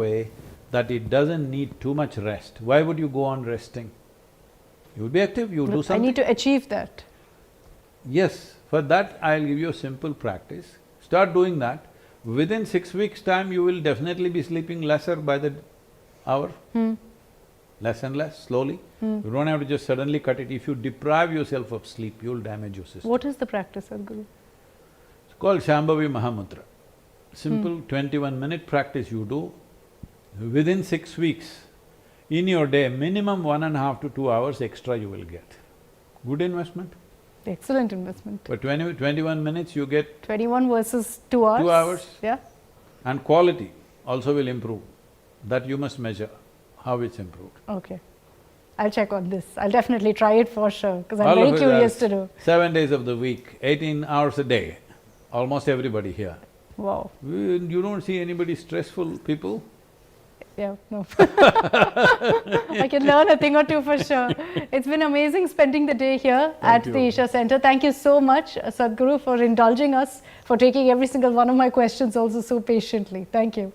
way that it doesn't need too much rest. Why would you go on resting? You will be active, you will do I something. need to achieve that. Yes, for that I'll give you a simple practice. Start doing that. Within 6 weeks' time, you will definitely be sleeping lesser by the hour. Less and less, slowly. You don't have to just suddenly cut it. If you deprive yourself of sleep, you'll damage your system. What is the practice, Sadhguru? It's called Shambhavi Mahamudra. Simple 21-minute practice you do. Within 6 weeks, in your day, minimum 1.5 to 2 hours extra you will get. Good investment. Excellent investment. For 21 minutes you get 21 versus 2 hours? 2 hours. Yeah. And quality also will improve. That you must measure, how it's improved. Okay. I'll check on this. I'll definitely try it for sure, because I'm All very of us curious are to do. 7 days of the week, 18 hours a day, almost everybody here. Wow. You don't see anybody stressful people? Yeah, no. I can learn a thing or two for sure. It's been amazing spending the day here at the Isha Center. Thank you so much, Sadhguru, for indulging us, for taking every single one of my questions also so patiently. Thank you.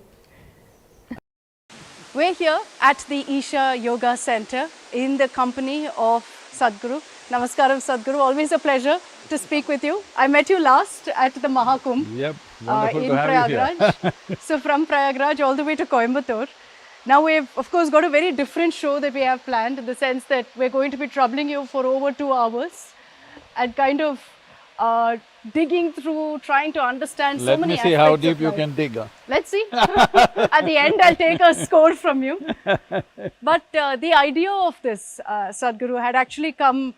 We're here at the Isha Yoga Center in the company of Sadhguru. Namaskaram, Sadhguru. Always a pleasure to speak with you. I met you last at the Mahakumbh. Yep, wonderful in to have you here. Prayagraj. So from Prayagraj all the way to Coimbatore. Now we've of course got a very different show that we have planned, in the sense that we're going to be troubling you for over 2 hours and kind of digging through, trying to understand so many aspects. Let me see how deep you can dig. Let's see. At the end I'll take a score from you. But the idea of this, Sadhguru, had actually come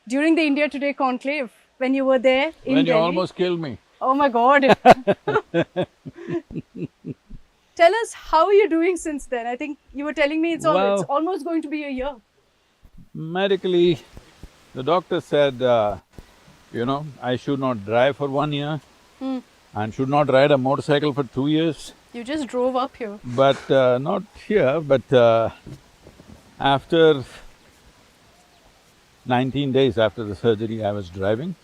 during the India Today conclave, when you were there in When Delhi. you almost killed me. Oh my God. Tell us, how are you doing since then? I think you were telling me it's almost going to be a year. Medically, the doctor said, I should not drive for 1 year and should not ride a motorcycle for 2 years. You just drove up here. But not here, but after 19 days after the surgery, I was driving.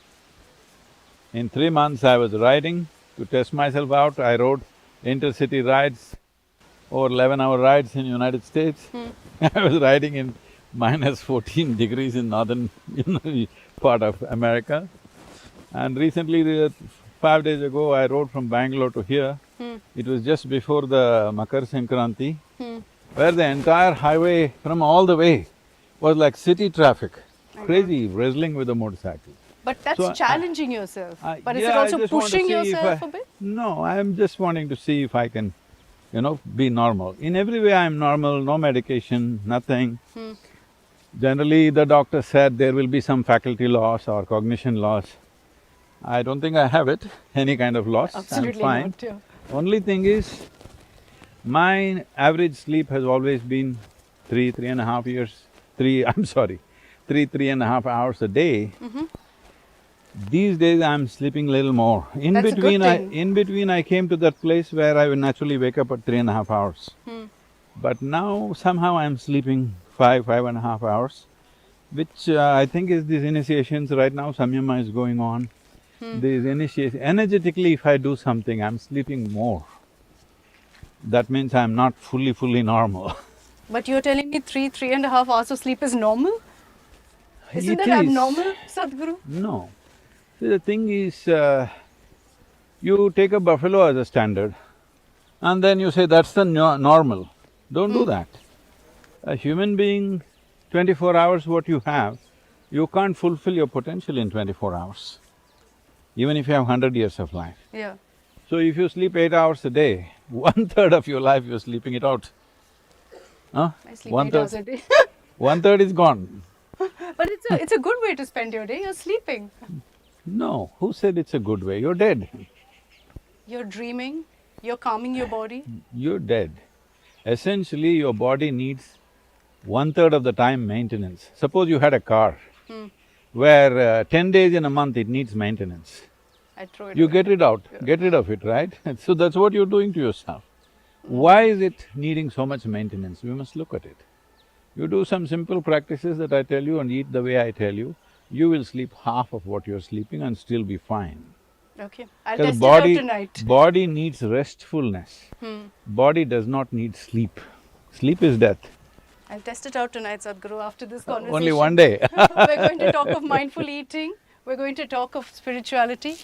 In 3 months, I was riding to test myself out. I rode intercity rides, over 11-hour rides in United States. I was riding in minus 14 degrees in northern part of America. And recently, 5 days ago, I rode from Bangalore to here. It was just before the Makar Sankranti, where the entire highway from all the way was like city traffic, crazy, wrestling with a motorcycle. But that's challenging yourself. But is yeah, it also I just want to pushing see yourself a bit? No, I'm just wanting to see if I can, be normal. In every way I'm normal, no medication, nothing. Generally, the doctor said there will be some faculty loss or cognition loss. I don't think I have it, any kind of loss. Absolutely I'm fine. not, yeah. Only thing is, my average sleep has always been 3.5 years, 3.5 hours a day. These days I'm sleeping a little more. In That's between, a good thing. in between I came to that place where I would naturally wake up at 3.5 hours. But now somehow I'm sleeping 5.5 hours, which I think is these initiations right now, Samyama is going on. These initiations… energetically if I do something, I'm sleeping more. That means I'm not fully normal. But you're telling me 3.5 hours of sleep is normal? Isn't that abnormal, Sadhguru? No. See, the thing is, you take a buffalo as a standard and then you say that's the normal. Don't do that. A human being, 24 hours what you have, you can't fulfill your potential in 24 hours, even if you have 100 years of life. Yeah. So if you sleep 8 hours a day, 1/3 of your life you're sleeping it out. Huh? I sleep 8 hours a day. 1/3 is gone. But it's a good way to spend your day, you're sleeping. No, who said it's a good way? You're dead. You're dreaming, you're calming your body. You're dead. Essentially, your body needs 1/3 of the time maintenance. Suppose you had a car where 10 days in a month it needs maintenance. I throw it You away. get it out, get rid of it, right? So that's what you're doing to yourself. Why is it needing so much maintenance? We must look at it. You do some simple practices that I tell you and eat the way I tell you, you will sleep half of what you're sleeping and still be fine. Okay, I'll Because test it out tonight. body needs restfulness. Body does not need sleep. Sleep is death. I'll test it out tonight, Sadhguru, after this conversation. Only one day. We're going to talk of mindful eating. We're going to talk of spirituality.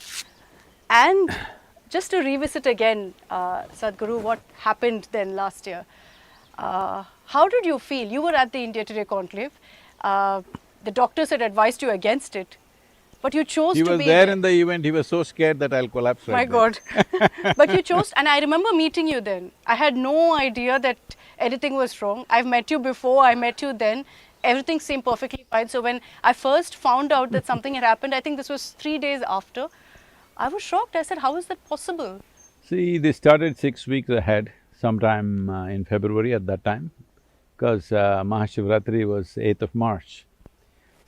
And just to revisit again, Sadhguru, what happened then last year. How did you feel? You were at the India Today conclave. The doctors had advised you against it. But you chose He to was be there in the event, he was so scared that I'll collapse right My there. God. But you chose, and I remember meeting you then. I had no idea that anything was wrong. I've met you before, I met you then. Everything seemed perfectly fine. So when I first found out that something had happened, I think this was 3 days after, I was shocked. I said, how is that possible? See, they started 6 weeks ahead, sometime in February at that time, because Mahashivratri was 8th of March.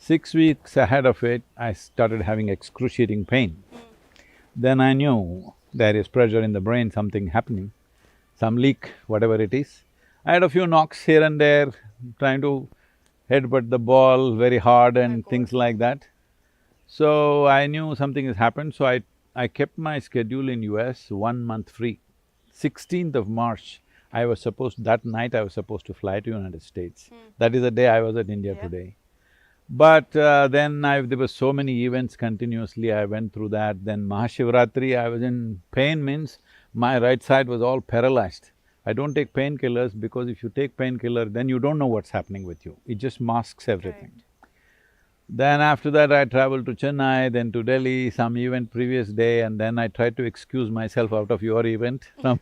6 weeks ahead of it, I started having excruciating pain. Then I knew there is pressure in the brain, something happening, some leak, whatever it is. I had a few knocks here and there, trying to headbutt the ball very hard and things like that. So I knew something has happened, so I kept my schedule in US 1 month free. 16th of March, that night I was supposed to fly to United States. That is the day I was at India Today. But then there were so many events continuously, I went through that. Then Mahashivratri, I was in pain, means my right side was all paralyzed. I don't take painkillers because if you take painkiller, then you don't know what's happening with you. It just masks everything. Right. Then after that I traveled to Chennai, then to Delhi, some event previous day, and then I tried to excuse myself out of your event from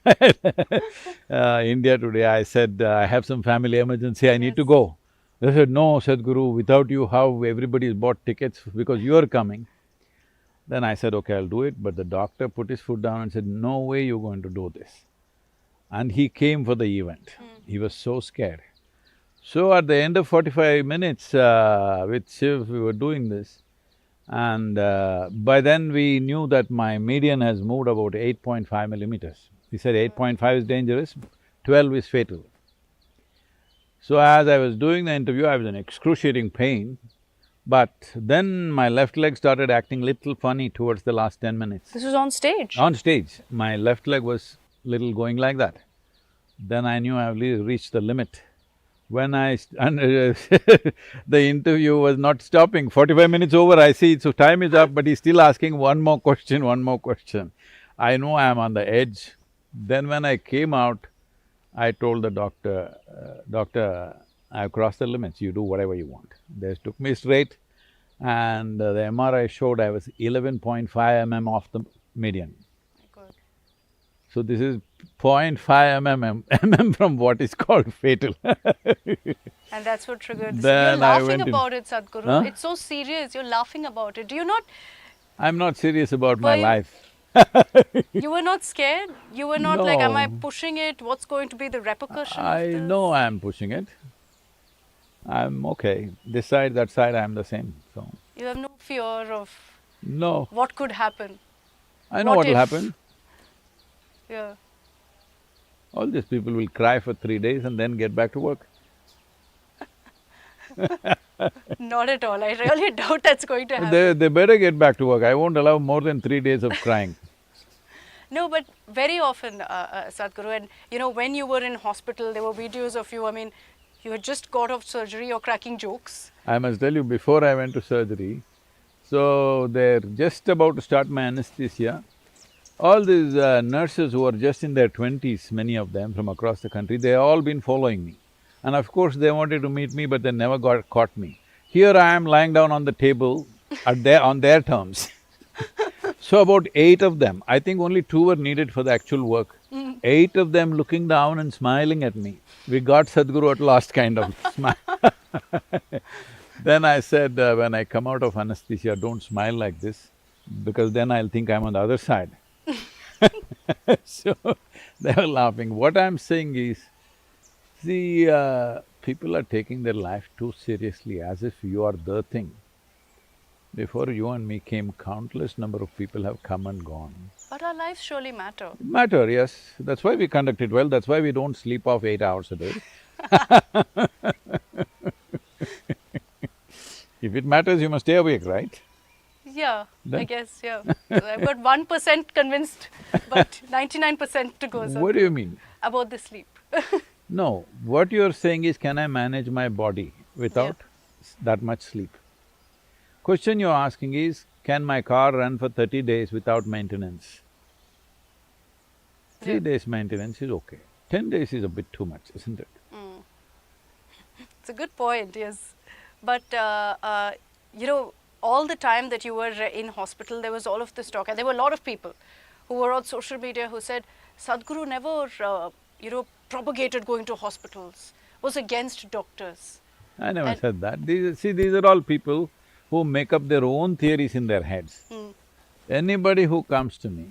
India Today. I said, I have some family emergency, I need to go. They said, no, Sadhguru, without you, how everybody's bought tickets because you're coming. Then I said, okay, I'll do it, but the doctor put his foot down and said, no way you're going to do this. And he came for the event. He was so scared. So at the end of 45 minutes with Shiv, we were doing this, and by then we knew that my median has moved about 8.5 millimeters. He said 8.5 is dangerous, 12 is fatal. So as I was doing the interview, I was in excruciating pain, but then my left leg started acting little funny towards the last 10 minutes. This was on stage? On stage, my left leg was little going like that. Then I knew I've reached the limit. When the interview was not stopping, 45 minutes over, I see, so time is up, but he's still asking one more question, one more question. I know I'm on the edge. Then when I came out, I told the doctor, Doctor, I've crossed the limits, you do whatever you want. They took me straight, and the MRI showed I was 11.5 mm off the median. God. So this is 0.5 mm from what is called fatal. And that's what triggered this. Then You're I laughing went in. about it, Sadhguru. Huh? It's so serious, you're laughing about it. Do you not… I'm not serious about my you- life. You were not scared? You were not like, am I No. pushing it? What's going to be the repercussion of I this? know I'm pushing it. I'm okay. This side, that side, I'm the same, so… You have no fear of No, what could happen? I know What what'll if? happen. Yeah. All these people will cry for 3 days and then get back to work. Not at all. I really doubt that's going to happen. They better get back to work. I won't allow more than 3 days of crying. No, but very often, Sadhguru, and you know, when you were in hospital, there were videos of you, I mean, you had just got off surgery, you're cracking jokes. I must tell you, before I went to surgery, so they're just about to start my anesthesia. All these nurses who are just in their 20s, many of them from across the country, they all been following me. And of course, they wanted to meet me, but they never caught me. Here I am lying down on the table on their terms. So about 8 of them, I think only 2 were needed for the actual work. 8 of them looking down and smiling at me. We got Sadhguru at last kind of smile. Then I said, when I come out of anesthesia, don't smile like this, because then I'll think I'm on the other side. So, they were laughing. What I'm saying is, see, people are taking their life too seriously, as if you are the thing. Before you and me came, countless number of people have come and gone. But our lives surely matter. Matter, yes. That's why we conduct it well, that's why we don't sleep off 8 hours a day. If it matters, you must stay awake, right? Yeah, I Then? guess, yeah. So I've got 1% convinced, but 99% to go, What do you mean? about the sleep. No, what you're saying is, can I manage my body Yeah. without that much sleep? Question you're asking is, can my car run for 30 days without maintenance? Yeah. 3 days maintenance is okay. 10 days is a bit too much, isn't it? It's a good point, yes. But, you know, all the time that you were in hospital, there was all of this talk, and there were a lot of people who were on social media who said, Sadhguru never, you know, propagated going to hospitals, was against doctors. I never And said that. These are all people who make up their own theories in their heads. Anybody who comes to me,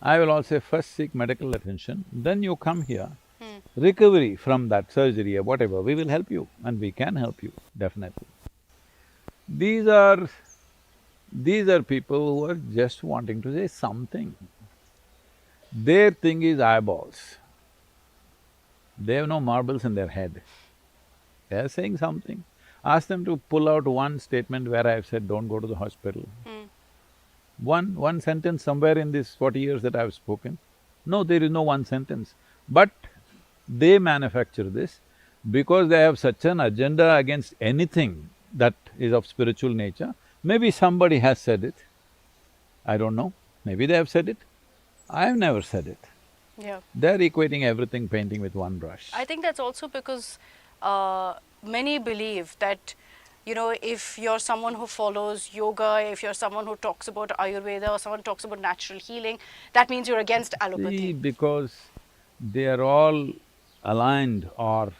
I will also say, first seek medical attention, then you come here. Recovery from that surgery or whatever, we will help you and we can help you, definitely. These are… these are people who are just wanting to say something. Their thing is eyeballs. They have no marbles in their head. They are saying something. Ask them to pull out one statement where I've said, don't go to the hospital. One sentence somewhere in this 40 years that I've spoken. No, there is no one sentence. But they manufacture this because they have such an agenda against anything that is of spiritual nature. Maybe somebody has said it, I don't know, maybe they have said it. I've never said it. yeah. They're equating everything painting with one brush. I think that's also because many believe that, you know, if you're someone who follows yoga, if you're someone who talks about Ayurveda or someone who talks about natural healing, that means you're against allopathy. See, because they are all aligned or,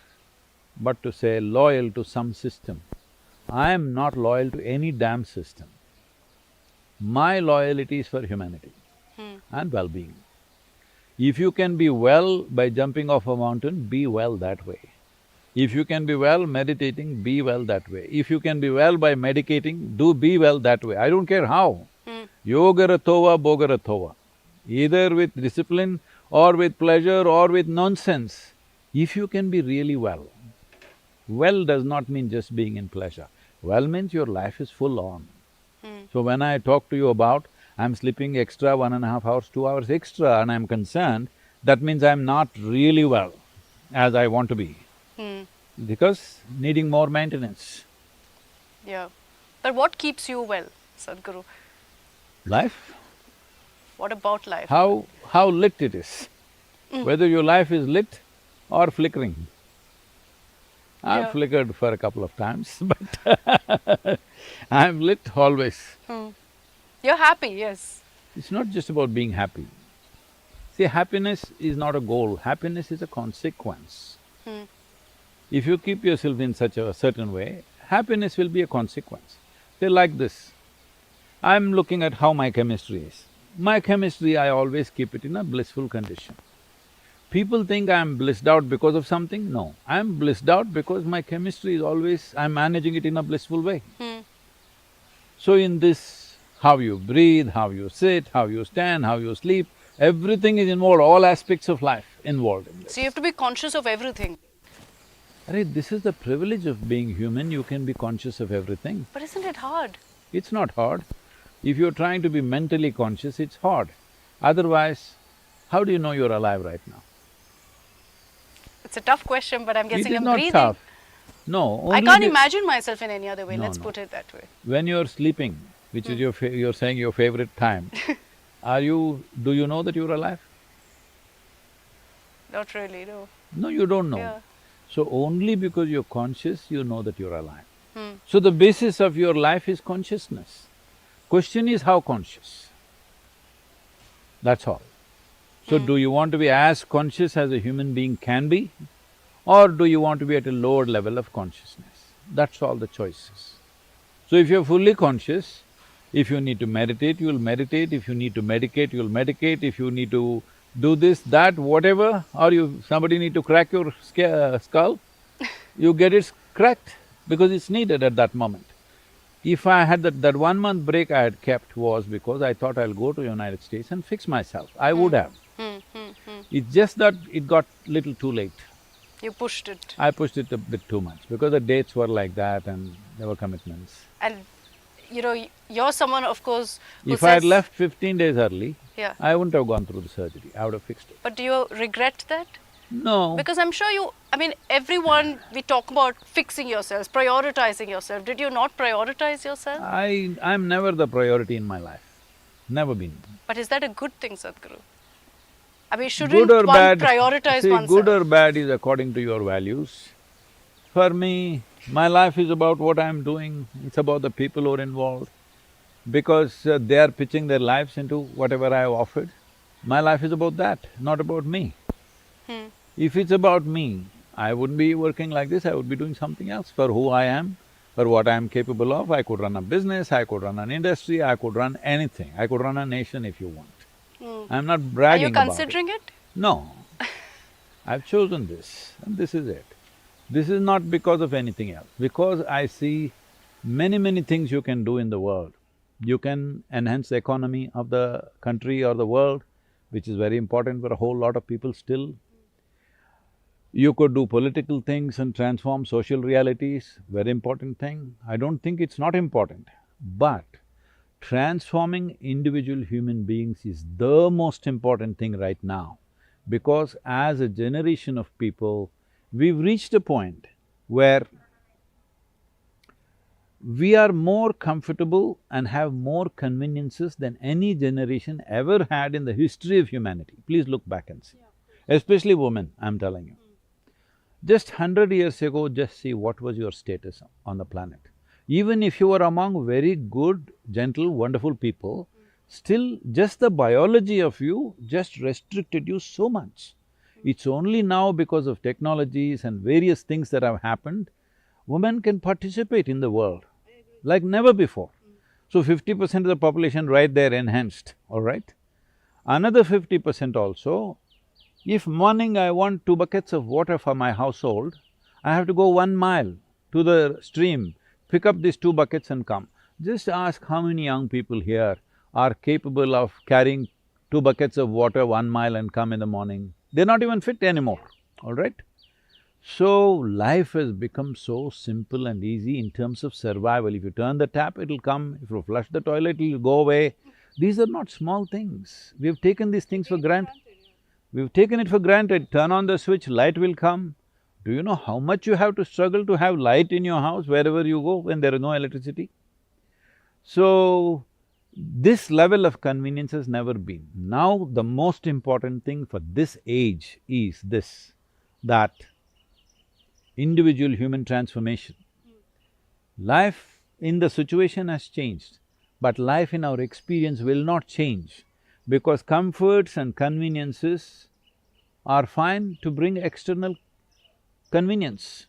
but to say, loyal to some system. I am not loyal to any damn system. My loyalty is for humanity and well-being. If you can be well by jumping off a mountain, be well that way. If you can be well meditating, be well that way. If you can be well by medicating, be well that way. I don't care how. Yogaratova, bogaratova. Either with discipline or with pleasure or with nonsense, if you can be really well. Well does not mean just being in pleasure. Well means your life is full on. So when I talk to you about, I'm sleeping extra 1.5 hours, 2 hours extra and I'm concerned, that means I'm not really well as I want to be. Because needing more maintenance. Yeah. But what keeps you well, Sadhguru? Life, What about life? how lit it is. Whether your life is lit or flickering. I've Yeah. flickered for a couple of times, but I'm lit always. You're happy, yes. It's not just about being happy. See, happiness is not a goal, happiness is a consequence. If you keep yourself in such a certain way, happiness will be a consequence. Say like this, I'm looking at how my chemistry is. My chemistry, I always keep it in a blissful condition. People think I'm blissed out because of something, no. I'm blissed out because my chemistry is always… I'm managing it in a blissful way. So in this, how you breathe, how you sit, how you stand, how you sleep, everything is involved, all aspects of life involved in this. So you have to be conscious of everything. Arey, this is the privilege of being human, you can be conscious of everything. But isn't it hard? It's not hard. If you're trying to be mentally conscious, it's hard. Otherwise, how do you know you're alive right now? It's a tough question, but I'm It guessing is I'm not breathing. tough. No, only I can't be- imagine myself in any other way, No, let's no. put it that way. When you're sleeping, which is you're saying your favorite time, do you know that you're alive? Not really, no. No, you don't know. Yeah. So only because you're conscious, you know that you're alive. So the basis of your life is consciousness. Question is how conscious? That's all. So do you want to be as conscious as a human being can be? Or do you want to be at a lower level of consciousness? That's all the choices. So if you're fully conscious, if you need to meditate, you'll meditate, if you need to medicate, you'll medicate, if you need to do this, that, whatever, or somebody need to crack your skull, you get it cracked because it's needed at that moment. If I had that 1 month break I had kept was because I thought I'll go to United States and fix myself, I would have. It's just that it got little too late. You pushed it. I pushed it a bit too much because the dates were like that and there were commitments. And you know, you're someone, of course, who If I had says, left 15 days early, yeah. I wouldn't have gone through the surgery, I would have fixed it. But do you regret that? No. Because I'm sure you, I mean, everyone, we talk about fixing yourselves, prioritizing yourself. Did you not prioritize yourself? I'm never the priority in my life, never been. But is that a good thing, Sadhguru? I mean, Good shouldn't or one bad, prioritize see, oneself? good or bad is according to your values. For me, my life is about what I'm doing, it's about the people who are involved. Because they are pitching their lives into whatever I have offered. My life is about that, not about me. If it's about me, I wouldn't be working like this, I would be doing something else for who I am, for what I am capable of. I could run a business, I could run an industry, I could run anything. I could run a nation if you want. I'm not bragging about it. Are you considering it? No. I've chosen this and this is it. This is not because of anything else, because I see many things you can do in the world. You can enhance the economy of the country or the world, which is very important for a whole lot of people still. You could do political things and transform social realities, very important thing. I don't think it's not important, but transforming individual human beings is the most important thing right now, because as a generation of people, we've reached a point where we are more comfortable and have more conveniences than any generation ever had in the history of humanity. Please look back and see. Especially women, I'm telling you. Just 100 years ago, just see what was your status on the planet. Even if you were among very good, gentle, wonderful people, still just the biology of you just restricted you so much. It's only now because of technologies and various things that have happened, women can participate in the world like never before. So 50% of the population right there enhanced, all right? Another 50% also, if morning I want 2 buckets of water for my household, I have to go 1 mile to the stream, pick up these 2 buckets and come. Just ask how many young people here are capable of carrying 2 buckets of water 1 mile and come in the morning. They're not even fit anymore, all right? So, life has become so simple and easy in terms of survival. If you turn the tap, it'll come. If you flush the toilet, it'll go away. These are not small things. We've taken these things for granted. We've taken it for granted. Turn on the switch, light will come. Do you know how much you have to struggle to have light in your house wherever you go when there is no electricity? So, this level of convenience has never been. Now, the most important thing for this age is this, that individual human transformation. Life in the situation has changed, but life in our experience will not change, because comforts and conveniences are fine to bring external convenience.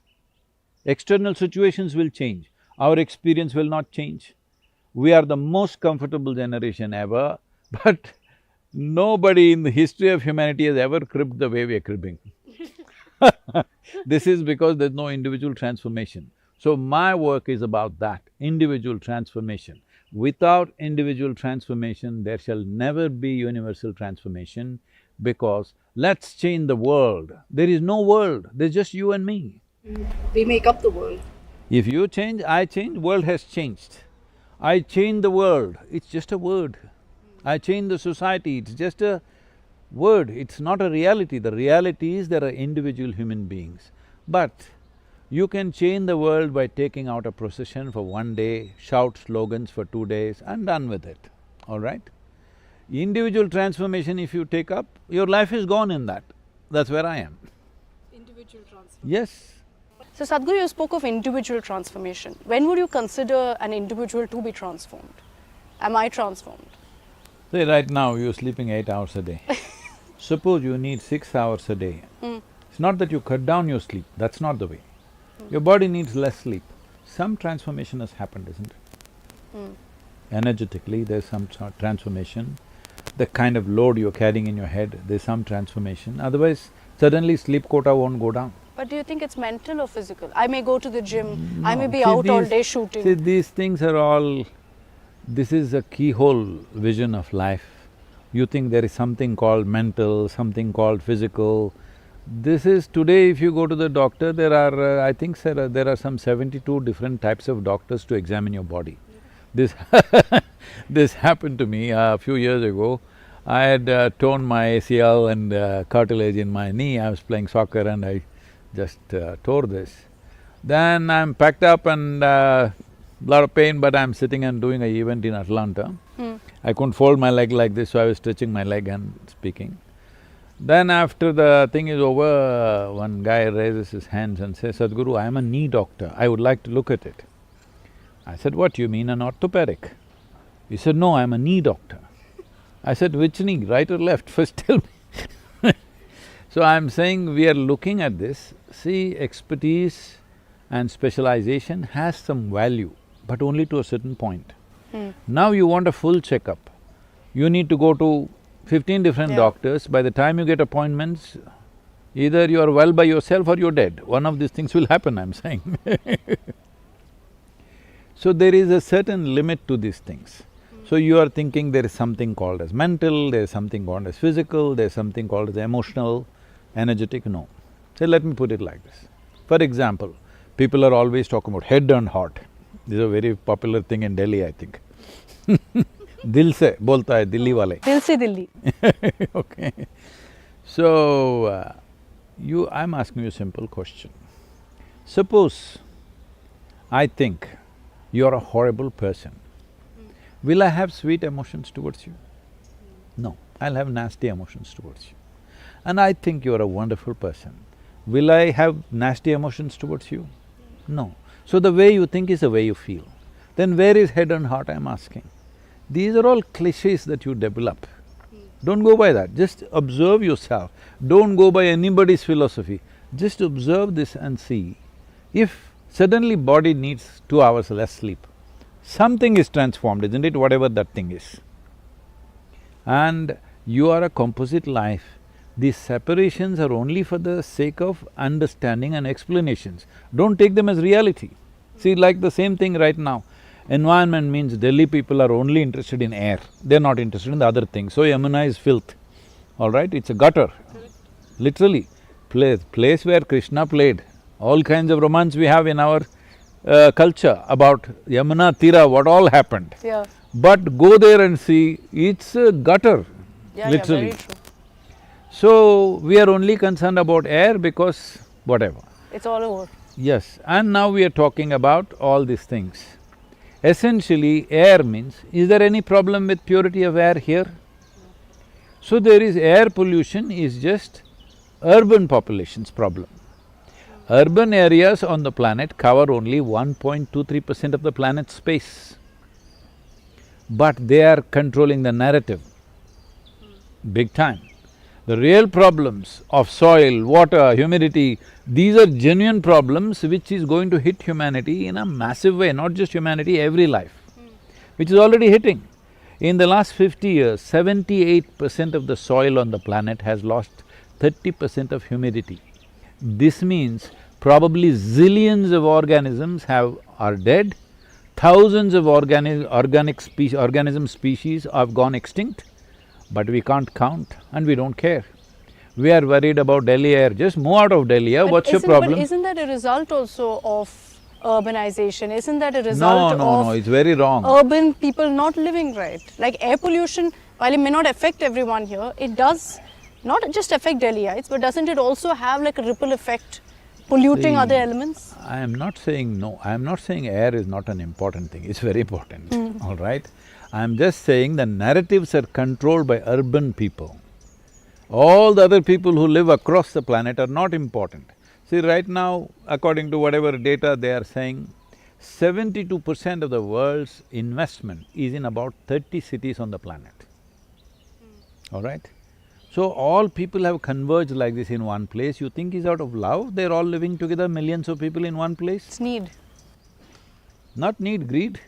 External situations will change, our experience will not change. We are the most comfortable generation ever, but nobody in the history of humanity has ever cribbed the way we are cribbing. This is because there's no individual transformation. So my work is about that, individual transformation. Without individual transformation, there shall never be universal transformation, because let's change the world. There is no world, there's just you and me. We make up the world. If you change, I change, world has changed. I change the world, it's just a word. I change the society, it's just a word, it's not a reality. The reality is there are individual human beings. But you can change the world by taking out a procession for 1 day, shout slogans for 2 days and done with it, all right? Individual transformation if you take up, your life is gone in that. That's where I am. Individual transformation. Yes. So Sadhguru, you spoke of individual transformation. When would you consider an individual to be transformed? Am I transformed? Say right now you're sleeping 8 hours a day. Suppose you need 6 hours a day. It's not that you cut down your sleep, that's not the way. Your body needs less sleep. Some transformation has happened, isn't it? Energetically, there's some transformation. The kind of load you're carrying in your head, there's some transformation. Otherwise, suddenly sleep quota won't go down. But do you think it's mental or physical? I may go to the gym, No. I may be See, out all day shooting. See, these things are all… this is a keyhole vision of life. You think there is something called mental, something called physical. This is… today if you go to the doctor, there are, I think, sir, there are some 72 different types of doctors to examine your body. This this happened to me a few years ago. I had torn my ACL and cartilage in my knee. I was playing soccer and I just tore this. Then I'm packed up and lot of pain, but I'm sitting and doing an event in Atlanta. I couldn't fold my leg like this, so I was stretching my leg and speaking. Then after the thing is over, one guy raises his hands and says, "Sadhguru, I am a knee doctor, I would like to look at it." I said, "What, you mean an orthopedic?" He said, "No, I am a knee doctor." I said, "Which knee, right or left? First tell me." So I'm saying we are looking at this, see, expertise and specialization has some value, but only to a certain point. Now you want a full checkup. You need to go to 15 different doctors. By the time you get appointments, either you are well by yourself or you're dead. One of these things will happen, I'm saying. So there is a certain limit to these things. So you are thinking there is something called as mental, there is something called as physical, there is something called as emotional, energetic, no. So let me put it like this. For example, people are always talking about head and heart. This is a very popular thing in Delhi, I think. Dil se bolta hai, Delhi wale. Dil se Delhi. Okay. So, I'm asking you a simple question. Suppose I think you're a horrible person, will I have sweet emotions towards you? No, I'll have nasty emotions towards you. And I think you're a wonderful person, will I have nasty emotions towards you? No. So the way you think is the way you feel. Then where is head and heart, I'm asking? These are all cliches that you develop. Don't go by that, just observe yourself. Don't go by anybody's philosophy. Just observe this and see. If suddenly body needs 2 hours less sleep, something is transformed, isn't it, whatever that thing is? And you are a composite life. These separations are only for the sake of understanding and explanations. Don't take them as reality. See, like the same thing right now. Environment means Delhi people are only interested in air, they're not interested in the other things. So Yamuna is filth, all right? It's a gutter, literally. Place where Krishna played. All kinds of romance we have in our culture about Yamuna Tira, what all happened. Yeah. But go there and see, it's a gutter, literally. Yeah, very true. So, we are only concerned about air because whatever. It's all over. Yes, and now we are talking about all these things. Essentially, air means, is there any problem with purity of air here? So there is air pollution is just urban population's problem. Urban areas on the planet cover only 1.23% of the planet's space. But they are controlling the narrative, big time. The real problems of soil, water, humidity, these are genuine problems which is going to hit humanity in a massive way, not just humanity, every life, which is already hitting. In the last 50 years, 78% of the soil on the planet has lost 30% of humidity. This means probably zillions of organisms are dead, thousands of organism species have gone extinct, but we can't count and we don't care. We are worried about Delhi air, just move out of Delhi air, what's your problem? But isn't that a result also of urbanization? Isn't that a result No, it's very wrong. Urban people not living right? Like air pollution, while it may not affect everyone here, it does not just affect Delhiites, but doesn't it also have like a ripple effect, polluting other elements? I am not saying no, I am not saying air is not an important thing, it's very important, all right? I am just saying the narratives are controlled by urban people. All the other people who live across the planet are not important. See, right now, according to whatever data they are saying, 72% of the world's investment is in about 30 cities on the planet, all right? So all people have converged like this in one place, you think is out of love? They're all living together, millions of people in one place? It's need. Not need, greed.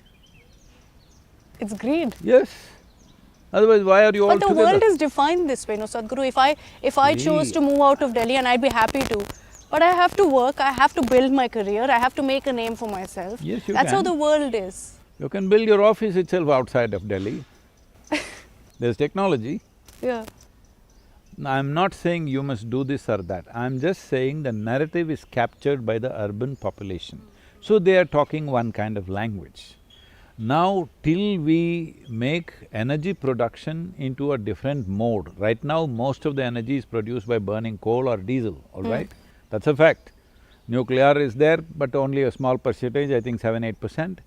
It's greed. Yes. Otherwise, why are you all together? But the world is defined this way, no, Sadhguru. If I chose to move out of Delhi, and I'd be happy to, but I have to work, I have to build my career, I have to make a name for myself. Yes, you That's can. how the world is. You can build your office itself outside of Delhi. There's technology. Yeah. I'm not saying you must do this or that, I'm just saying the narrative is captured by the urban population. So they are talking one kind of language. Now, till we make energy production into a different mode, right now most of the energy is produced by burning coal or diesel, all right? That's a fact. Nuclear is there, but only a small percentage, I think 7–8%.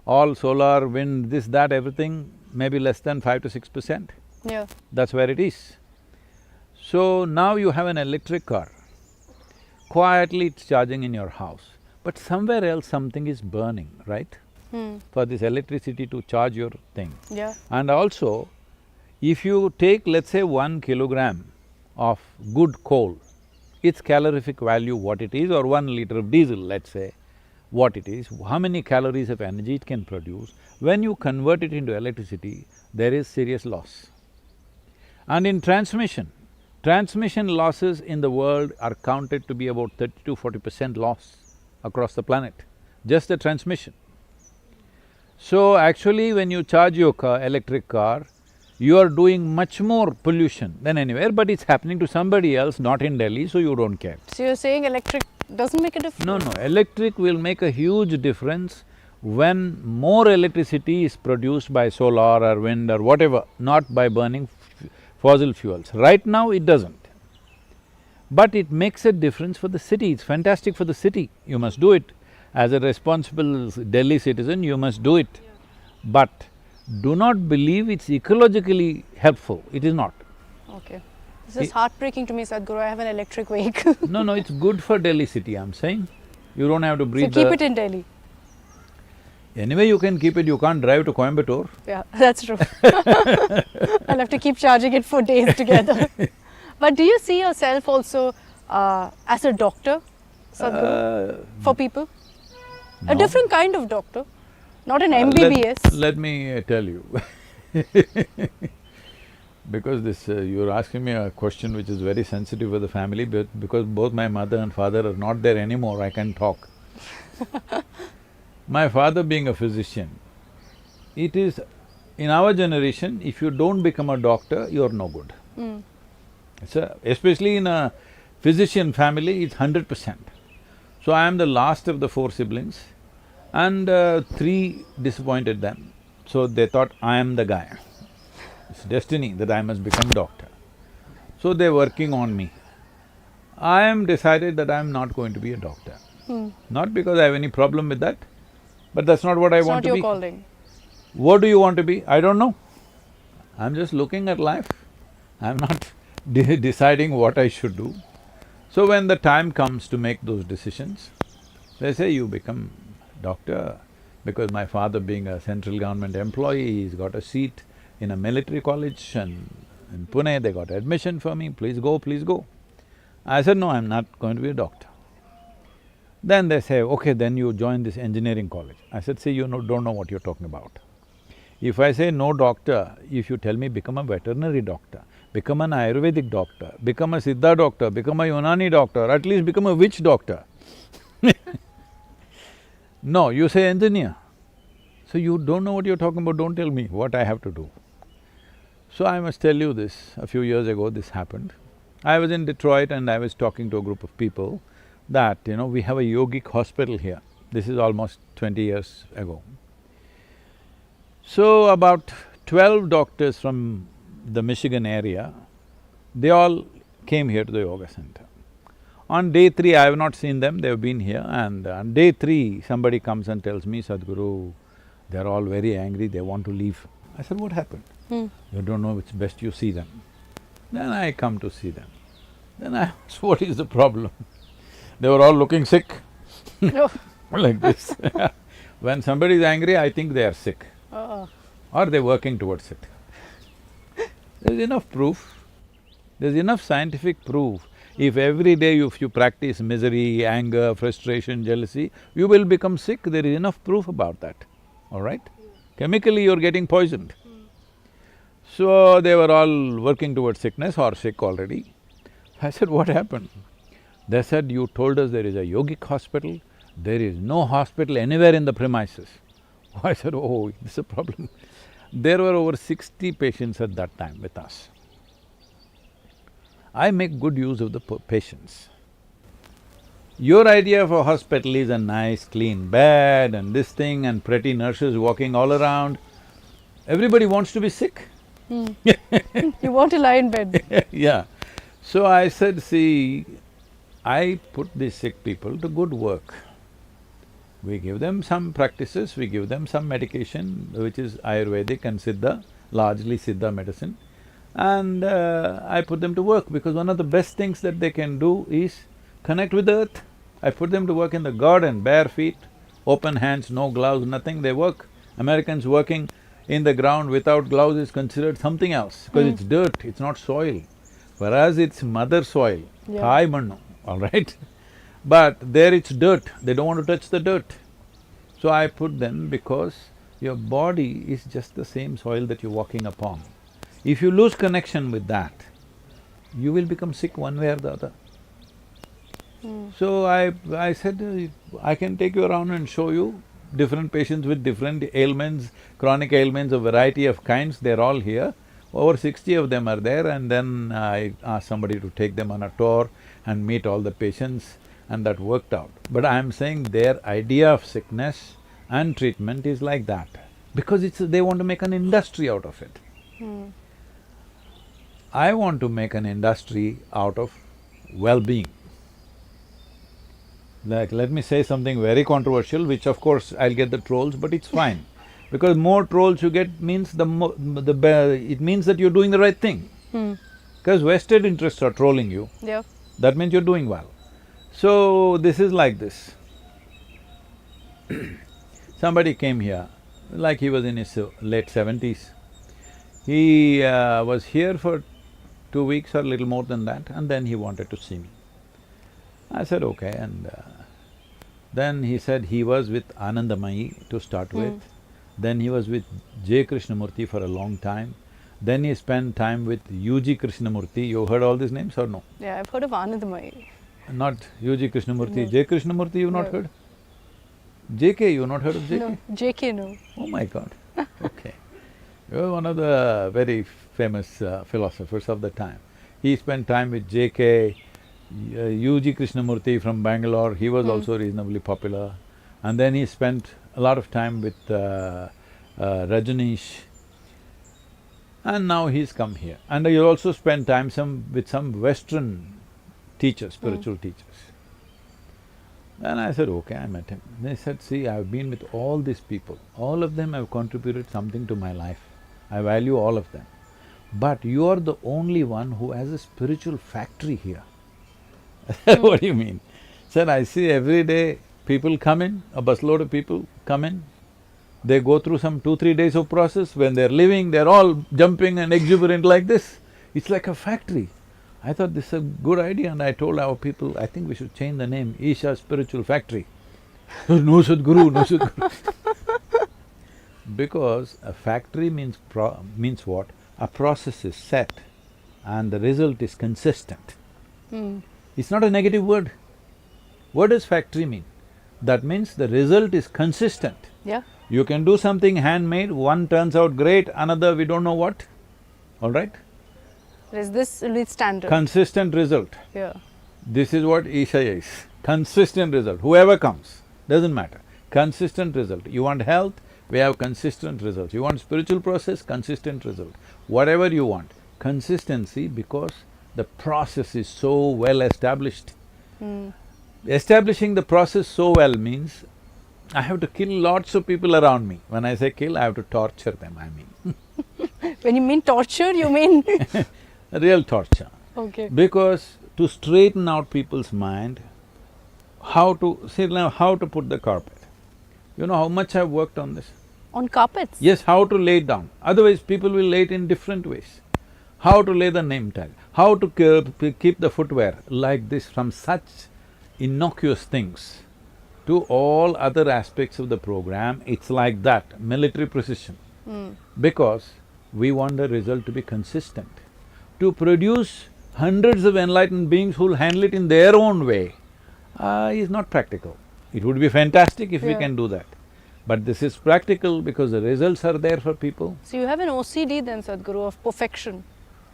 All solar, wind, this, that, everything, maybe less than 5–6%. Yeah. That's where it is. So now you have an electric car, quietly it's charging in your house, but somewhere else something is burning, right? For this electricity to charge your thing. Yeah. And also, if you take, let's say, 1 kilogram of good coal, its calorific value what it is, or 1 liter of diesel, let's say, what it is, how many calories of energy it can produce, when you convert it into electricity, there is serious loss. And in transmission losses in the world are counted to be about 30–40% loss across the planet, just the transmission. So actually when you charge your electric car, you are doing much more pollution than anywhere, but it's happening to somebody else, not in Delhi, so you don't care. So you're saying electric doesn't make a difference? No, electric will make a huge difference when more electricity is produced by solar or wind or whatever, not by burning fossil fuels. Right now it doesn't. But it makes a difference for the city, it's fantastic for the city, you must do it. As a responsible Delhi citizen, you must do it. Yeah. But do not believe it's ecologically helpful, it is not. Okay. This is heartbreaking to me, Sadhguru, I have an electric vehicle. No, it's good for Delhi city, I'm saying. You don't have to breathe So keep it in Delhi. Anyway, you can keep it, you can't drive to Coimbatore. Yeah, that's true. I'll have to keep charging it for days together. But do you see yourself also as a doctor, Sadhguru, for people? No. A different kind of doctor, not an MBBS. Let me tell you because this… you're asking me a question which is very sensitive for the family, but because both my mother and father are not there anymore, I can talk. My father being a physician, it is… in our generation, if you don't become a doctor, you're no good. Especially in a physician family, it's 100%. So I am the last of the 4 siblings and 3 disappointed them. So they thought I am the guy. It's destiny that I must become doctor. So they're working on me. I am decided that I'm not going to be a doctor. Not because I have any problem with that, but that's not what I want to be. It's not your calling. What do you want to be? I don't know. I'm just looking at life. I'm not deciding what I should do. So when the time comes to make those decisions, they say you become doctor, because my father being a central government employee, he's got a seat in a military college and in Pune they got admission for me, please go, please go. I said, no, I'm not going to be a doctor. Then they say, okay, then you join this engineering college. I said, see, you don't know what you're talking about. If I say no doctor, if you tell me become a veterinary doctor, become an Ayurvedic doctor, become a Siddha doctor, become a Unani doctor, at least become a witch doctor. No, you say engineer. So you don't know what you're talking about, don't tell me what I have to do. So I must tell you this, a few years ago this happened. I was in Detroit and I was talking to a group of people that, we have a yogic hospital here. This is almost 20 years ago. So about 12 doctors from the Michigan area, they all came here to the yoga center. On day 3, I have not seen them, they've been here, and on day 3, somebody comes and tells me, Sadhguru, they're all very angry, they want to leave. I said, what happened? You don't know, it's best you see them. Then I come to see them. Then I asked, what is the problem? They were all looking sick like this. When somebody is angry, I think they are sick. Or they're working towards it. There's enough proof, there's enough scientific proof. If every day if you practice misery, anger, frustration, jealousy, you will become sick, there is enough proof about that, all right? Chemically you're getting poisoned. So they were all working towards sickness or sick already. I said, what happened? They said, you told us there is a yogic hospital, there is no hospital anywhere in the premises. I said, oh, this is a problem. There were over 60 patients at that time with us. I make good use of the patients. Your idea of a hospital is a nice clean bed and this thing and pretty nurses walking all around. Everybody wants to be sick. You want to lie in bed. Yeah. So I said, see, I put these sick people to good work. We give them some practices, we give them some medication, which is Ayurvedic and Siddha, largely Siddha medicine, and I put them to work because one of the best things that they can do is connect with the earth. I put them to work in the garden, bare feet, open hands, no gloves, nothing, they work. Americans working in the ground without gloves is considered something else because it's dirt, it's not soil. For us, it's mother soil, Thai mannu, all right? But there it's dirt, they don't want to touch the dirt. So I put them because your body is just the same soil that you're walking upon. If you lose connection with that, you will become sick one way or the other. So I said, I can take you around and show you different patients with different ailments, chronic ailments, a variety of kinds, they're all here. Over 60 of them are there, and then I asked somebody to take them on a tour and meet all the patients, and that worked out. But I'm saying their idea of sickness and treatment is like that, because they want to make an industry out of it. I want to make an industry out of well-being. Like, let me say something very controversial, which of course I'll get the trolls, but it's fine. Because more trolls you get means it means that you're doing the right thing. Because vested interests are trolling you, that means you're doing well. So, this is like this. Somebody came here, like he was in his late 70s. He was here for 2 weeks or a little more than that, and then he wanted to see me. I said, okay, and then he said he was with Anandamayi to start with, then he was with J. Krishnamurti for a long time, then he spent time with U.G. Krishnamurti. You heard all these names or no? Yeah, I've heard of Anandamayi. Not U.G. Krishnamurti, No. J. Krishnamurti you've not heard? J.K. you've not heard of J.K.? No, JK no. Oh my God, okay. You're one of the very famous philosophers of the time. He spent time with J.K., U.G. Krishnamurti from Bangalore, he was also reasonably popular. And then he spent a lot of time with Rajneesh, and now he's come here. And he also spent time with some Western teachers, spiritual teachers. And I said, okay, I met him. They said, see, I've been with all these people, all of them have contributed something to my life. I value all of them. But you are the only one who has a spiritual factory here. What do you mean? Said, I see every day people come in, a busload of people come in, they go through some 2-3 days of process, when they're leaving, they're all jumping and exuberant like this. It's like a factory. I thought this is a good idea, and I told our people, I think we should change the name, Isha Spiritual Factory. No Sadhguru, no Sadhguru. Because a factory means what? A process is set and the result is consistent. It's not a negative word. What does factory mean? That means the result is consistent. Yeah. You can do something handmade, one turns out great, another we don't know what, all right? Is this really standard? Consistent result. Yeah. This is what Isha is, consistent result, whoever comes, doesn't matter. Consistent result. You want health, we have consistent results. You want spiritual process, consistent result. Whatever you want, consistency, because the process is so well established. Establishing the process so well means I have to kill lots of people around me. When I say kill, I have to torture them, I mean. When you mean torture, you mean… Real torture. Okay. Because to straighten out people's mind, how to… see now, how to put the carpet. You know how much I've worked on this? On carpets? Yes, how to lay it down, otherwise people will lay it in different ways. How to lay the name tag, how to keep the footwear like this, from such innocuous things to all other aspects of the program, it's like that, military precision. Because we want the result to be consistent. To produce hundreds of enlightened beings who'll handle it in their own way is not practical. It would be fantastic if we can do that. But this is practical because the results are there for people. So you have an OCD then, Sadhguru, of perfection,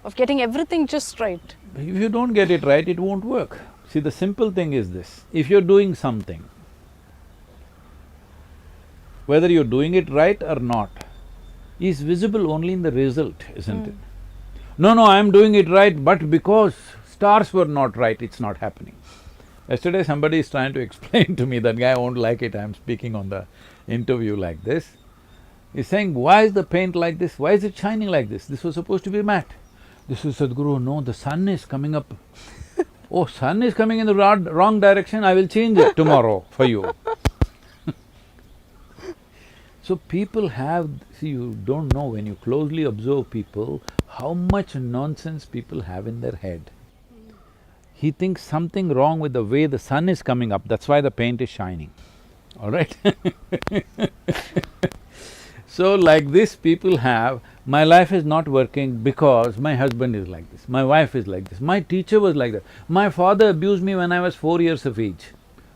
of getting everything just right. If you don't get it right, it won't work. See, the simple thing is this, if you're doing something, whether you're doing it right or not, is visible only in the result, isn't it? No, I'm doing it right, but because stars were not right, it's not happening. Yesterday somebody is trying to explain to me, that guy won't like it, I'm speaking on the interview like this. He's saying, why is the paint like this? Why is it shining like this? This was supposed to be matte. This is Sadhguru, no, the sun is coming up. Oh, sun is coming in the wrong direction, I will change it tomorrow for you. So people have… see, you don't know, when you closely observe people, how much nonsense people have in their head. He thinks something wrong with the way the sun is coming up, that's why the paint is shining, all right? So like this people have, my life is not working because my husband is like this, my wife is like this, my teacher was like that, my father abused me when I was 4 years of age.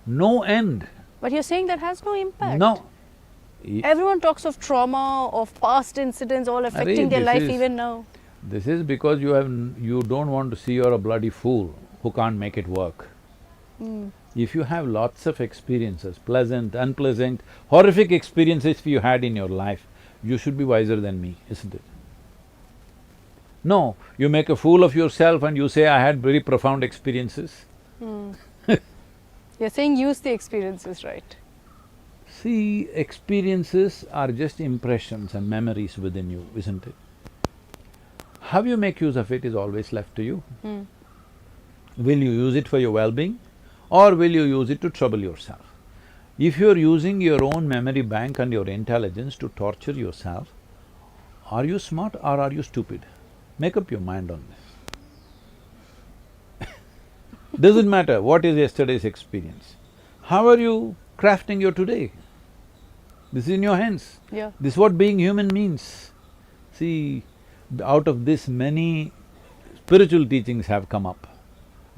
No end. But you're saying that has no impact. No. Everyone talks of trauma, of past incidents all affecting their life even now. This is because you don't want to see you're a bloody fool who can't make it work. If you have lots of experiences, pleasant, unpleasant, horrific experiences you had in your life, you should be wiser than me, isn't it? No, you make a fool of yourself and you say, I had very profound experiences. You're saying use the experiences, right? See, experiences are just impressions and memories within you, isn't it? How you make use of it is always left to you. Will you use it for your well-being or will you use it to trouble yourself? If you're using your own memory bank and your intelligence to torture yourself, are you smart or are you stupid? Make up your mind on this. Doesn't matter what is yesterday's experience. How are you crafting your today? This is in your hands. Yeah. This is what being human means. See, out of this many spiritual teachings have come up.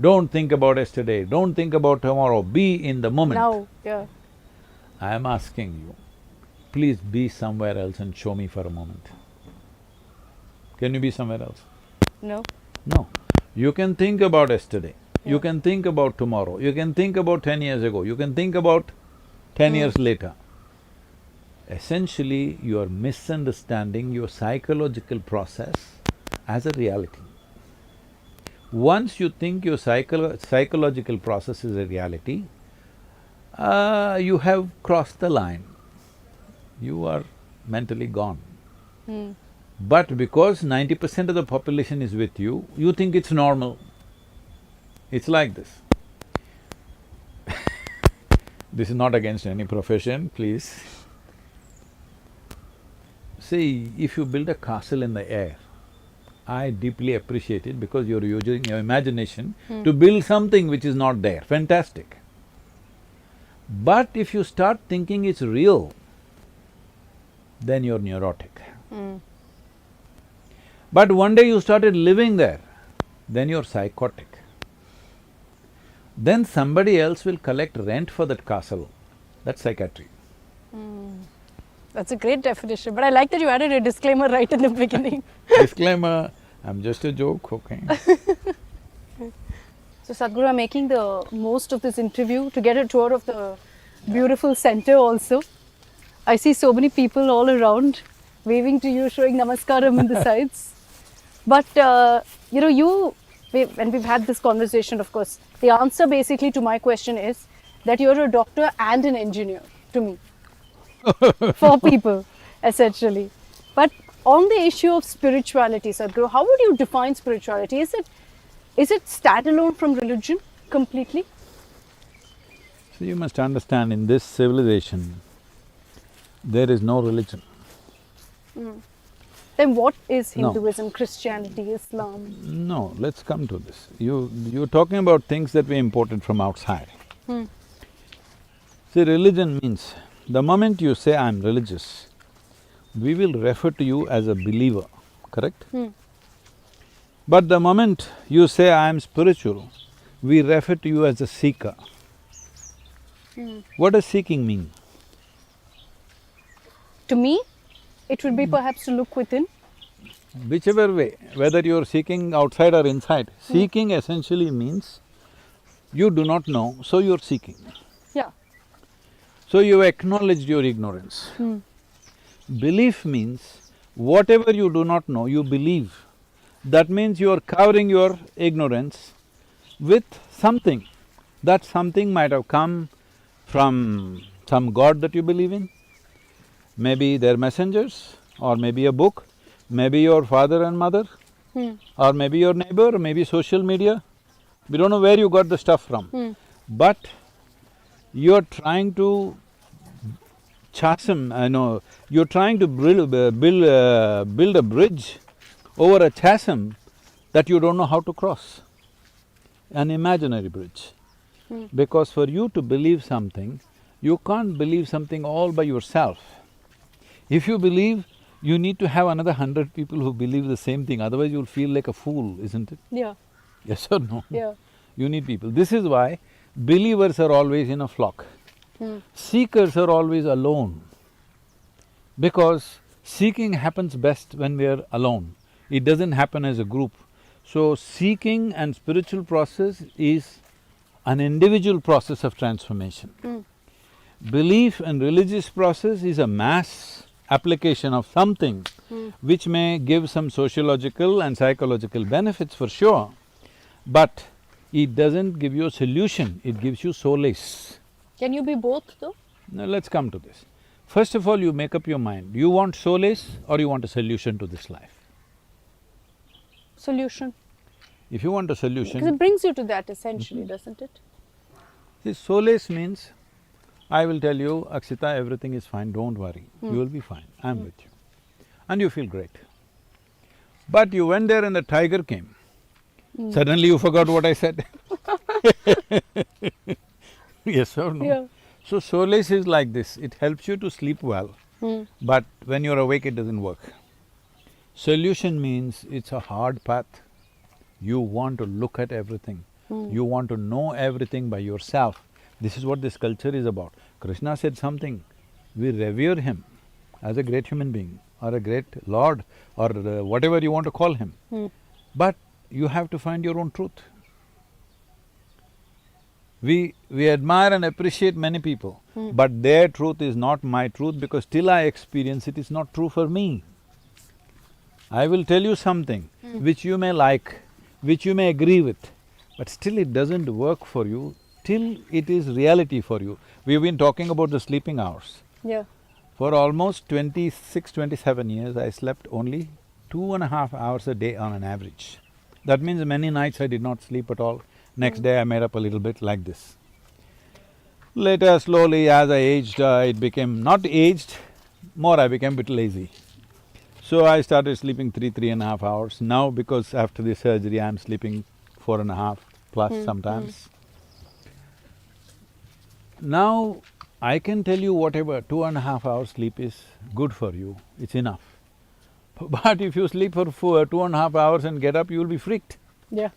Don't think about yesterday, don't think about tomorrow, be in the moment. Now, yeah. I am asking you, please be somewhere else and show me for a moment. Can you be somewhere else? No. No. You can think about yesterday, you can think about tomorrow, you can think about 10 years ago, you can think about 10 years later. Essentially, you are misunderstanding your psychological process as a reality. Once you think your psychological process is a reality, you have crossed the line. You are mentally gone. But because 90% of the population is with you, you think it's normal. It's like this. This is not against any profession, please. See, if you build a castle in the air, I deeply appreciate it because you're using your imagination to build something which is not there, fantastic. But if you start thinking it's real, then you're neurotic. But one day you started living there, then you're psychotic. Then somebody else will collect rent for that castle, that's psychiatry. That's a great definition, but I like that you added a disclaimer right in the beginning. Disclaimer, I'm just a joke, okay? So Sadhguru, I'm making the most of this interview to get a tour of the beautiful center also. I see so many people all around, waving to you, showing namaskaram on the sides. But you know, when we've had this conversation, of course, the answer basically to my question is that you're a doctor and an engineer to me. For people, essentially. But on the issue of spirituality, Sadhguru, how would you define spirituality? Is it standalone from religion completely? So you must understand, in this civilization, there is no religion. Then what is Hinduism, Christianity, Islam? No, let's come to this. You're talking about things that we imported from outside. See, religion means, the moment you say, I'm religious, we will refer to you as a believer, correct? But the moment you say, I am spiritual, we refer to you as a seeker. What does seeking mean? To me, it would be perhaps to look within. Whichever way, whether you're seeking outside or inside, seeking essentially means You do not know, so you're seeking. Yeah. So you acknowledged your ignorance. Belief means whatever you do not know, you believe. That means you are covering your ignorance with something. That something might have come from some god that you believe in, maybe their messengers, or maybe a book, maybe your father and mother, or maybe your neighbor, or maybe social media. We don't know where you got the stuff from. But you're trying to you're trying to build a bridge over a chasm that you don't know how to cross, an imaginary bridge. Because for you to believe something, you can't believe something all by yourself. If you believe, you need to have another 100 people who believe the same thing, otherwise you'll feel like a fool, isn't it? Yeah. Yes or no? Yeah. You need people. This is why believers are always in a flock. Seekers are always alone, because seeking happens best when we are alone. It doesn't happen as a group. So seeking and spiritual process is an individual process of transformation. Belief and religious process is a mass application of something which may give some sociological and psychological benefits for sure, but it doesn't give you a solution, it gives you solace. Can you be both though? Now let's come to this. First of all, you make up your mind, you want solace or you want a solution to this life? Solution. If you want a Because solution… it brings you to that essentially, doesn't it? See, solace means, I will tell you, Akshita, everything is fine, don't worry, you will be fine, I'm with you. And you feel great. But you went there and the tiger came. Suddenly you forgot what I said. Yes or no? Yeah. So solace is like this, it helps you to sleep well, but when you're awake it doesn't work. Solution means it's a hard path. You want to look at everything, you want to know everything by yourself. This is what this culture is about. Krishna said something, we revere him as a great human being or a great lord or whatever you want to call him. But you have to find your own truth. We admire and appreciate many people, but their truth is not my truth because till I experience it, it's not true for me. I will tell you something which you may like, which you may agree with, but still it doesn't work for you till it is reality for you. We've been talking about the sleeping hours. Yeah. For almost 26, 27 years, I slept only 2.5 hours a day on an average. That means many nights I did not sleep at all. Next day I made up a little bit like this. Later, slowly, as I aged, it became not aged, more I became a bit lazy. So I started sleeping 3.5 hours. Now because after the surgery I'm sleeping 4.5 plus sometimes. Now I can tell you whatever, 2.5 hours sleep is good for you, it's enough. But if you sleep for 2.5 hours and get up, you'll be freaked. Yeah.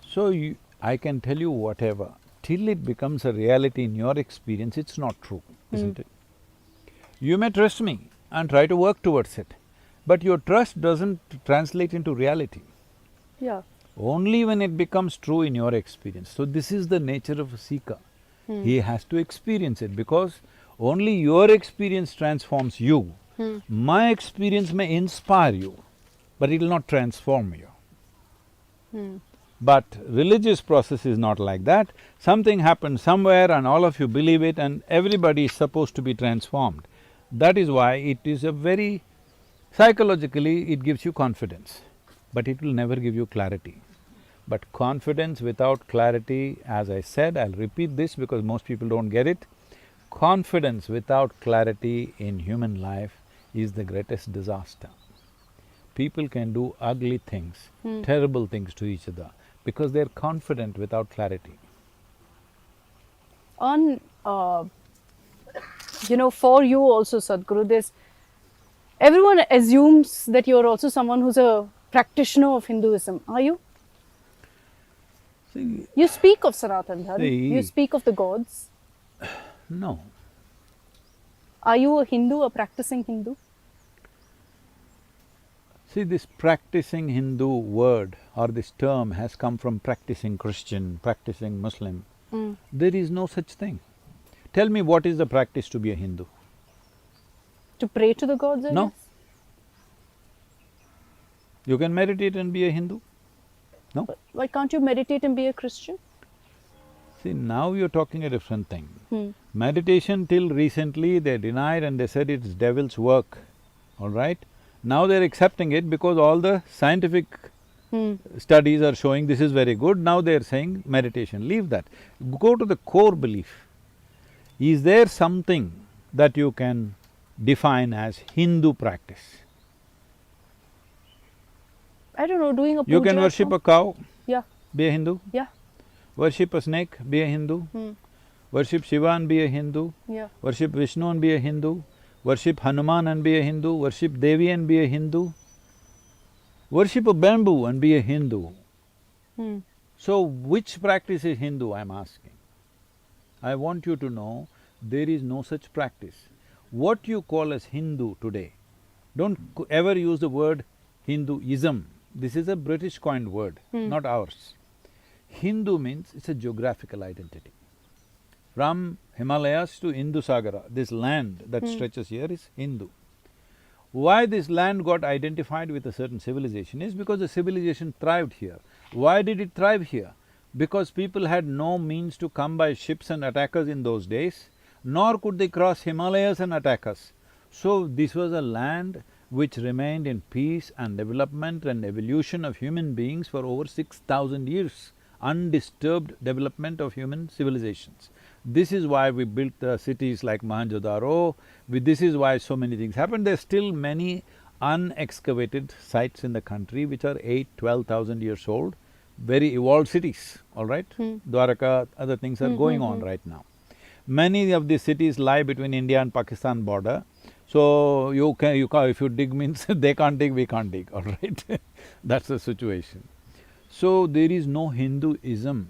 So I can tell you whatever, till it becomes a reality in your experience, it's not true, isn't it? You may trust me and try to work towards it, but your trust doesn't translate into reality. Yeah. Only when it becomes true in your experience. So this is the nature of a seeker. He has to experience it because only your experience transforms you. My experience may inspire you, but it will not transform you. But religious process is not like that. Something happened somewhere and all of you believe it and everybody is supposed to be transformed. That is why it is a very… psychologically it gives you confidence, but it will never give you clarity. But confidence without clarity, as I said, I'll repeat this because most people don't get it, confidence without clarity in human life is the greatest disaster. People can do ugly things, terrible things to each other because they're confident without clarity. On, for you also, Sadhguru, everyone assumes that you're also someone who's a practitioner of Hinduism. Are you? See, you speak of Sanatan Dharma, See. you speak of the gods. No. Are you a Hindu, a practicing Hindu? See, this practicing Hindu word or this term has come from practicing Christian, practicing Muslim. There is no such thing. Tell me what is the practice to be a Hindu? To pray to the gods, I No. guess? You can meditate and be a Hindu? No? Why can't you meditate and be a Christian? See, now you're talking a different thing. Meditation till recently they denied and they said it's devil's work, all right? Now they're accepting it because all the scientific studies are showing this is very good, now they're saying meditation, leave that. Go to the core belief. Is there something that you can define as Hindu practice? I don't know, doing a puja. You can worship a cow, Yeah, be a Hindu. yeah, Worship a snake, be a Hindu. Worship Shiva and be a Hindu. yeah. Worship Vishnu and be a Hindu. Worship Hanuman and be a Hindu. Worship Devi and be a Hindu. Worship a bamboo and be a Hindu. So, which practice is Hindu, I'm asking? I want you to know there is no such practice. What you call as Hindu today, don't ever use the word Hinduism. This is a British coined word, not ours. Hindu means it's a geographical identity. From Himalayas to Indusagara, this land that stretches here is Hindu. Why this land got identified with a certain civilization is because the civilization thrived here. Why did it thrive here? Because people had no means to come by ships and attack us in those days, nor could they cross Himalayas and attack us. So this was a land which remained in peace and development and evolution of human beings for over 6,000 years, undisturbed development of human civilizations. This is why we built the cities like Mohenjo-daro, this is why so many things happened. There's still many unexcavated sites in the country which are 8,000–12,000 years old, very evolved cities, all right? Dwaraka, other things are going on right now. Many of these cities lie between India and Pakistan border, so if you dig means they can't dig, we can't dig, all right? That's the situation. So there is no Hinduism.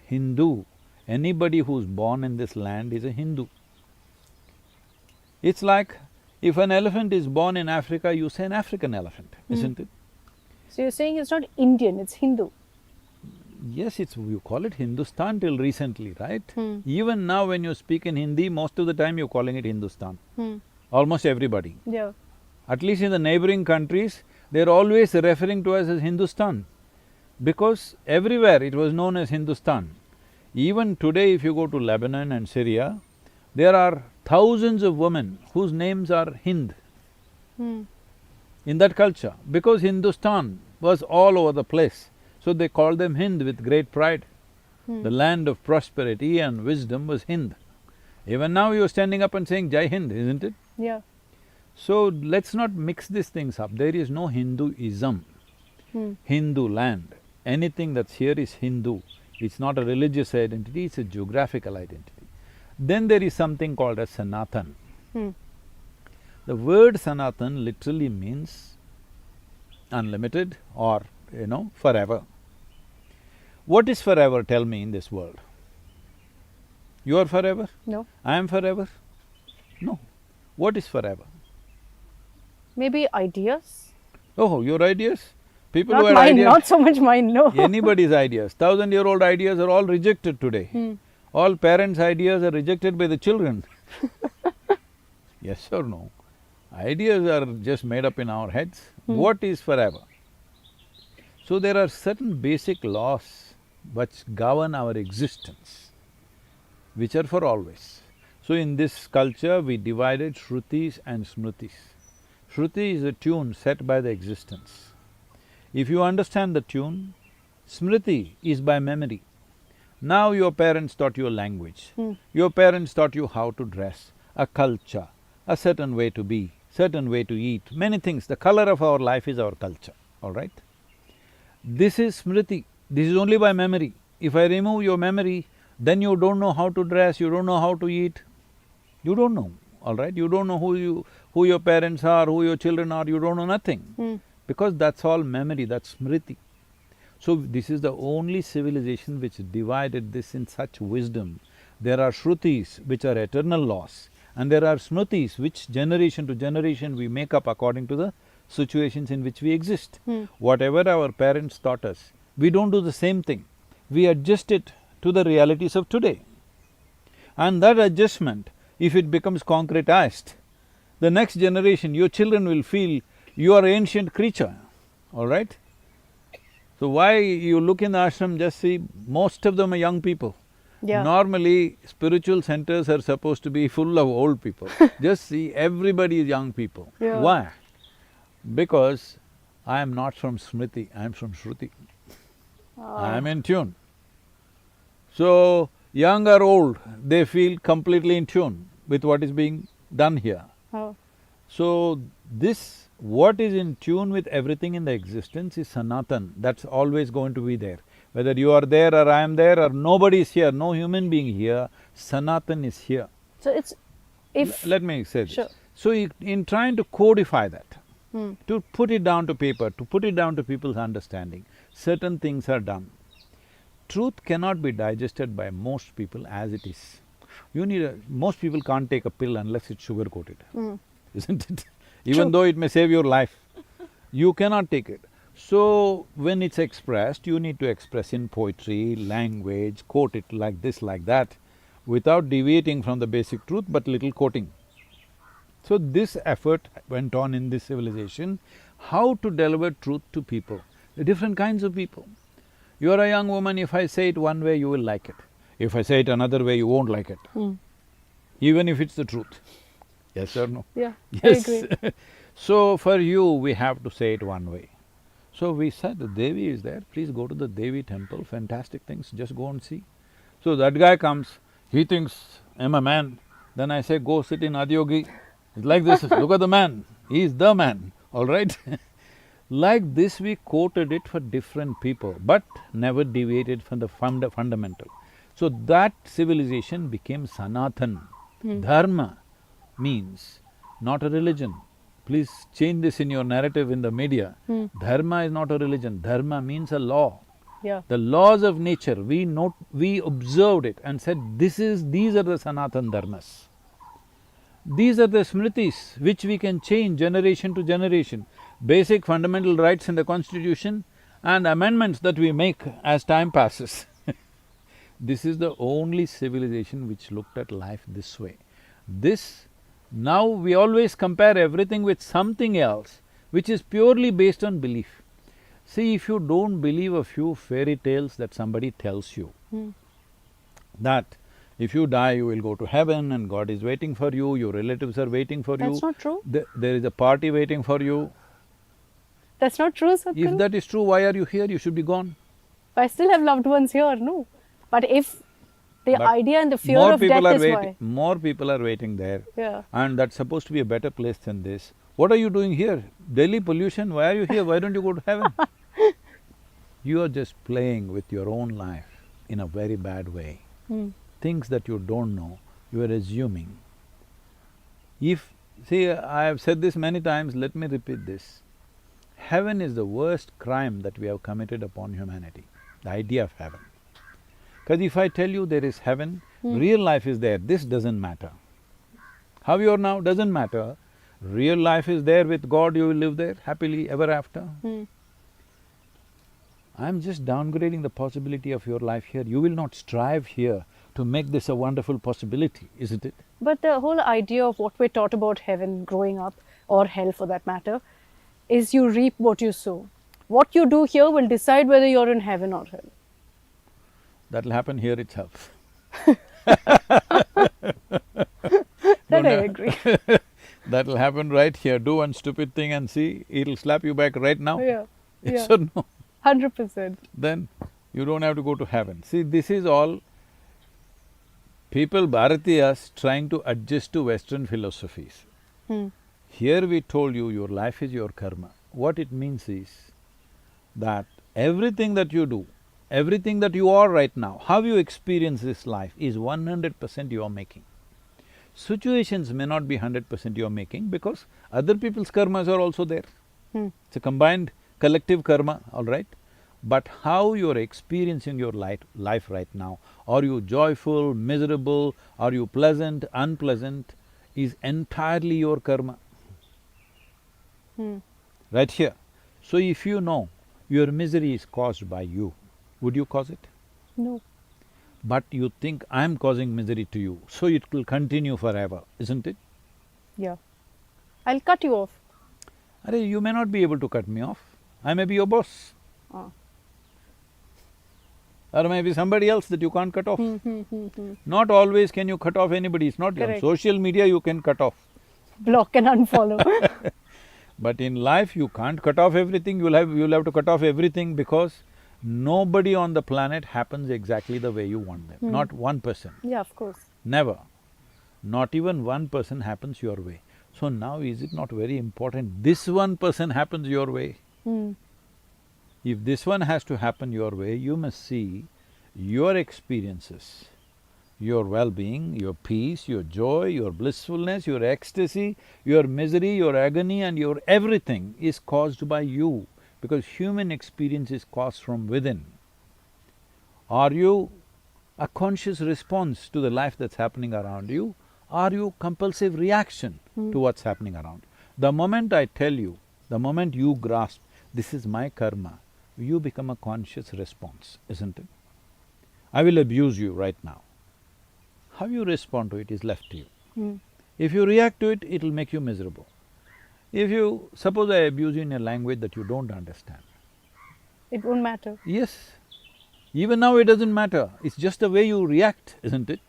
Hindu, anybody who's born in this land is a Hindu. It's like if an elephant is born in Africa, you say an African elephant, isn't it? So you're saying it's not Indian, it's Hindu. Yes, you call it Hindustan till recently, right? Even now when you speak in Hindi, most of the time you're calling it Hindustan. Almost everybody. Yeah. At least in the neighboring countries, they're always referring to us as Hindustan, because everywhere it was known as Hindustan. Even today if you go to Lebanon and Syria, there are thousands of women whose names are Hind in that culture, because Hindustan was all over the place. So they called them Hind with great pride. The land of prosperity and wisdom was Hind. Even now you're standing up and saying Jai Hind, isn't it? Yeah. So let's not mix these things up. There is no Hinduism, Hindu land. Anything that's here is Hindu. It's not a religious identity, it's a geographical identity. Then there is something called as Sanatan. The word Sanatan literally means unlimited or, forever. What is forever, tell me, in this world? You are forever? No. I am forever? No. What is forever? Maybe ideas? Oh, your ideas? People Not who had mine, ideas… not so much mine, no. Anybody's ideas. 1,000-year-old ideas are all rejected today. All parents' ideas are rejected by the children. Yes or no? Ideas are just made up in our heads. What is forever? So there are certain basic laws which govern our existence, which are for always. So in this culture, we divided Shrutis and Smritis. Shruti is a tune set by the existence. If you understand the tune, Smriti is by memory. Now your parents taught you a language, your parents taught you how to dress, a culture, a certain way to be, certain way to eat, many things. The color of our life is our culture, all right? This is Smriti, this is only by memory. If I remove your memory, then you don't know how to dress, you don't know how to eat, you don't know, all right? You don't know who your parents are, who your children are, you don't know nothing. Because that's all memory, that's Smriti. So this is the only civilization which divided this in such wisdom. There are Shrutis which are eternal laws, and there are Smritis which generation to generation we make up according to the situations in which we exist. Whatever our parents taught us, we don't do the same thing. We adjust it to the realities of today. And that adjustment, if it becomes concretized, the next generation, your children will feel you are an ancient creature, all right? So why you look in the ashram, just see, most of them are young people. Yeah. Normally, spiritual centers are supposed to be full of old people. Just see, everybody is young people. Yeah. Why? Because I am not from Smriti, I am from Shruti. I am in tune. So, young or old, they feel completely in tune with what is being done here. Oh. So, this, what is in tune with everything in the existence is Sanatan, that's always going to be there. Whether you are there or I am there or nobody is here, no human being here, Sanatan is here. So it's… if… Let me say this. Sure. So, in trying to codify that, to put it down to paper, to put it down to people's understanding, certain things are done. Truth cannot be digested by most people as it is. Most people can't take a pill unless it's sugar-coated, isn't it? Even though it may save your life, you cannot take it. So, when it's expressed, you need to express in poetry, language, quote it like this, like that, without deviating from the basic truth, but little quoting. So, this effort went on in this civilization, how to deliver truth to people, the different kinds of people. You are a young woman, if I say it one way, you will like it. If I say it another way, you won't like it, even if it's the truth. Yes or no? Yeah, Yes. I agree. So, for you, we have to say it one way. So we said, the Devi is there, please go to the Devi temple, fantastic things, just go and see. So that guy comes, he thinks, I'm a man. Then I say, go sit in Adiyogi. It's like this, look at the man, he is the man, all right? Like this we quoted it for different people, but never deviated from the fundamental. So that civilization became Sanatan. Dharma means not a religion. Please change this in your narrative in the media. Dharma is not a religion, dharma means a law. Yeah. The laws of nature, we observed it and said, these are the Sanatan dharmas. These are the smritis which we can change generation to generation. Basic fundamental rights in the constitution and amendments that we make as time passes. This is the only civilization which looked at life this way. Now we always compare everything with something else, which is purely based on belief. See, if you don't believe a few fairy tales that somebody tells you, that if you die, you will go to heaven and God is waiting for you, your relatives are waiting for you. That's not true. There is a party waiting for you. That's not true, Sadhguru. If that is true, why are you here? You should be gone. I still have loved ones here, no. But if the But idea and the fear of death is why… More people are waiting there. Yeah. And that's supposed to be a better place than this. What are you doing here? Delhi pollution, why are you here? Why don't you go to heaven? You are just playing with your own life in a very bad way. Things that you don't know, you are assuming. See, I have said this many times, let me repeat this. Heaven is the worst crime that we have committed upon humanity, the idea of heaven. Because if I tell you there is heaven, real life is there, this doesn't matter. How you are now doesn't matter. Real life is there with God, you will live there happily ever after. I'm just downgrading the possibility of your life here. You will not strive here to make this a wonderful possibility, isn't it? But the whole idea of what we're taught about heaven growing up, or hell for that matter, is you reap what you sow. What you do here will decide whether you're in heaven or hell. That'll happen here itself. That I agree. That'll happen right here. Do one stupid thing and see, it'll slap you back right now. Yeah, Yes yeah. or no? 100%. Then you don't have to go to heaven. See, this is all people, Bharatiyas, trying to adjust to Western philosophies. Here we told you, your life is your karma. What it means is that everything that you do, everything that you are right now, how you experience this life is 100% you are making. Situations may not be 100% you are making because other people's karmas are also there. It's a combined collective karma, all right? But how you're experiencing your life right now, are you joyful, miserable, are you pleasant, unpleasant, is entirely your karma. right here. So if you know your misery is caused by you, would you cause it? No. But you think, I'm causing misery to you, so it will continue forever, isn't it? Yeah. I'll cut you off. Arey, you may not be able to cut me off. I may be your boss. Ah. Or maybe somebody else that you can't cut off. Not always can you cut off anybody, it's not on Correct. social media you can cut off. Block and unfollow. But in life you can't cut off everything, you'll have to cut off everything because nobody on the planet happens exactly the way you want them, not one person, Yeah, of course. never. Not even one person happens your way. So now is it not very important, this one person happens your way? If this one has to happen your way, you must see your experiences, your well-being, your peace, your joy, your blissfulness, your ecstasy, your misery, your agony and your everything is caused by you, because human experience is caused from within. Are you a conscious response to the life that's happening around you? Are you compulsive reaction to what's happening around? The moment I tell you, the moment you grasp, this is my karma, you become a conscious response, isn't it? I will abuse you right now. How you respond to it is left to you. If you react to it, it'll make you miserable. If you… suppose I abuse you in a language that you don't understand. It won't matter. Yes, even now it doesn't matter, it's just the way you react, isn't it?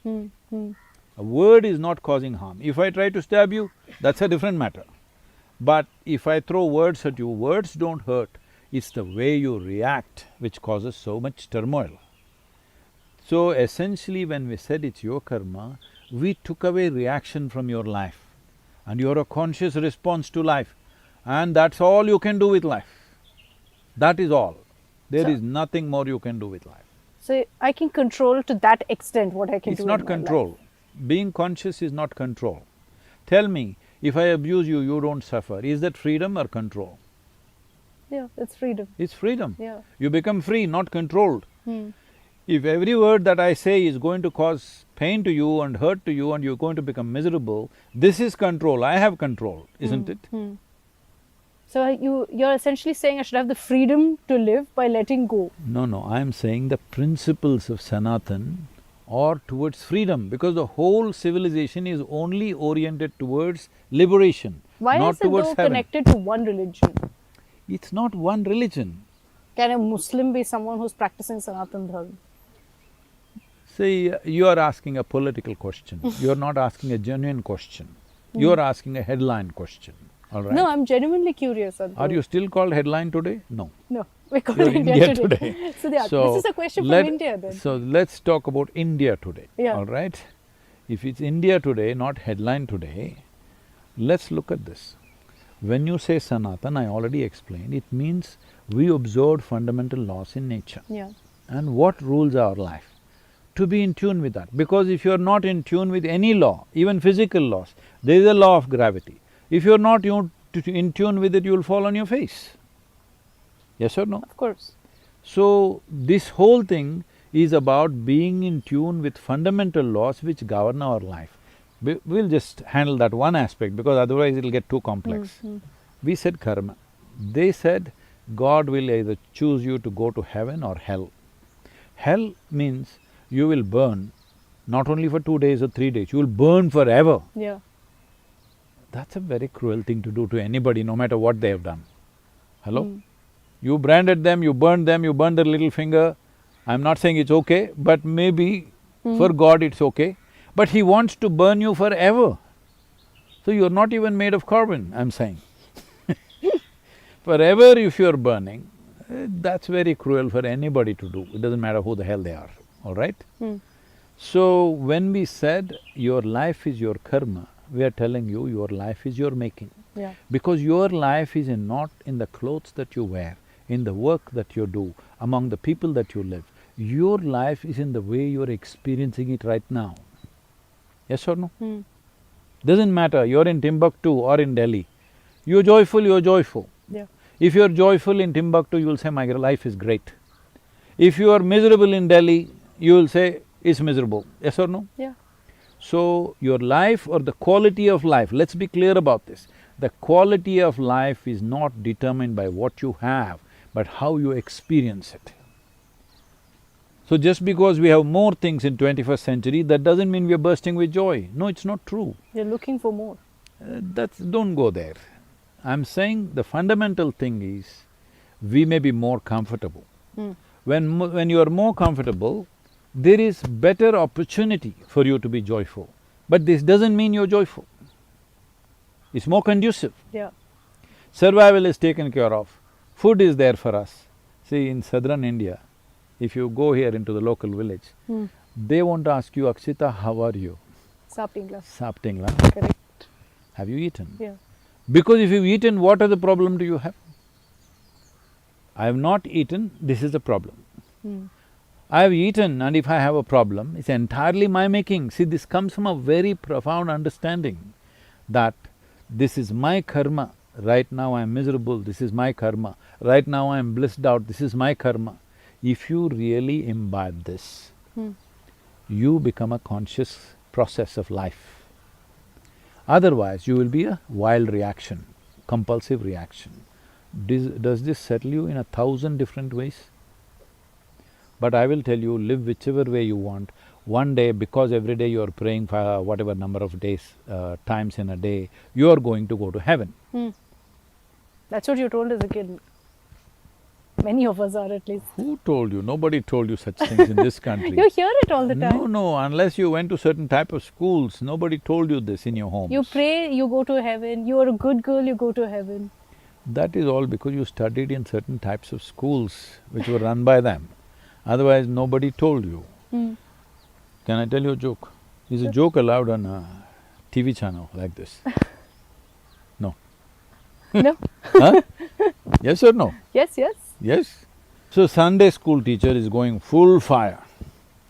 A word is not causing harm. If I try to stab you, that's a different matter. But if I throw words at you, words don't hurt, it's the way you react which causes so much turmoil. So essentially when we said it's your karma, we took away reaction from your life and you're a conscious response to life, and that's all you can do with life. That is all. There is nothing more you can do with life. So I can control to that extent what I can It's do not in my control. life. Being conscious is not control. Tell me, if I abuse you, you don't suffer, is that freedom or control? Yeah, it's freedom. It's freedom. Yeah. You become free, not controlled. If every word that I say is going to cause pain to you and hurt to you and you're going to become miserable, this is control, I have control, isn't it? So you're essentially saying I should have the freedom to live by letting go. No, I'm saying the principles of Sanatan are towards freedom, because the whole civilization is only oriented towards liberation, Why not is it towards though heaven. connected to one religion? It's not one religion. Can a Muslim be someone who's practicing Sanatan Dharma? See, you are asking a political question, you're not asking a genuine question. You're asking a headline question, all right? No, I'm genuinely curious. Sadhguru. Are you still called headline today? No. No, we're called You're India today. So, yeah, this is a question from India then. So let's talk about India today, Yeah. all right? If it's India today, not headline today, let's look at this. When you say Sanatan, I already explained, it means we observed fundamental laws in nature. Yeah. And what rules our life? To be in tune with that, because if you're not in tune with any law, even physical laws, there is a law of gravity. If you're not in tune with it, you'll fall on your face. Yes or no? Of course. So, this whole thing is about being in tune with fundamental laws which govern our life. We'll just handle that one aspect because otherwise it'll get too complex. We said karma. They said God will either choose you to go to heaven or hell. Hell means you will burn, not only for 2 days or 3 days, you will burn forever. Yeah. That's a very cruel thing to do to anybody, no matter what they have done. Hello? You branded them, you burned their little finger. I'm not saying it's okay, but maybe for God it's okay. But He wants to burn you forever. So you're not even made of carbon, I'm saying. Forever if you're burning, that's very cruel for anybody to do, it doesn't matter who the hell they are, all right? So when we said your life is your karma, we are telling you your life is your making. Yeah. Because your life is not in the clothes that you wear, in the work that you do, among the people that you live. Your life is in the way you're experiencing it right now. Yes or no? Doesn't matter, you're in Timbuktu or in Delhi. You're joyful, you're joyful. Yeah. If you're joyful in Timbuktu, you'll say, my life is great. If you are miserable in Delhi, you will say, it's miserable. Yes or no? Yeah. So, your life or the quality of life, let's be clear about this. The quality of life is not determined by what you have, but how you experience it. So just because we have more things in 21st century, that doesn't mean we are bursting with joy. No, it's not true. You're looking for more. Don't go there. I'm saying the fundamental thing is, we may be more comfortable. When you are more comfortable, there is better opportunity for you to be joyful. But this doesn't mean you're joyful. It's more conducive. Yeah. Survival is taken care of. Food is there for us. See, in southern India, if you go here into the local village, they won't ask you, Akshita, how are you? Saptingla. Saptingla. Correct. Have you eaten? Yeah. Because if you've eaten, what other problem do you have? I have not eaten, this is the problem. I have eaten, and if I have a problem, it's entirely my making. See, this comes from a very profound understanding that this is my karma. Right now I am miserable, this is my karma. Right now I am blissed out, this is my karma. If you really imbibe this, you become a conscious process of life. Otherwise, you will be a wild reaction, compulsive reaction. Does this settle you in 1,000 different ways? But I will tell you, live whichever way you want. One day, because every day you are praying for whatever number of days, times in a day, you are going to go to heaven. That's what you told as a kid. Many of us are, at least. Who told you? Nobody told you such things in this country. You hear it all the time. No, unless you went to certain type of schools, nobody told you this in your homes. You pray, you go to heaven. You are a good girl, you go to heaven. That is all because you studied in certain types of schools which were run by them. Otherwise, nobody told you. Can I tell you a joke? Is a joke allowed on a TV channel like this? No. No? Huh? Yes or no? Yes, yes. Yes? So Sunday school teacher is going full fire.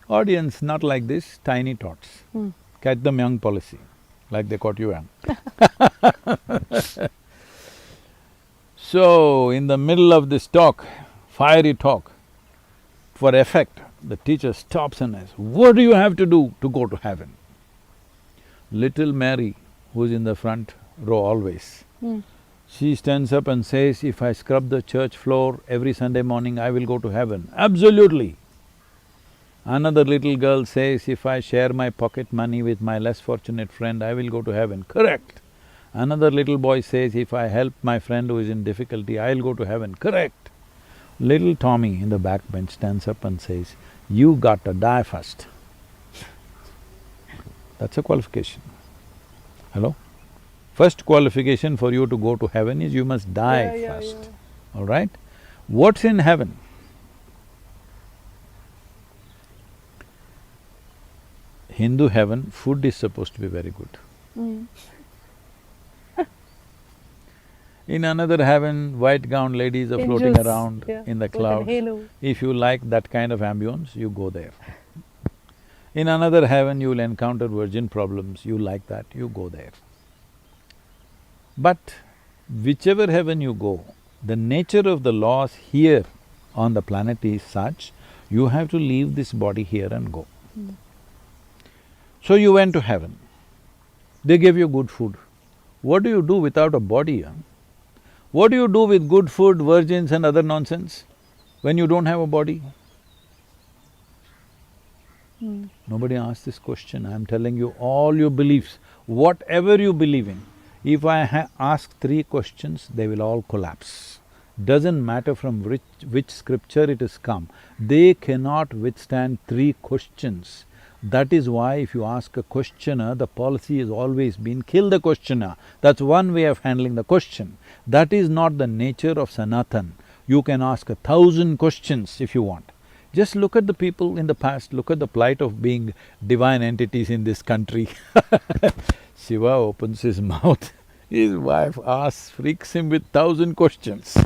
Audience not like this, tiny tots. Catch them young policy, like they caught you young. So, in the middle of this talk, fiery talk, for effect, the teacher stops and asks, what do you have to do to go to heaven? Little Mary, who's in the front row always, she stands up and says, if I scrub the church floor every Sunday morning, I will go to heaven. Absolutely. Another little girl says, if I share my pocket money with my less fortunate friend, I will go to heaven. Correct. Another little boy says, if I help my friend who is in difficulty, I'll go to heaven. Correct. Little Tommy in the back bench stands up and says, you got to die first. That's a qualification. Hello? First qualification for you to go to heaven is you must die first, all right? What's in heaven? Hindu heaven, food is supposed to be very good. In another heaven, white-gowned ladies are floating around in the clouds. If you like that kind of ambience, you go there. In another heaven, you will encounter virgin problems, you like that, you go there. But whichever heaven you go, the nature of the laws here on the planet is such, you have to leave this body here and go. So you went to heaven, they gave you good food. What do you do without a body, huh? What do you do with good food, virgins and other nonsense when you don't have a body? Nobody asked this question. I'm telling you all your beliefs, whatever you believe in, if I ask 3 questions, they will all collapse. Doesn't matter from which scripture it has come, they cannot withstand 3 questions. That is why if you ask a questioner, the policy has always been kill the questioner. That's one way of handling the question. That is not the nature of Sanatan. You can ask 1,000 questions if you want. Just look at the people in the past, look at the plight of being divine entities in this country. Shiva opens his mouth, his wife freaks him with 1,000 questions.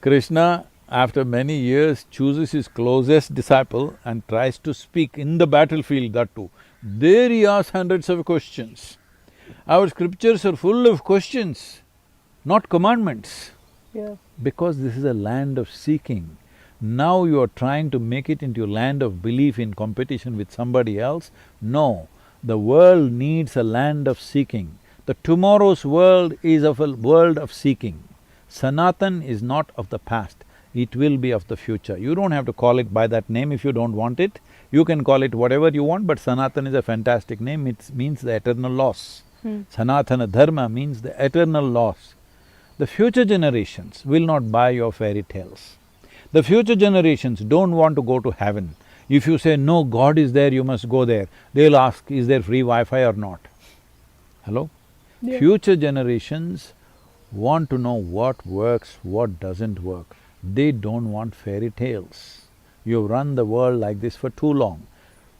Krishna, after many years, chooses his closest disciple and tries to speak in the battlefield, that too. There he asks hundreds of questions. Our scriptures are full of questions, not commandments. Because this is a land of seeking. Now you are trying to make it into a land of belief in competition with somebody else. No, the world needs a land of seeking. The tomorrow's world is of a world of seeking. Sanatan is not of the past, it will be of the future. You don't have to call it by that name if you don't want it. You can call it whatever you want, but Sanatan is a fantastic name, it means the eternal laws. Sanatana Dharma means the eternal laws. The future generations will not buy your fairy tales. The future generations don't want to go to heaven. If you say, no, God is there, you must go there, they'll ask, is there free Wi-Fi or not? Hello? Yeah. Future generations want to know what works, what doesn't work. They don't want fairy tales. You've run the world like this for too long.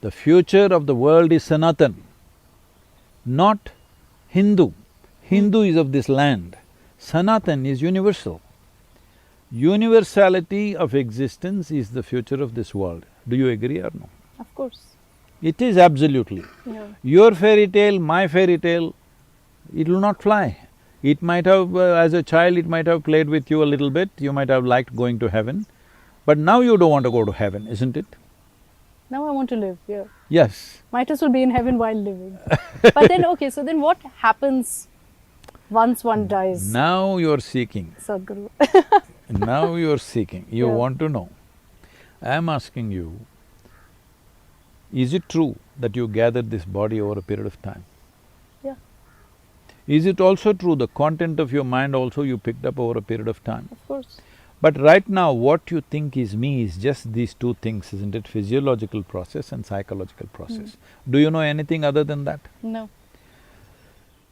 The future of the world is Sanatan, not Hindu. Hindu is of this land. Sanatan is universal. Universality of existence is the future of this world. Do you agree or no? Of course. It is absolutely. Yeah. Your fairy tale, my fairy tale, it will not fly. It might have… as a child, it might have played with you a little bit, you might have liked going to heaven, but now you don't want to go to heaven, isn't it? Now I want to live, yeah. Yes. Might as well be in heaven while living. But then, okay, so then what happens once one dies, Now you're seeking, Sadhguru? now you're seeking, you Yeah. want to know. I'm asking you, is it true that you gathered this body over a period of time? Yeah, Is it also true the content of your mind also you picked up over a period of time? of course. But right now, what you think is me is just these two things, isn't it? Physiological process and psychological process. Do you know anything other than that? No.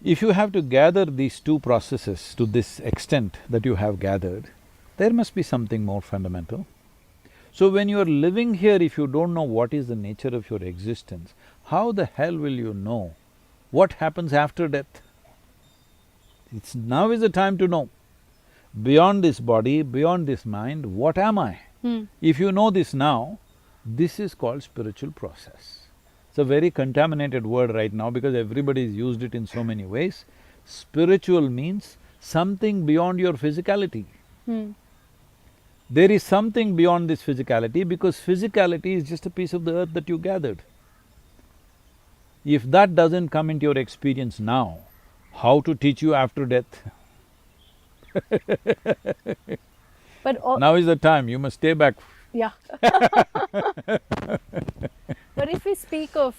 If you have to gather these two processes to this extent that you have gathered, there must be something more fundamental. So when you are living here, if you don't know what is the nature of your existence, how the hell will you know what happens after death? Now is the time to know. Beyond this body, beyond this mind, what am I? If you know this now, this is called spiritual process. It's a very contaminated word right now because everybody's used it in so many ways. Spiritual means something beyond your physicality. There is something beyond this physicality because physicality is just a piece of the earth that you gathered. If that doesn't come into your experience now, how to teach you after death? But Now is the time, you must stay back. yeah. But if we speak of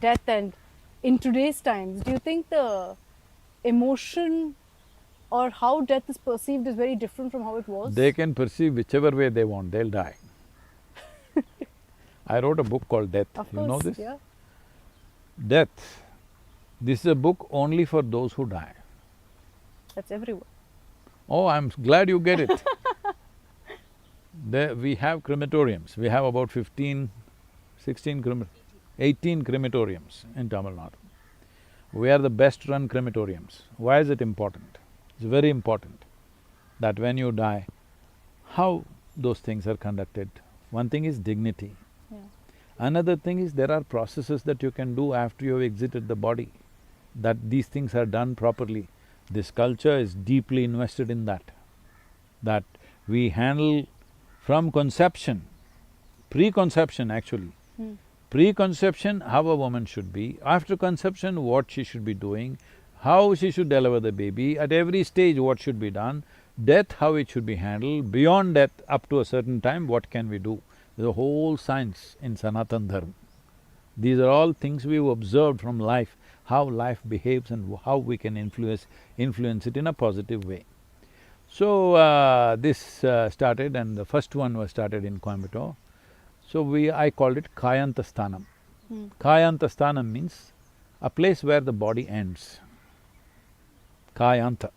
death and in today's times, do you think the emotion or how death is perceived is very different from how it was? They can perceive whichever way they want, they'll die. I wrote a book called Death, Of you course, know this? yeah. Death, this is a book only for those who die. That's everyone. Oh, I'm glad you get it. We have crematoriums, we have about 15, 16 18 crematoriums in Tamil Nadu. We are the best run crematoriums. Why is it important? It's very important that when you die, how those things are conducted. One thing is dignity. Yeah. Another thing is there are processes that you can do after you have exited the body, that these things are done properly. This culture is deeply invested in that we handle from conception, preconception actually. Preconception, how a woman should be, after conception, what she should be doing, how she should deliver the baby, at every stage what should be done, death, how it should be handled, beyond death, up to a certain time, what can we do? There's a whole science in Sanatan Dharma. These are all things we've observed from life, how life behaves and how we can influence it in a positive way. So, this started and the first one was started in Coimbatore. So I called it Kayanta Sthanam. Kayanta Sthanam means a place where the body ends. Kayanta.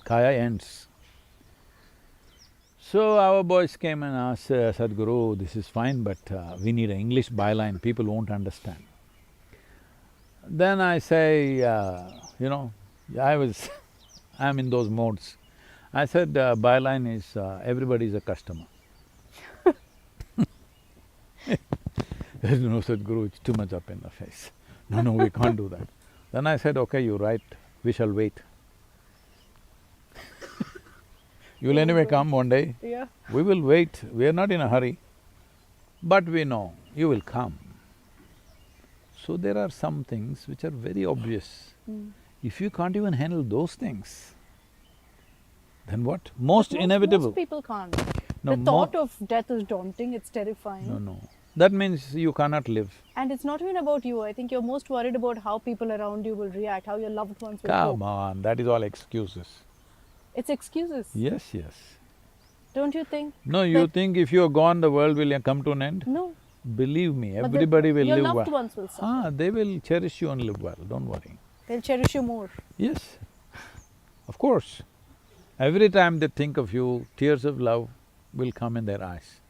Kaya ends. So our boys came and asked, Sadhguru, this is fine, but we need an English byline, people won't understand. Then I say, I'm in those modes. I said, byline is, everybody is a customer. No, Sadhguru, it's too much up in the face. No, we can't do that. Then I said, okay, you're right, we shall wait. You'll anyway come one day. Yeah. We will wait, we are not in a hurry, but we know you will come. So there are some things which are very obvious. If you can't even handle those things, then what? Most inevitable. Most people can't. No, The thought of death is daunting, it's terrifying. No. That means you cannot live. And it's not even about you. I think you're most worried about how people around you will react, how your loved ones will Come cope. on, that is all excuses. It's excuses. Yes. Don't you think? No, you think if you're gone, the world will come to an end? No. Believe me, But everybody will your live loved well. ones will suffer. They will cherish you and live well, don't worry. They'll cherish you more. Yes, of course. Every time they think of you, tears of love will come in their eyes.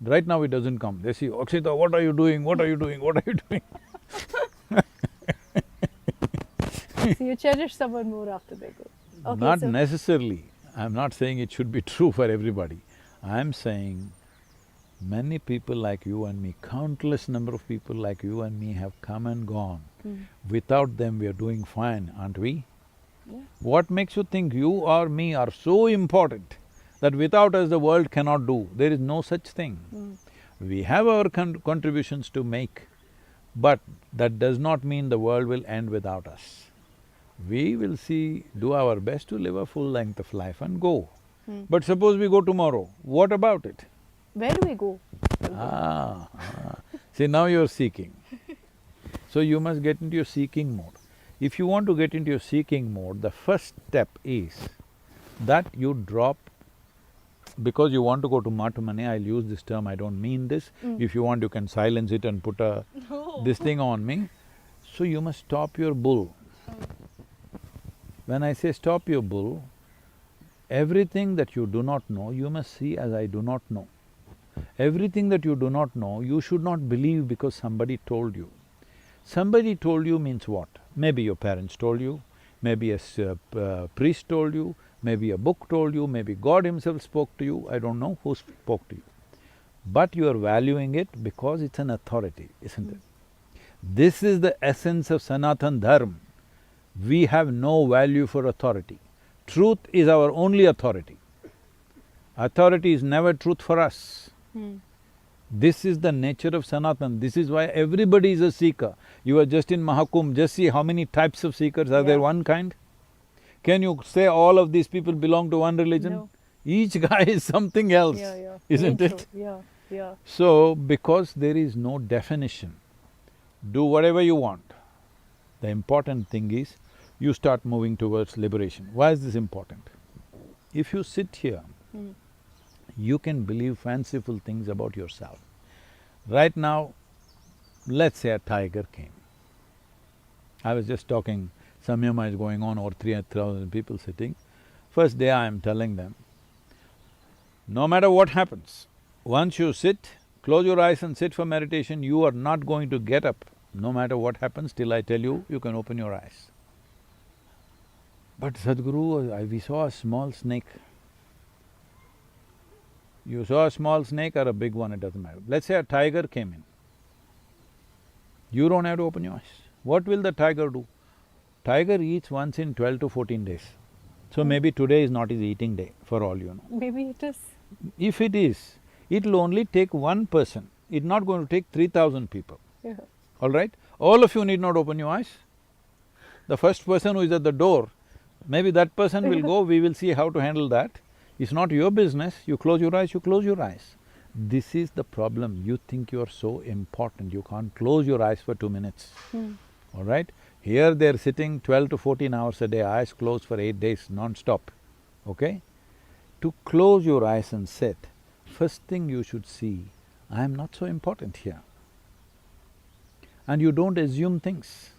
Right now it doesn't come. They see, Akshita, what are you doing? What are you doing? What are you doing? So you cherish someone more after they go. Okay, Not so necessarily. I'm not saying it should be true for everybody. I'm saying many people like you and me, countless number of people like you and me have come and gone. Without them we are doing fine, aren't we? Yeah. What makes you think you or me are so important that without us the world cannot do? There is no such thing. We have our contributions to make, but that does not mean the world will end without us. We will do our best to live a full length of life and go. But suppose we go tomorrow, what about it? where do we go? See, now you're seeking. So you must get into your seeking mode. If you want to get into your seeking mode, the first step is that you drop, because you want to go to Matumane, I'll use this term, I don't mean this. If you want, you can silence it and put this thing on me. So you must stop your bull. When I say stop your bull, everything that you do not know, you must see as I do not know. Everything that you do not know, you should not believe because somebody told you. Somebody told you means what? Maybe your parents told you, maybe a priest told you, maybe a book told you, maybe God himself spoke to you, I don't know who spoke to you. But you are valuing it because it's an authority, isn't it? This is the essence of Sanatan Dharma. We have no value for authority. Truth is our only authority. Authority is never truth for us. This is the nature of Sanatan, this is why everybody is a seeker. You are just in Mahakumbh, just see how many types of seekers, are there one kind? Can you say all of these people belong to one religion? No. Each guy is something else, isn't Very it? true. Yeah. So, because there is no definition, do whatever you want. The important thing is, you start moving towards liberation. Why is this important? If you sit here, you can believe fanciful things about yourself. Right now, let's say a tiger came. I was just talking, Samyama is going on, over 3,000 people sitting. First day I am telling them, no matter what happens, once you sit, close your eyes and sit for meditation, you are not going to get up. No matter what happens, till I tell you, you can open your eyes. But Sadhguru, we saw a small snake. You saw a small snake or a big one, it doesn't matter. Let's say a tiger came in. You don't have to open your eyes. What will the tiger do? Tiger eats once in 12 to 14 days. So maybe today is not his eating day, for all you know. Maybe it is. If it is, it'll only take one person. It's not going to take 3,000 people. Yeah. All right? All of you need not open your eyes. The first person who is at the door, maybe that person will go, we will see how to handle that. It's not your business, you close your eyes, you close your eyes. This is the problem, you think you are so important, you can't close your eyes for 2 minutes, all right? Here they're sitting 12 to 14 hours a day, eyes closed for 8 days, non-stop, okay? To close your eyes and sit, first thing you should see, I am not so important here. And you don't assume things.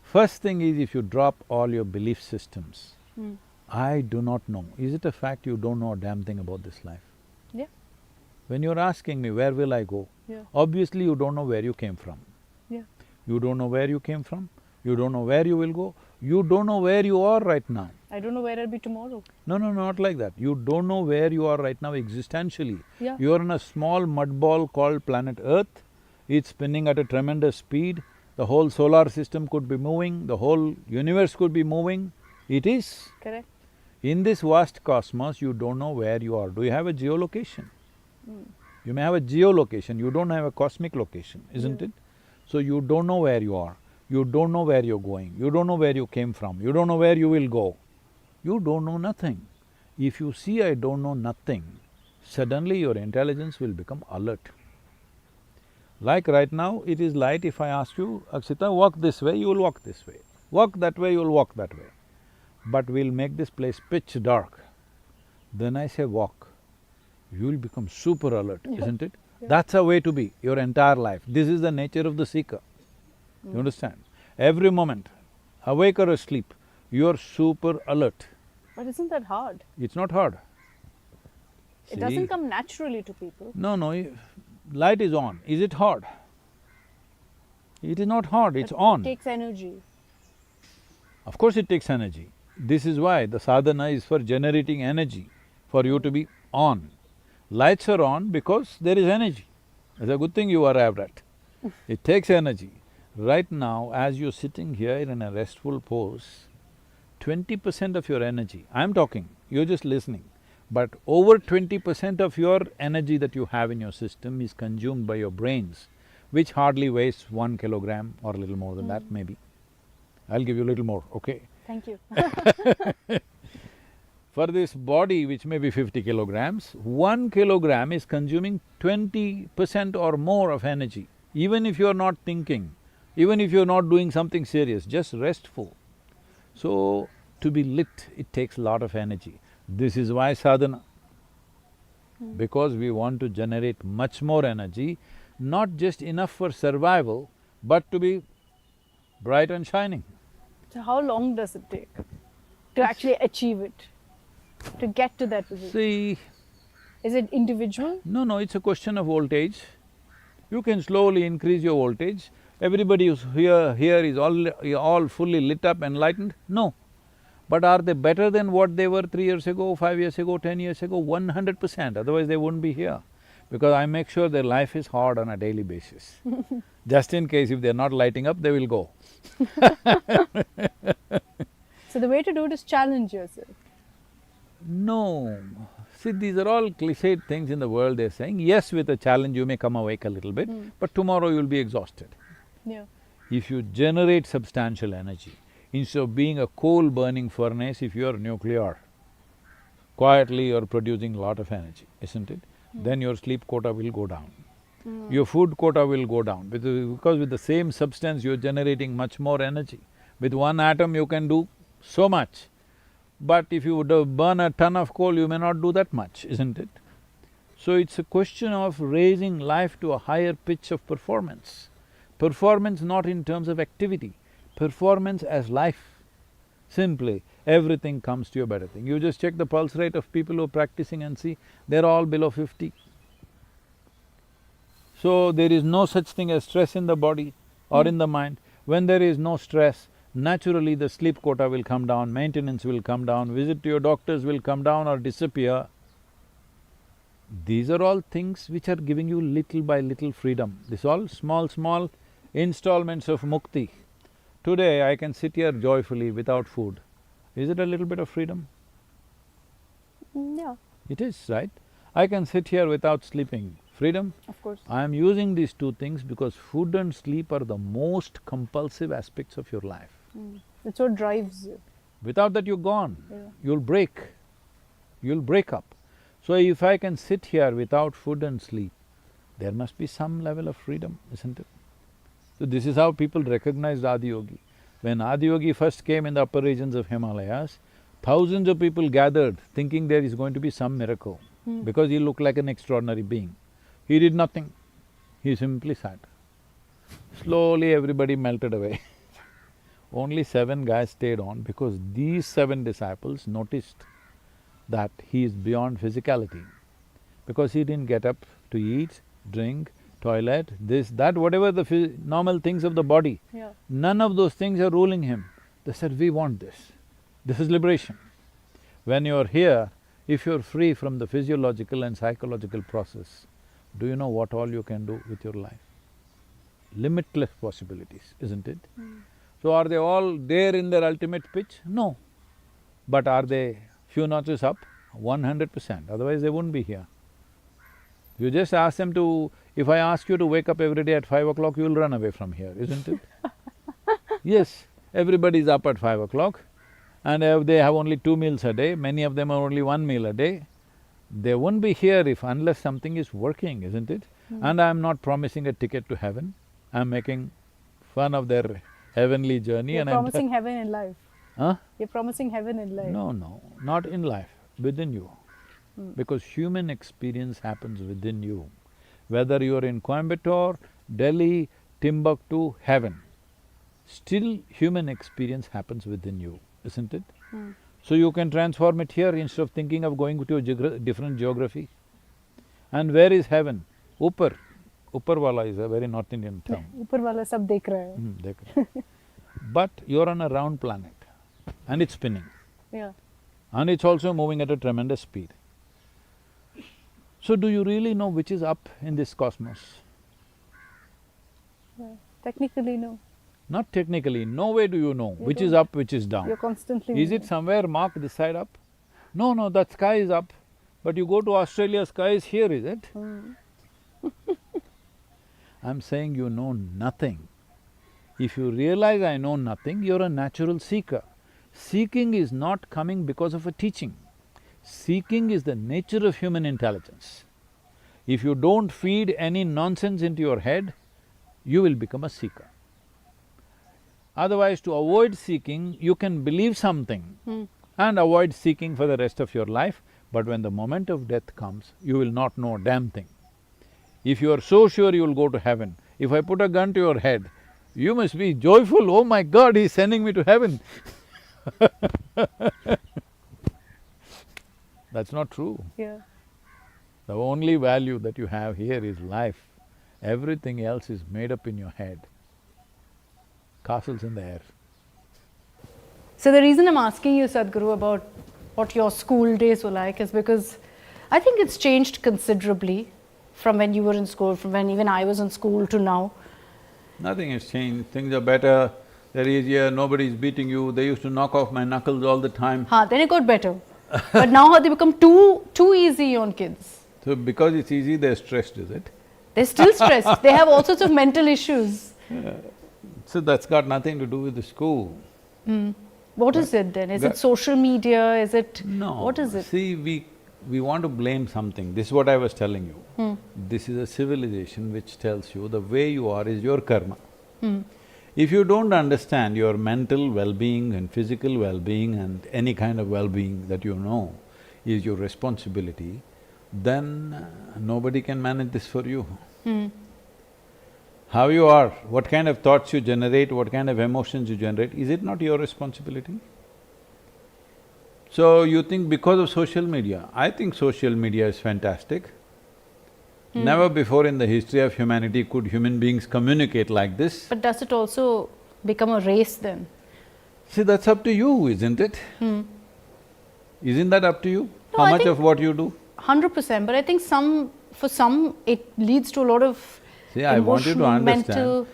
First thing is, if you drop all your belief systems, I do not know. Is it a fact you don't know a damn thing about this life? Yeah. When you're asking me, where will I go? Obviously you don't know where you came from. You don't know where you came from, you don't know where you will go, you don't know where you are right now. I don't know where I'll be tomorrow. No, not like that. You don't know where you are right now existentially. Yeah. You are in a small mud ball called planet Earth, it's spinning at a tremendous speed, the whole solar system could be moving, the whole universe could be moving, it is. Correct. In this vast cosmos, you don't know where you are. Do you have a geolocation? You may have a geolocation, you don't have a cosmic location, isn't it? So you don't know where you are. You don't know where you're going, you don't know where you came from, you don't know where you will go. You don't know nothing. If you see I don't know nothing, suddenly your intelligence will become alert. Like right now, it is light. If I ask you, Akshita, walk this way, you will walk this way. Walk that way, you will walk that way. But we'll make this place pitch dark. Then I say walk, you will become super alert, isn't it? That's a way to be your entire life. This is the nature of the seeker. You understand? Every moment, awake or asleep, you're super alert. But isn't that hard? It's not hard. It doesn't come naturally to people. No, light is on. Is it hard? It is not hard, it's But on. It takes energy. Of course it takes energy. This is why the sadhana is for generating energy, for you to be on. Lights are on because there is energy. It's a good thing you arrived at. It takes energy. Right now, as you're sitting here in a restful pose, 20% of your energy, I'm talking, you're just listening, but over 20% of your energy that you have in your system is consumed by your brains, which hardly weighs 1 kilogram or a little more than that maybe. I'll give you a little more, okay? Thank you. For this body, which may be 50 kilograms, 1 kilogram is consuming 20% or more of energy. Even if you're not thinking, even if you're not doing something serious, just restful. So, to be lit, it takes a lot of energy. This is why sadhana. Because we want to generate much more energy, not just enough for survival, but to be bright and shining. So how long does it take to actually achieve it? To get to that position? See… Is it individual? No, it's a question of voltage. You can slowly increase your voltage. Everybody who's here is all fully lit up, enlightened? No. But are they better than what they were 3 years ago, 5 years ago, 10 years ago? 100%, otherwise they wouldn't be here. Because I make sure their life is hard on a daily basis. Just in case if they're not lighting up, they will go. So the way to do it is challenge yourself. No. See, these are all cliched things in the world they're saying. Yes, with a challenge you may come awake a little bit, but tomorrow you'll be exhausted. Yeah. If you generate substantial energy, instead of being a coal-burning furnace, if you're nuclear, quietly you're producing a lot of energy, isn't it? Then your sleep quota will go down. Your food quota will go down, because with the same substance you're generating much more energy. With one atom you can do so much, but if you would burn a ton of coal, you may not do that much, isn't it? So it's a question of raising life to a higher pitch of performance. Performance not in terms of activity, performance as life. Simply, everything comes to you better thing. You just check the pulse rate of people who are practicing and see, they're all below 50. So, there is no such thing as stress in the body or in the mind. When there is no stress, naturally the sleep quota will come down, maintenance will come down, visit to your doctors will come down or disappear. These are all things which are giving you little by little freedom. This all small installments of mukti. Today I can sit here joyfully without food. Is it a little bit of freedom? Yeah, It is, right? I can sit here without sleeping. Freedom? of course. I am using these two things because food and sleep are the most compulsive aspects of your life. That's what drives you. Without that you're gone. Yeah. You'll break up. So if I can sit here without food and sleep, there must be some level of freedom, isn't it? So this is how people recognized Adiyogi. When Adiyogi first came in the upper regions of Himalayas, thousands of people gathered thinking there is going to be some miracle, because he looked like an extraordinary being. He did nothing, he simply sat. Slowly everybody melted away. Only 7 guys stayed on because these 7 disciples noticed that he is beyond physicality. Because he didn't get up to eat, drink, toilet, this, that, whatever the normal things of the body. Yeah. None of those things are ruling him. They said, we want this. This is liberation. When you're here, if you're free from the physiological and psychological process, do you know what all you can do with your life? Limitless possibilities, isn't it? So are they all there in their ultimate pitch? No. But are they few notches up? 100%, otherwise they wouldn't be here. You just ask them to… If I ask you to wake up every day at 5 o'clock, you'll run away from here, isn't it? Yes, everybody is up at 5 o'clock and they have only 2 meals a day, many of them are only 1 meal a day. They won't be here if unless something is working, isn't it? And I'm not promising a ticket to heaven, I'm making fun of their heavenly journey You're and promising heaven in life. Huh? You're promising heaven in life. No, not in life, within you. Because human experience happens within you. Whether you're in Coimbatore, Delhi, Timbuktu, heaven, still human experience happens within you, isn't it? So you can transform it here instead of thinking of going to a different geography. And where is heaven? Upar. Upparwala is a very North Indian term. ऊपर वाला सब देख रहा है. dekh rahe hain. But you're on a round planet and it's spinning. Yeah. And it's also moving at a tremendous speed. So do you really know which is up in this cosmos? Yeah. Technically, no. Not technically, no way do you know which is don't. up, which is down. You're constantly. Is it somewhere marked this side up? No, that sky is up, but you go to Australia, sky is here, is it? I'm saying you know nothing. If you realize I know nothing, you're a natural seeker. Seeking is not coming because of a teaching. Seeking is the nature of human intelligence. If you don't feed any nonsense into your head, you will become a seeker. Otherwise, to avoid seeking, you can believe something and avoid seeking for the rest of your life, but when the moment of death comes, you will not know a damn thing. If you are so sure you will go to heaven, if I put a gun to your head, you must be joyful, oh my God, he's sending me to heaven. That's not true. Yeah. The only value that you have here is life. Everything else is made up in your head. Castles in the air. So the reason I'm asking you, Sadhguru, about what your school days were like is because I think it's changed considerably from when you were in school, from when even I was in school to now. Nothing has changed, things are better, they're easier, nobody's beating you, they used to knock off my knuckles all the time. Then it got better. But now how they become too easy on kids. So because it's easy, they're stressed, is it? They're still stressed. They have all sorts of mental issues. So that's got nothing to do with the school. What is it then? Is it social media? Is it… No. What is it? See, we want to blame something. This is what I was telling you. This is a civilization which tells you the way you are is your karma. If you don't understand your mental well-being and physical well-being and any kind of well-being that you know is your responsibility, then nobody can manage this for you. How you are, what kind of thoughts you generate, what kind of emotions you generate, is it not your responsibility? So you think because of social media, I think social media is fantastic. Never before in the history of humanity could human beings communicate like this. But does it also become a race then? See, that's up to you, isn't it? Isn't that up to you? No, How I much think of what you do? 100%, but I think for some it leads to a lot of See, I want you to emotional, understand, mental…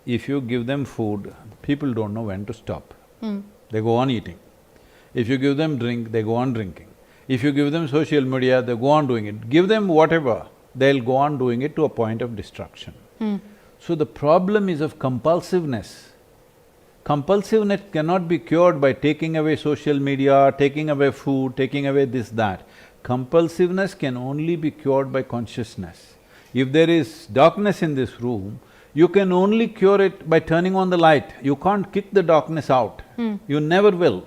if you give them food, people don't know when to stop. They go on eating. If you give them drink, they go on drinking. If you give them social media, they go on doing it. Give them whatever, they'll go on doing it to a point of destruction. So the problem is of compulsiveness. Compulsiveness cannot be cured by taking away social media, taking away food, taking away this, that. Compulsiveness can only be cured by consciousness. If there is darkness in this room, you can only cure it by turning on the light. You can't kick the darkness out. You never will.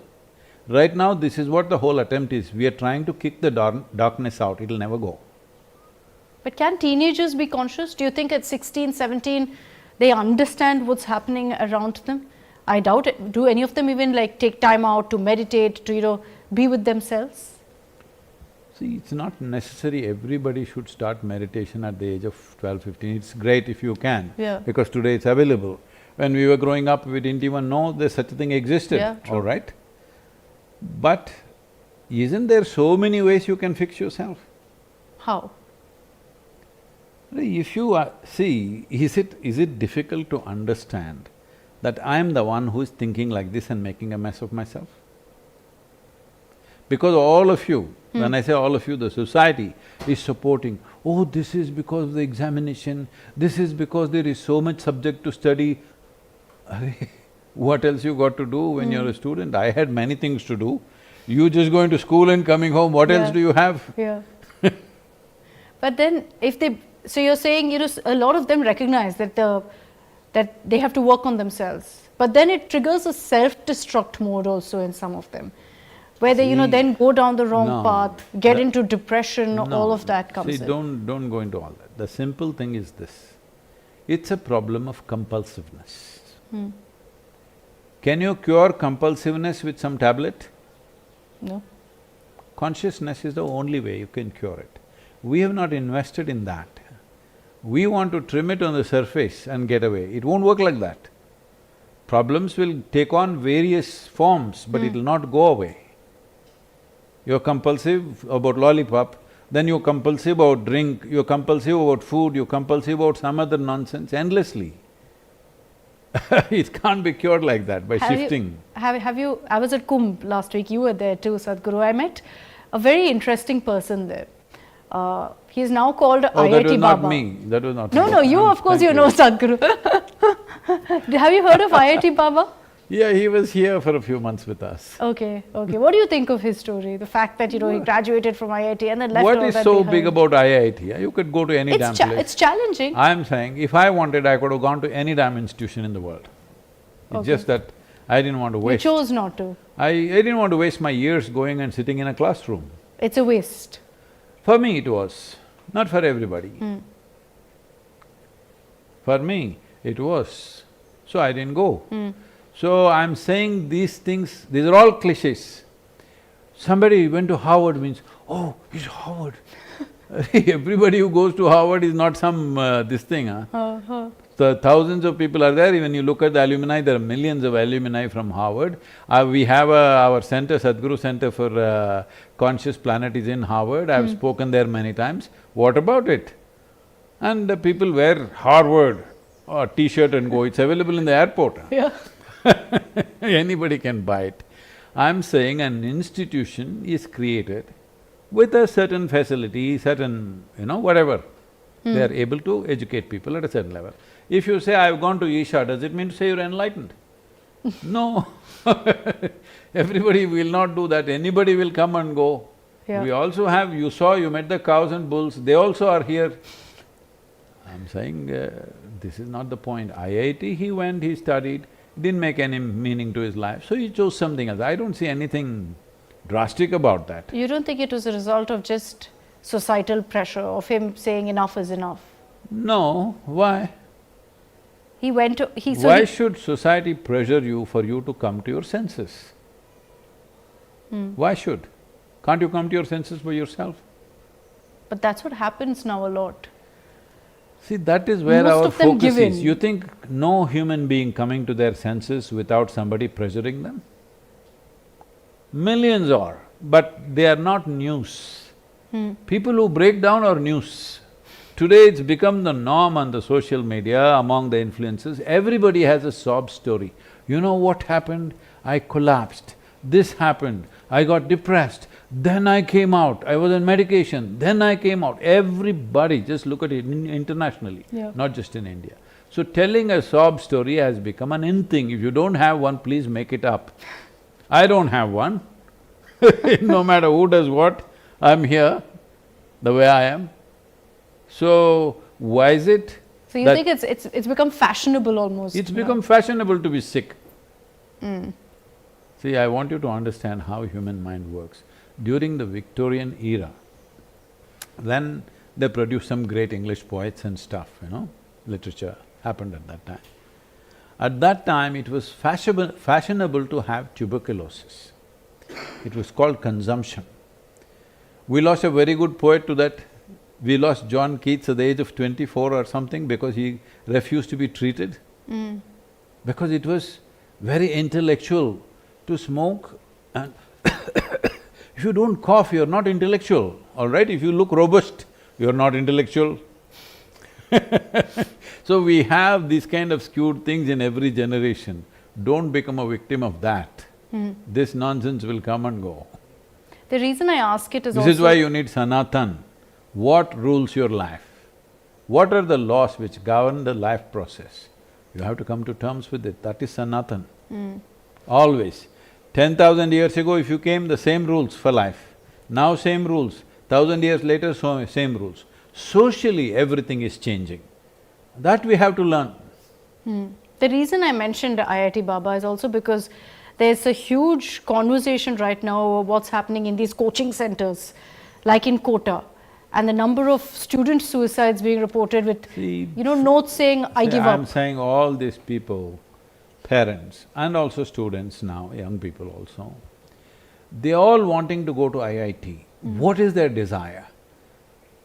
Right now, this is what the whole attempt is. We are trying to kick the darkness out, it'll never go. But can teenagers be conscious? Do you think at 16, 17, they understand what's happening around them? I doubt it. Do any of them even like take time out to meditate, to be with themselves? See, it's not necessary everybody should start meditation at the age of 12, 15. It's great if you can, because today it's available. When we were growing up, we didn't even know there's such a thing existed, all right? But isn't there so many ways you can fix yourself? How? If you see, is it difficult to understand that I am the one who is thinking like this and making a mess of myself? Because all of you, when I say all of you, the society is supporting, oh, this is because of the examination, this is because there is so much subject to study. What else you got to do when you're a student? I had many things to do. You just going to school and coming home, what else do you have? Yeah. But then if they… So you're saying, a lot of them recognize that that they have to work on themselves. But then it triggers a self-destruct mode also in some of them, where they, then go down the wrong path, get into depression, all of that comes in. Don't go into all that. The simple thing is this, it's a problem of compulsiveness. Can you cure compulsiveness with some tablet? No. Consciousness is the only way you can cure it. We have not invested in that. We want to trim it on the surface and get away. It won't work like that. Problems will take on various forms, but it'll not go away. You're compulsive about lollipop, then you're compulsive about drink, you're compulsive about food, you're compulsive about some other nonsense endlessly. It can't be cured like that by shifting. Have you… I was at Kumbh last week, you were there too, Sadhguru. I met a very interesting person there. He is now called IIT Baba. Oh, that was not me, that was not me. No, you of course you know Sadhguru. Have you heard of IIT Baba? Yeah, he was here for a few months with us. Okay. What do you think of his story? The fact that, he graduated from IIT and then left all that What is so behind. big about IIT? You could go to any damn place. It's challenging. I'm saying, if I wanted, I could have gone to any damn institution in the world. It's just that I didn't want to waste. You chose not to. I didn't want to waste my years going and sitting in a classroom. It's a waste. For me it was, not for everybody. For me, it was. So I didn't go. So I'm saying these things, these are all cliches. Somebody went to Harvard means, oh, he's Harvard. Everybody who goes to Harvard is not some this thing, huh? The thousands of people are there. When you look at the alumni, there are millions of alumni from Harvard. We have our center, Sadhguru Center for Conscious Planet is in Harvard. I've spoken there many times. What about it? And the people wear Harvard t-shirt and go, it's available in the airport. Yeah. Anybody can buy it. I'm saying an institution is created with a certain facility, certain, whatever. They are able to educate people at a certain level. If you say, I've gone to Isha, does it mean to say you're enlightened? No. Everybody will not do that, anybody will come and go. Yeah. We also have… you met the cows and bulls, they also are here. I'm saying, this is not the point. IIT, he went, he studied, didn't make any meaning to his life, so he chose something else. I don't see anything drastic about that. You don't think it was a result of just societal pressure, of him saying enough is enough? No, why? He went to… Why should society pressure you for you to come to your senses? Why should? Can't you come to your senses by yourself? But that's what happens now a lot. See, that is where Most our of them focus give is. in. You think no human being coming to their senses without somebody pressuring them? Millions are, but they are not news. People who break down are news. Today it's become the norm on the social media, among the influencers, everybody has a sob story. You know what happened? I collapsed. This happened. I got depressed. Then I came out. I was on medication. Then I came out. Everybody, just look at it internationally, not just in India. So telling a sob story has become an in thing. If you don't have one, please make it up. I don't have one. No matter who does what, I'm here, the way I am. So, why is it? So you think it's become fashionable almost? It's become fashionable to be sick. See, I want you to understand how human mind works. During the Victorian era, then they produced some great English poets and stuff, literature happened at that time. At that time, it was fashionable to have tuberculosis. It was called consumption. We lost a very good poet to that. We lost John Keats at the age of 24 or something because he refused to be treated. Because it was very intellectual to smoke and if you don't cough, you're not intellectual, all right? If you look robust, you're not intellectual. So we have these kind of skewed things in every generation. Don't become a victim of that. This nonsense will come and go. The reason I ask it is This is why you need Sanatan. What rules your life? What are the laws which govern the life process? You have to come to terms with it, that is Sanatan. Always. 10,000 years ago, if you came, the same rules for life. Now same rules. 1,000 years later, same rules. Socially, everything is changing. That we have to learn. The reason I mentioned IIT Baba is also because there's a huge conversation right now over what's happening in these coaching centers, like in Kota, and the number of student suicides being reported with, notes saying, I give up. I'm saying all these people, parents and also students now, young people also, they all wanting to go to IIT. What is their desire?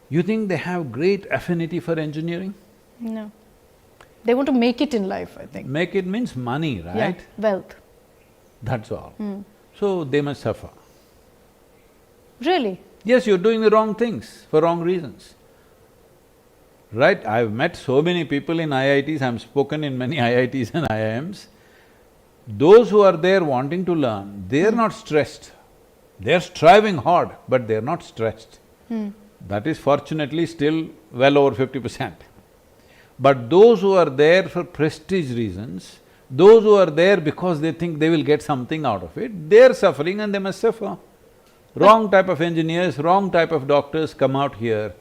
You think they have great affinity for engineering? No. They want to make it in life, I think. Make it means money, right? Yeah, wealth. That's all. So they must suffer. Really? Yes, you're doing the wrong things for wrong reasons. Right? I've met so many people in IITs, I've spoken in many IITs and IIMs. Those who are there wanting to learn, they're not stressed. They're striving hard, but they're not stressed. That is fortunately still well over 50%. But those who are there for prestige reasons, those who are there because they think they will get something out of it, they're suffering and they must suffer. Wrong type of engineers, wrong type of doctors come out here,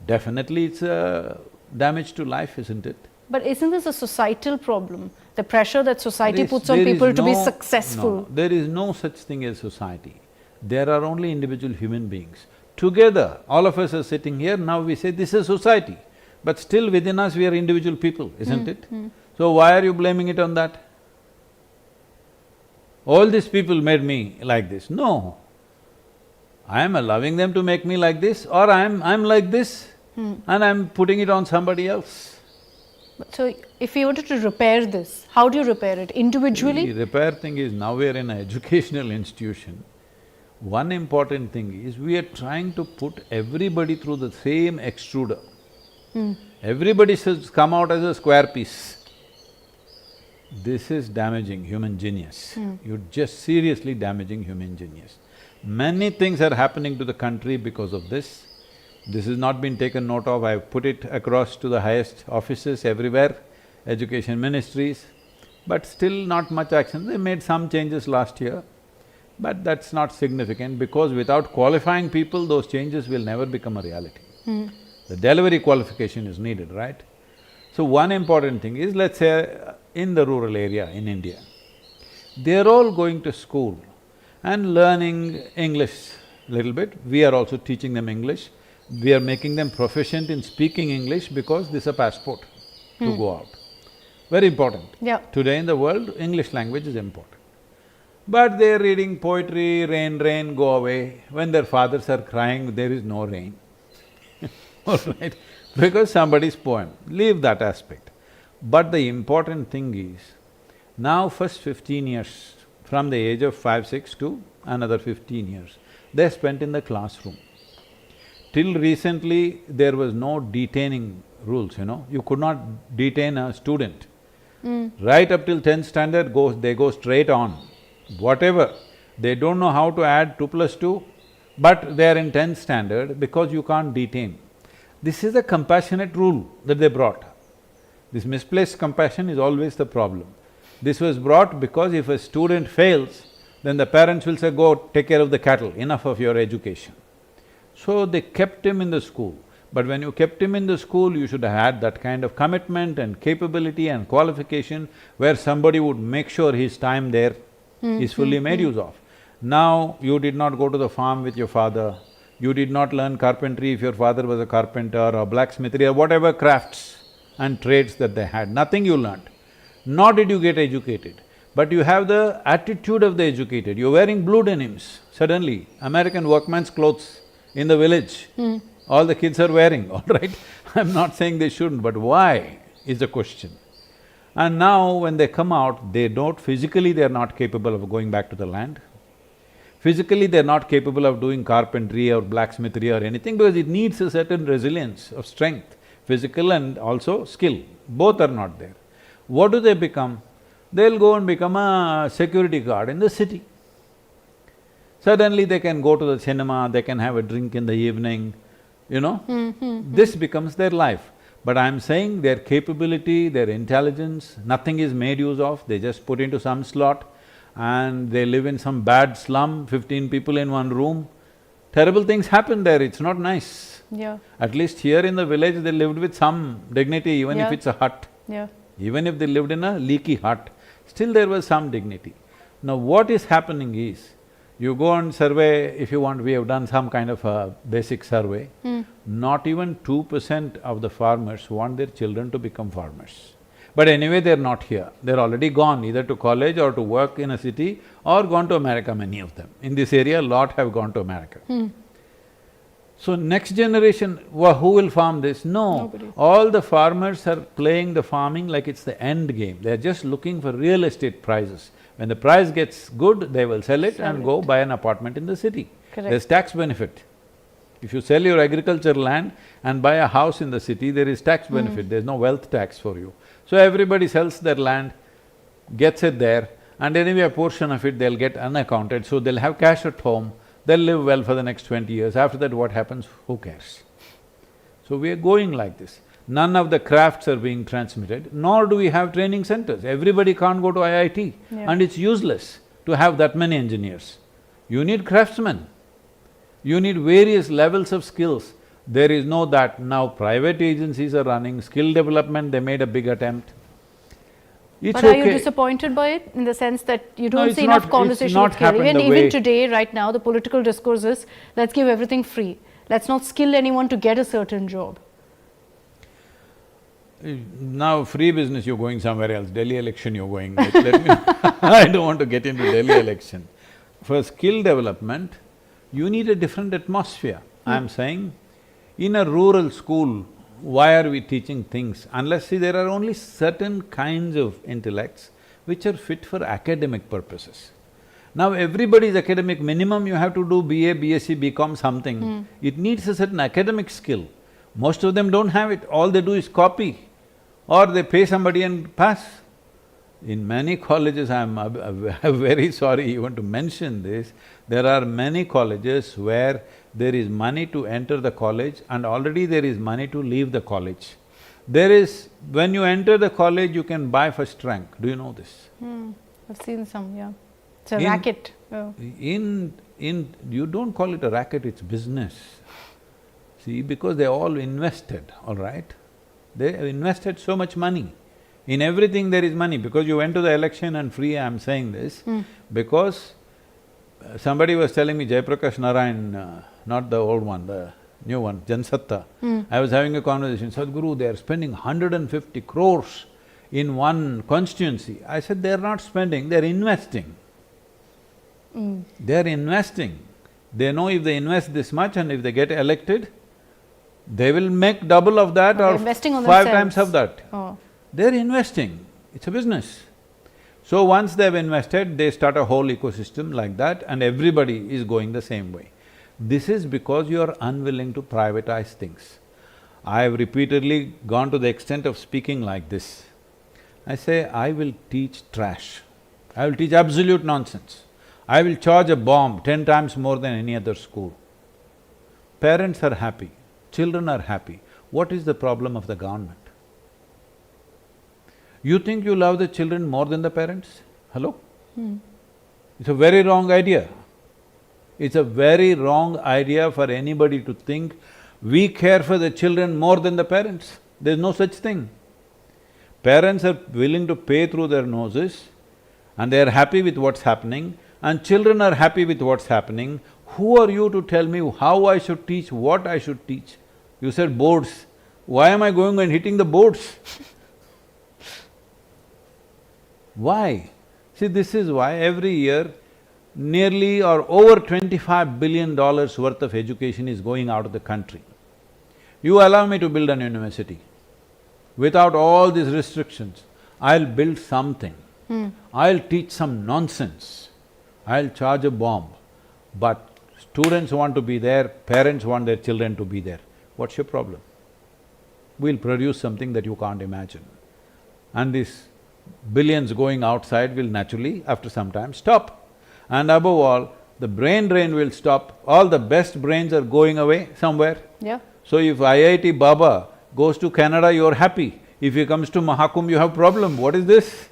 definitely it's a damage to life, isn't it? But isn't this a societal problem? The pressure that society puts on people to be successful? No, there is no such thing as society. There are only individual human beings. Together, all of us are sitting here, now we say this is society. But still within us we are individual people, isn't it? So why are you blaming it on that? All these people made me like this. No. I am allowing them to make me like this, or I'm like this and I'm putting it on somebody else. So if you wanted to repair this, how do you repair it? Individually? The repair thing is, now we are in an educational institution. One important thing is, we are trying to put everybody through the same extruder. Everybody should come out as a square piece. This is damaging human genius. You're just seriously damaging human genius. Many things are happening to the country because of this. This has not been taken note of, I've put it across to the highest offices everywhere, education ministries, but still not much action. They made some changes last year, but that's not significant because without qualifying people, those changes will never become a reality. The delivery qualification is needed, right? So one important thing is, let's say in the rural area in India, they're all going to school and learning English little bit. We are also teaching them English. We are making them proficient in speaking English because this is a passport to go out. Very important. Yeah. Today in the world, English language is important. But they're reading poetry, rain, rain, go away. When their fathers are crying, there is no rain. All right? Because somebody's poem, leave that aspect. But the important thing is, now first 15 years, from the age of 5, 6 to another 15 years, they're spent in the classroom. Till recently, there was no detaining rules, you could not detain a student. Right up till 10th standard, they go straight on. Whatever, they don't know how to add 2 plus 2, but they're in 10th standard because you can't detain. This is a compassionate rule that they brought. This misplaced compassion is always the problem. This was brought because if a student fails, then the parents will say, go take care of the cattle, enough of your education. So they kept him in the school. But when you kept him in the school, you should have had that kind of commitment and capability and qualification where somebody would make sure his time there is fully made use of. Now, you did not go to the farm with your father, you did not learn carpentry if your father was a carpenter or blacksmithery or whatever crafts and trades that they had, nothing you learned. Nor did you get educated, but you have the attitude of the educated. You're wearing blue denims, suddenly, American workman's clothes in the village, all the kids are wearing, all right? I'm not saying they shouldn't, but why is the question. And now when they come out, physically they're not capable of going back to the land. Physically they're not capable of doing carpentry or blacksmithery or anything because it needs a certain resilience of strength, physical and also skill, both are not there. What do they become? They'll go and become a security guard in the city. Suddenly they can go to the cinema, they can have a drink in the evening, This becomes their life. But I'm saying their capability, their intelligence, nothing is made use of, they just put into some slot and they live in some bad slum, 15 people in one room. Terrible things happen there, it's not nice. Yeah. At least here in the village, they lived with some dignity, even if it's a hut. Yeah. Even if they lived in a leaky hut, still there was some dignity. Now what is happening is, you go and survey, if you want, we have done some kind of a basic survey. Not even 2% of the farmers want their children to become farmers. But anyway, they're not here, they're already gone either to college or to work in a city or gone to America, many of them. In this area, a lot have gone to America. So next generation, who will farm this? No. Nobody. All the farmers are playing the farming like it's the end game. They're just looking for real estate prices. When the price gets good, they will sell it and go buy an apartment in the city. Correct. There's tax benefit. If you sell your agriculture land and buy a house in the city, there is tax benefit, there's no wealth tax for you. So everybody sells their land, gets it there, and anyway a portion of it they'll get unaccounted, so they'll have cash at home, they'll live well for the next 20 years. After that what happens, who cares? So we are going like this. None of the crafts are being transmitted, nor do we have training centers. Everybody can't go to IIT, and it's useless to have that many engineers. You need craftsmen, you need various levels of skills. There is no that. Now private agencies are running, skill development, they made a big attempt. But are you disappointed by it, in the sense that you don't see enough conversation with skilling? And even today, right now, the political discourse is, let's give everything free. Let's not skill anyone to get a certain job. Now free business, you're going somewhere else, Delhi election you're going, let me I don't want to get into Delhi election. For skill development, you need a different atmosphere. I'm saying, in a rural school, why are we teaching things? Unless, see, there are only certain kinds of intellects which are fit for academic purposes. Now everybody's academic, minimum you have to do BA, BSc, BCom something. It needs a certain academic skill. Most of them don't have it, all they do is copy, or they pay somebody and pass. In many colleges, I'm very sorry even to mention this, there are many colleges where there is money to enter the college and already there is money to leave the college. There is… when you enter the college, you can buy first rank, do you know this? I've seen some, yeah. It's a racket. You don't call it a racket, it's business. See, because they all invested, all right? They have invested so much money. In everything there is money, because you went to the election and free, I'm saying this, because somebody was telling me, Jayaprakash Narayan, not the old one, the new one, Jansatta. I was having a conversation, Sadhguru, they are spending 150 crores in one constituency. I said, they're not spending, they're investing. They're investing. They know if they invest this much and if they get elected, they will make double of that or 5 times of that. They're investing, it's a business. So once they've invested, they start a whole ecosystem like that and everybody is going the same way. This is because you are unwilling to privatize things. I have repeatedly gone to the extent of speaking like this. I say, I will teach trash, I will teach absolute nonsense. I will charge a bomb 10 times more than any other school. Parents are happy, children are happy. What is the problem of the government? You think you love the children more than the parents? Hello? It's a very wrong idea. It's a very wrong idea for anybody to think we care for the children more than the parents. There's no such thing. Parents are willing to pay through their noses and they are happy with what's happening, and children are happy with what's happening. Who are you to tell me how I should teach, what I should teach? You said boards. Why am I going and hitting the boards? Why? See, this is why every year nearly or over $25 billion worth of education is going out of the country. You allow me to build an university. Without all these restrictions, I'll build something. I'll teach some nonsense. I'll charge a bomb. But students want to be there, parents want their children to be there. What's your problem? We'll produce something that you can't imagine. And these billions going outside will naturally, after some time, stop. And above all, the brain drain will stop. All the best brains are going away somewhere. Yeah. So if IIT Baba Goes to Canada, you're happy. If he comes to Mahakumbh, you have problem. What is this?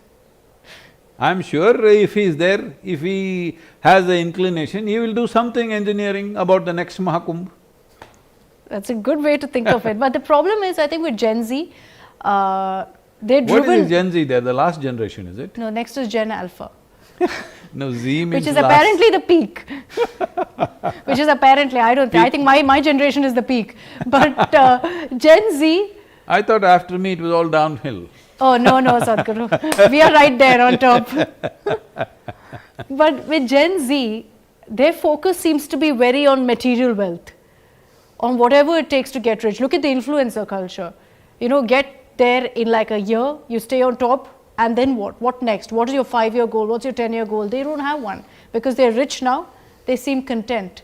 I'm sure if he's there, if he has the inclination, he will do something engineering about the next Mahakumbh. That's a good way to think of it. But the problem is, I think with Gen Z, they're driven… What is Gen Z? They're the last generation, is it? No, next is Gen Alpha. No, Z means which is last. apparently the peak. Which is apparently, I don't think, I think my generation is the peak. But Gen Z… I thought after me it was all downhill. Oh, no, Sadhguru. We are right there on top. But with Gen Z, their focus seems to be very on material wealth, on whatever it takes to get rich. Look at the influencer culture. You know, get there in like a year, you stay on top, and then what? What next? What is your 5-year goal? What's your 10-year goal? They don't have one. Because they're rich now, they seem content.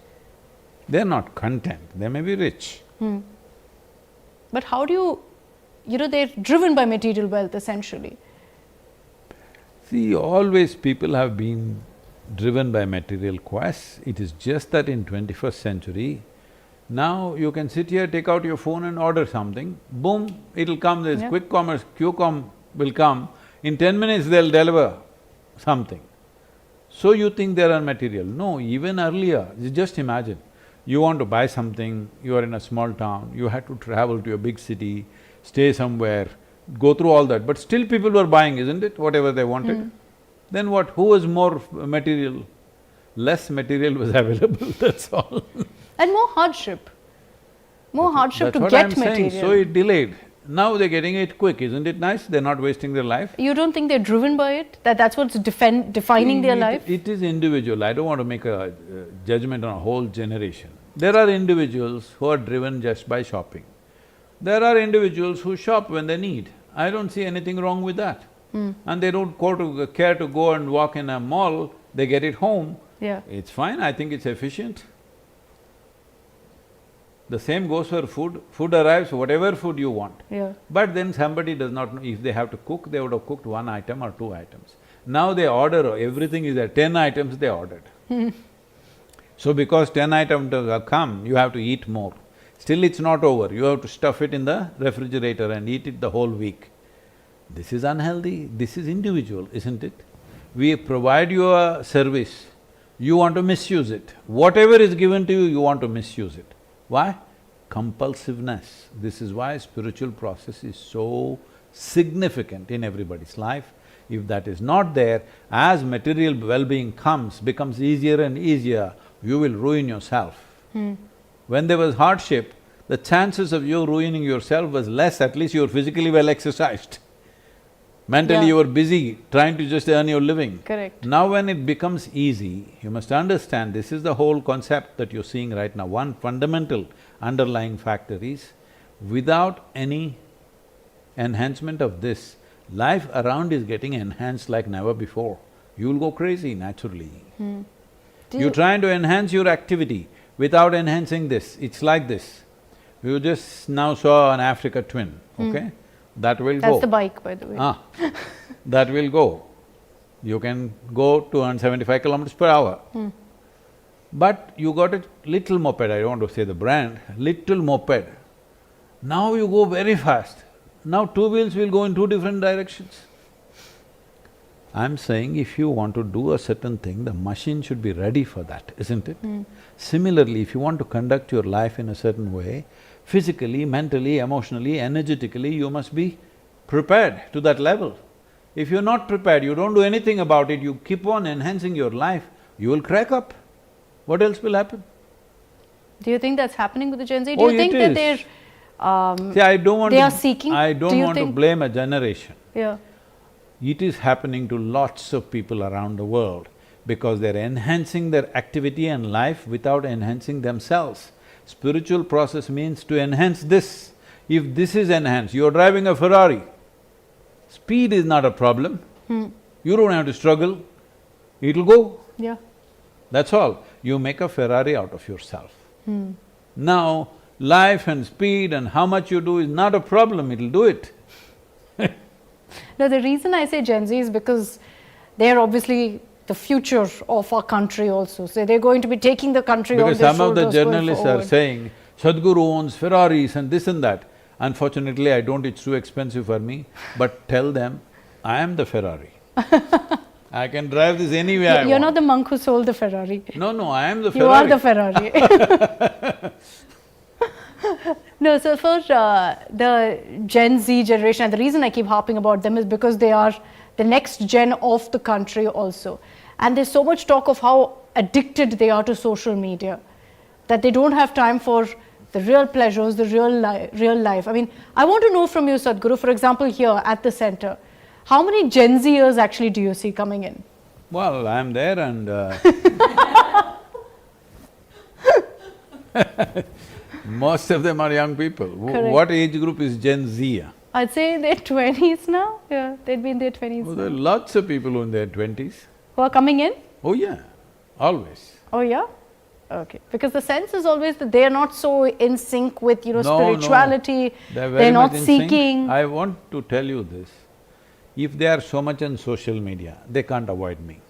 They're not content, they may be rich. But how do you know, they're driven by material wealth essentially. See, always people have been driven by material quests. It is just that in 21st century, now you can sit here, take out your phone and order something, boom, it'll come, there's quick commerce, Q-com will come, in 10 minutes they'll deliver something. So you think they are material. No, even earlier, just imagine, you want to buy something, you are in a small town, you had to travel to a big city, stay somewhere, go through all that, but still people were buying, isn't it, whatever they wanted? Then what, who was more material? Less material was available, that's all. And more hardship. More hardship to get That's what I'm material. saying, so it delayed. Now they're getting it quick, isn't it nice? They're not wasting their life. You don't think they're driven by it? That's what's defining their life? It is individual, I don't want to make a judgment on a whole generation. There are individuals who are driven just by shopping. There are individuals who shop when they need. I don't see anything wrong with that. And they don't care to go and walk in a mall, they get it home. Yeah. It's fine, I think it's efficient. The same goes for food. Food arrives, whatever food you want. Yeah. But then somebody does not know, if they have to cook, they would have cooked 1 item or 2 items. Now they order, everything is there, 10 items they ordered. So because 10 items have come, you have to eat more. Still it's not over, you have to stuff it in the refrigerator and eat it the whole week. This is unhealthy, this is individual, isn't it? We provide you a service, you want to misuse it. Whatever is given to you, you want to misuse it. Why? Compulsiveness. This is why spiritual process is so significant in everybody's life. If that is not there, as material well-being becomes easier and easier, you will ruin yourself. When there was hardship, the chances of you ruining yourself was less, at least you were physically well exercised. Mentally you were busy trying to just earn your living. Correct. Now when it becomes easy, you must understand this is the whole concept that you're seeing right now. One fundamental underlying factor is, without any enhancement of this, life around is getting enhanced like never before. You'll go crazy naturally. You're trying to enhance your activity without enhancing this, it's like this. You just now saw an Africa twin, okay? That will go. That's the bike, by the way. That will go. You can go 275 kilometers per hour. But you got a little moped, I don't want to say the brand, little moped. Now you go very fast. Now 2 wheels will go in 2 different directions. I'm saying if you want to do a certain thing, the machine should be ready for that, isn't it? Similarly, if you want to conduct your life in a certain way, physically, mentally, emotionally, energetically, you must be prepared to that level. If you're not prepared, you don't do anything about it, you keep on enhancing your life, you will crack up. What else will happen? Do you think that's happening with the Gen Z? Do you think that they're… See, I don't want they to… are seeking… I don't want to blame a generation. Yeah. It is happening to lots of people around the world because they're enhancing their activity and life without enhancing themselves. Spiritual process means to enhance this. If this is enhanced, you're driving a Ferrari, speed is not a problem. You don't have to struggle, it'll go. Yeah. That's all. You make a Ferrari out of yourself. Now, life and speed and how much you do is not a problem, it'll do it. No, the reason I say Gen Z is because they're obviously the future of our country also. So they're going to be taking the country on their shoulders. Because some of the journalists are saying, Sadhguru owns Ferraris and this and that. Unfortunately, I don't, it's too expensive for me, but tell them, I am the Ferrari. I can drive this anywhere I want. You're not the monk who sold the Ferrari. No, no, I am the You Ferrari. are the Ferrari. No, so for the Gen Z generation, and the reason I keep harping about them is because they are the next gen of the country also. And there's so much talk of how addicted they are to social media, that they don't have time for the real pleasures, the real life. I mean, I want to know from you, Sadhguru, for example, here at the center, how many Gen Zers actually do you see coming in? Well, I'm there and most of them are young people. Correct. What age group is Gen Z? I'd say in their 20s now. Yeah, they'd be in their 20s. Well, there are lots of people in their 20s. Who are coming in? Oh yeah, always. Oh yeah? Okay. Because the sense is always that they are not so in sync with, No, spirituality. They're They're very not much in sync. seeking. I want to tell you this, if they are so much on social media, they can't avoid me,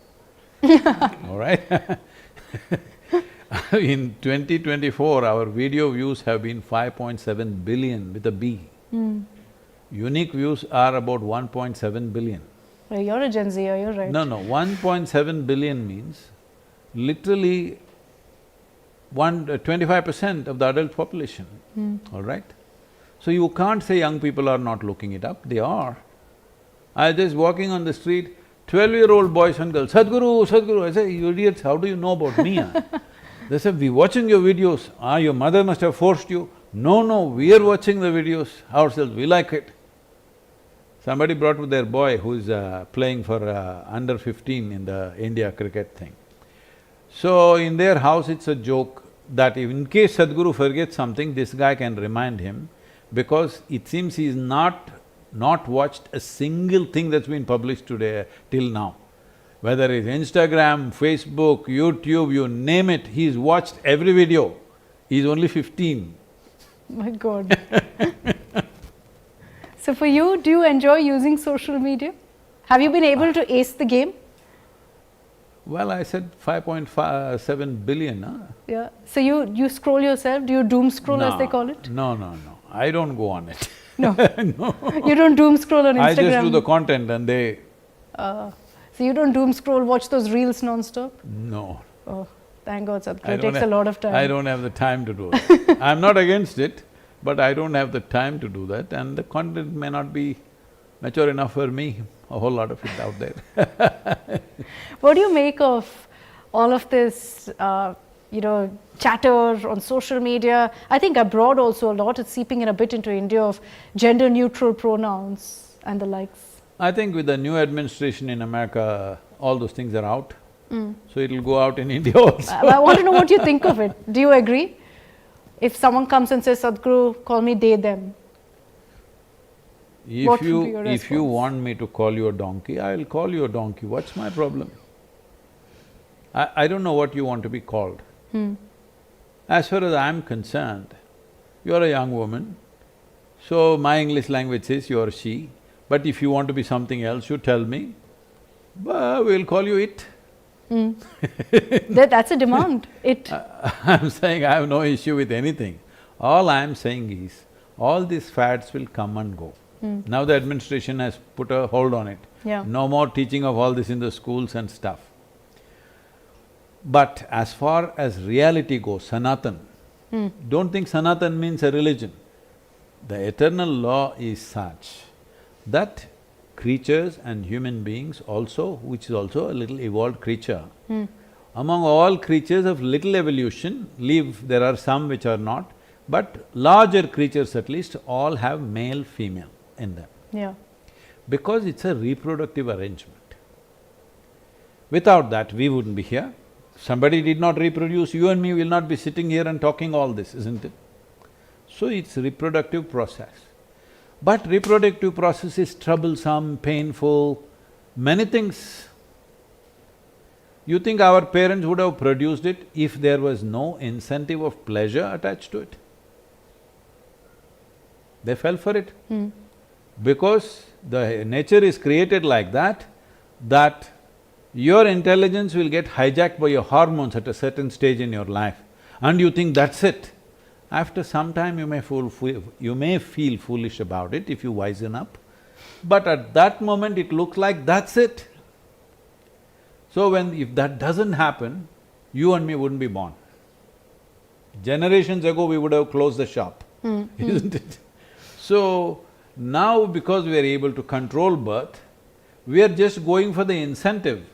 all right? In 2024, our video views have been 5.7 billion with a B. Unique views are about 1.7 billion. Well, you're a Gen Zer, you're right. No, 1.7 billion means literally 25% of the adult population, all right? So you can't say young people are not looking it up, they are. I was just walking on the street, 12-year-old boys and girls, Sadhguru, Sadhguru. I say, you idiots, how do you know about me? They said, we're watching your videos. Your mother must have forced you. No, we are watching the videos ourselves, we like it. Somebody brought with their boy who's playing for under 15 in the India cricket thing. So in their house it's a joke that in case Sadhguru forgets something, this guy can remind him, because it seems he's not watched a single thing that's been published today till now. Whether it's Instagram, Facebook, YouTube, you name it, he's watched every video. He's only 15. My God. So for you, do you enjoy using social media? Have you been able to ace the game? Well, I said 5.7 billion, huh? Yeah. So you scroll yourself? Do you doom scroll as they call it? No, I don't go on it. No. No. You don't doom scroll on Instagram? I just do the content and they… So you don't doom scroll, watch those reels non-stop? No. Oh, thank God, Sadhguru. It takes a lot of time. I don't have the time to do that. I'm not against it, but I don't have the time to do that, and the content may not be mature enough for me, a whole lot of it out there. What do you make of all of this, chatter on social media? I think abroad also a lot, it's seeping in a bit into India, of gender-neutral pronouns and the likes. I think with the new administration in America, all those things are out. So it'll go out in India also. I want to know what you think of it. Do you agree? If someone comes and says, Sadhguru, call me they, them. What would be your response? If you want me to call you a donkey, I'll call you a donkey, what's my problem? I don't know what you want to be called. As far as I'm concerned, you're a young woman, so my English language says you're she, but if you want to be something else, you tell me, we'll call you it. That's a demand, it. I'm saying I have no issue with anything. All I'm saying is, all these fads will come and go. Now the administration has put a hold on it. Yeah. No more teaching of all this in the schools and stuff. But as far as reality goes, Sanatan, don't think Sanatan means a religion. The eternal law is such that creatures and human beings also, which is also a little evolved creature, among all creatures of little evolution, there are some which are not, but larger creatures at least all have male, female in them. Yeah. Because it's a reproductive arrangement. Without that, we wouldn't be here. Somebody did not reproduce, you and me will not be sitting here and talking all this, isn't it? So it's a reproductive process. But reproductive process is troublesome, painful, many things. You think our parents would have produced it if there was no incentive of pleasure attached to it? They fell for it. Because the nature is created like that your intelligence will get hijacked by your hormones at a certain stage in your life, and you think that's it. After some time you may feel foolish about it if you wisen up, but at that moment it looks like that's it. So if that doesn't happen, you and me wouldn't be born. Generations ago we would have closed the shop, isn't it? So, now because we are able to control birth, we are just going for the incentive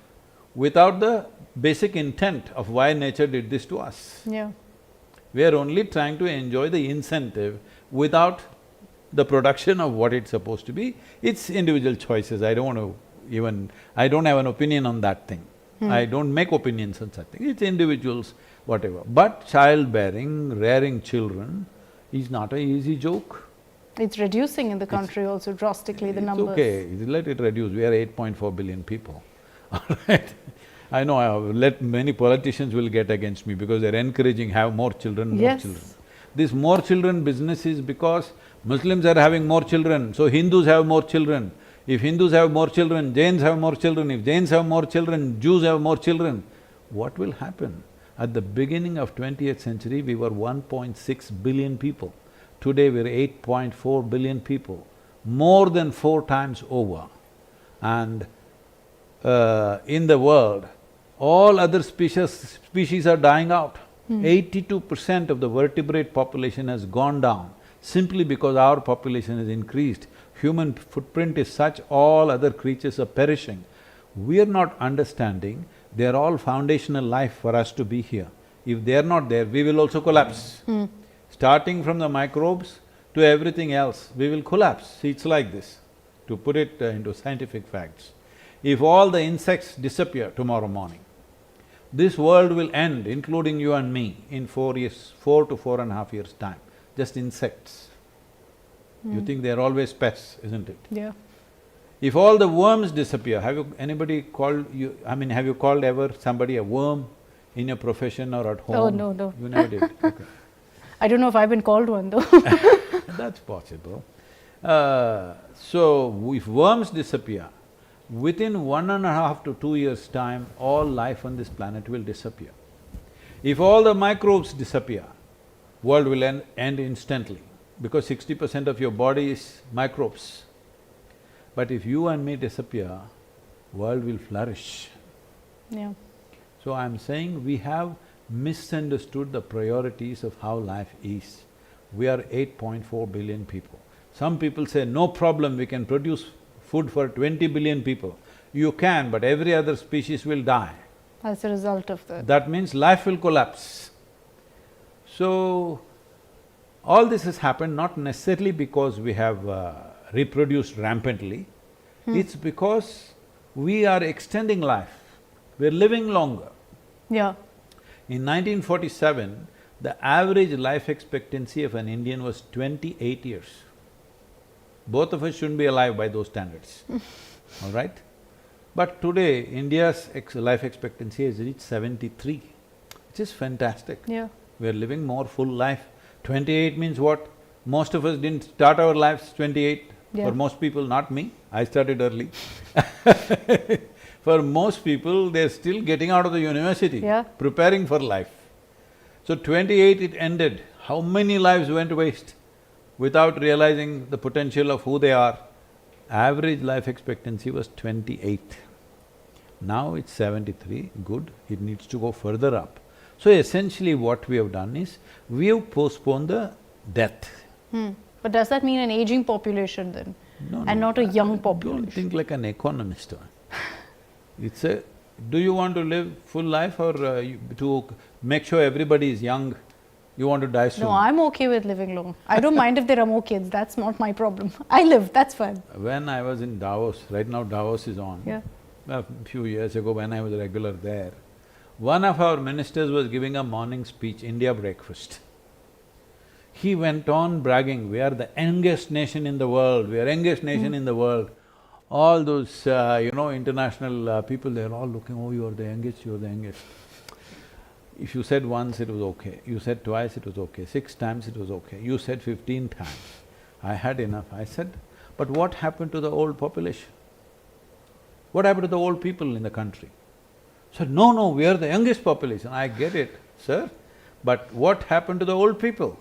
without the basic intent of why nature did this to us. Yeah. We are only trying to enjoy the incentive without the production of what it's supposed to be. It's individual choices, I don't want to I don't have an opinion on that thing. I don't make opinions on such things, it's individuals, whatever. But childbearing, rearing children is not an easy joke. It's reducing in the country also drastically, the numbers. It's okay, let it reduce, we are 8.4 billion people, all right? I know many politicians will get against me because they're encouraging have more children, more children. This more children business is because Muslims are having more children, so Hindus have more children. If Hindus have more children, Jains have more children. If Jains have more children, Jews have more children. What will happen? At the beginning of 20th century, we were 1.6 billion people. Today we're 8.4 billion people, more than 4 times over. And in the world, all other species are dying out. 82% of the vertebrate population has gone down simply because our population has increased. Human footprint is such, all other creatures are perishing. We are not understanding they are all foundational life for us to be here. If they are not there, we will also collapse. Starting from the microbes to everything else, we will collapse. See, it's like this, to put it into scientific facts. If all the insects disappear tomorrow morning, this world will end, including you and me, in 4 years, 4 to 4.5 years' time, just insects. You think they're always pests, isn't it? Yeah. If all the worms disappear, have you called ever somebody a worm in your profession or at home? Oh, no. You never did, okay. I don't know if I've been called one though. That's possible. So, if worms disappear, within 1.5 to 2 years' time, all life on this planet will disappear. If all the microbes disappear, world will end instantly, because 60% of your body is microbes. But if you and me disappear, world will flourish. Yeah. So I'm saying we have misunderstood the priorities of how life is. We are 8.4 billion people. Some people say, no problem, we can produce food for 20 billion people. You can, but every other species will die. As a result of that. That means life will collapse. So, all this has happened not necessarily because we have reproduced rampantly, it's because we are extending life, we're living longer. Yeah. In 1947, the average life expectancy of an Indian was 28 years. Both of us shouldn't be alive by those standards, all right? But today, India's life expectancy has reached 73, which is fantastic. Yeah. We're living more full life. 28 means what? Most of us didn't start our lives 28. Yeah. For most people, not me, I started early. For most people, they're still getting out of the university, preparing for life. So 28 it ended. How many lives went waste without realizing the potential of who they are? Average life expectancy was 28. Now it's 73, good, it needs to go further up. So essentially what we have done is, we have postponed the death. But does that mean an aging population then? No, and not a young population? Don't think like an economist. It's a… do you want to live full life or to make sure everybody is young, you want to die soon? No, I'm okay with living long. I don't mind if there are more kids, that's not my problem. I live, that's fine. When I was in Davos, right now Davos is on. Yeah. A few years ago when I was regular there, one of our ministers was giving a morning speech, India breakfast. He went on bragging, we are the youngest nation in the world, we are youngest nation in the world. All those, international people, they're all looking, oh, you are the youngest, you are the youngest. If you said once, it was okay. You said twice, it was okay. 6 times, it was okay. You said 15 times. I had enough. I said, but what happened to the old population? What happened to the old people in the country? Said, no, we are the youngest population. I get it, sir, but what happened to the old people?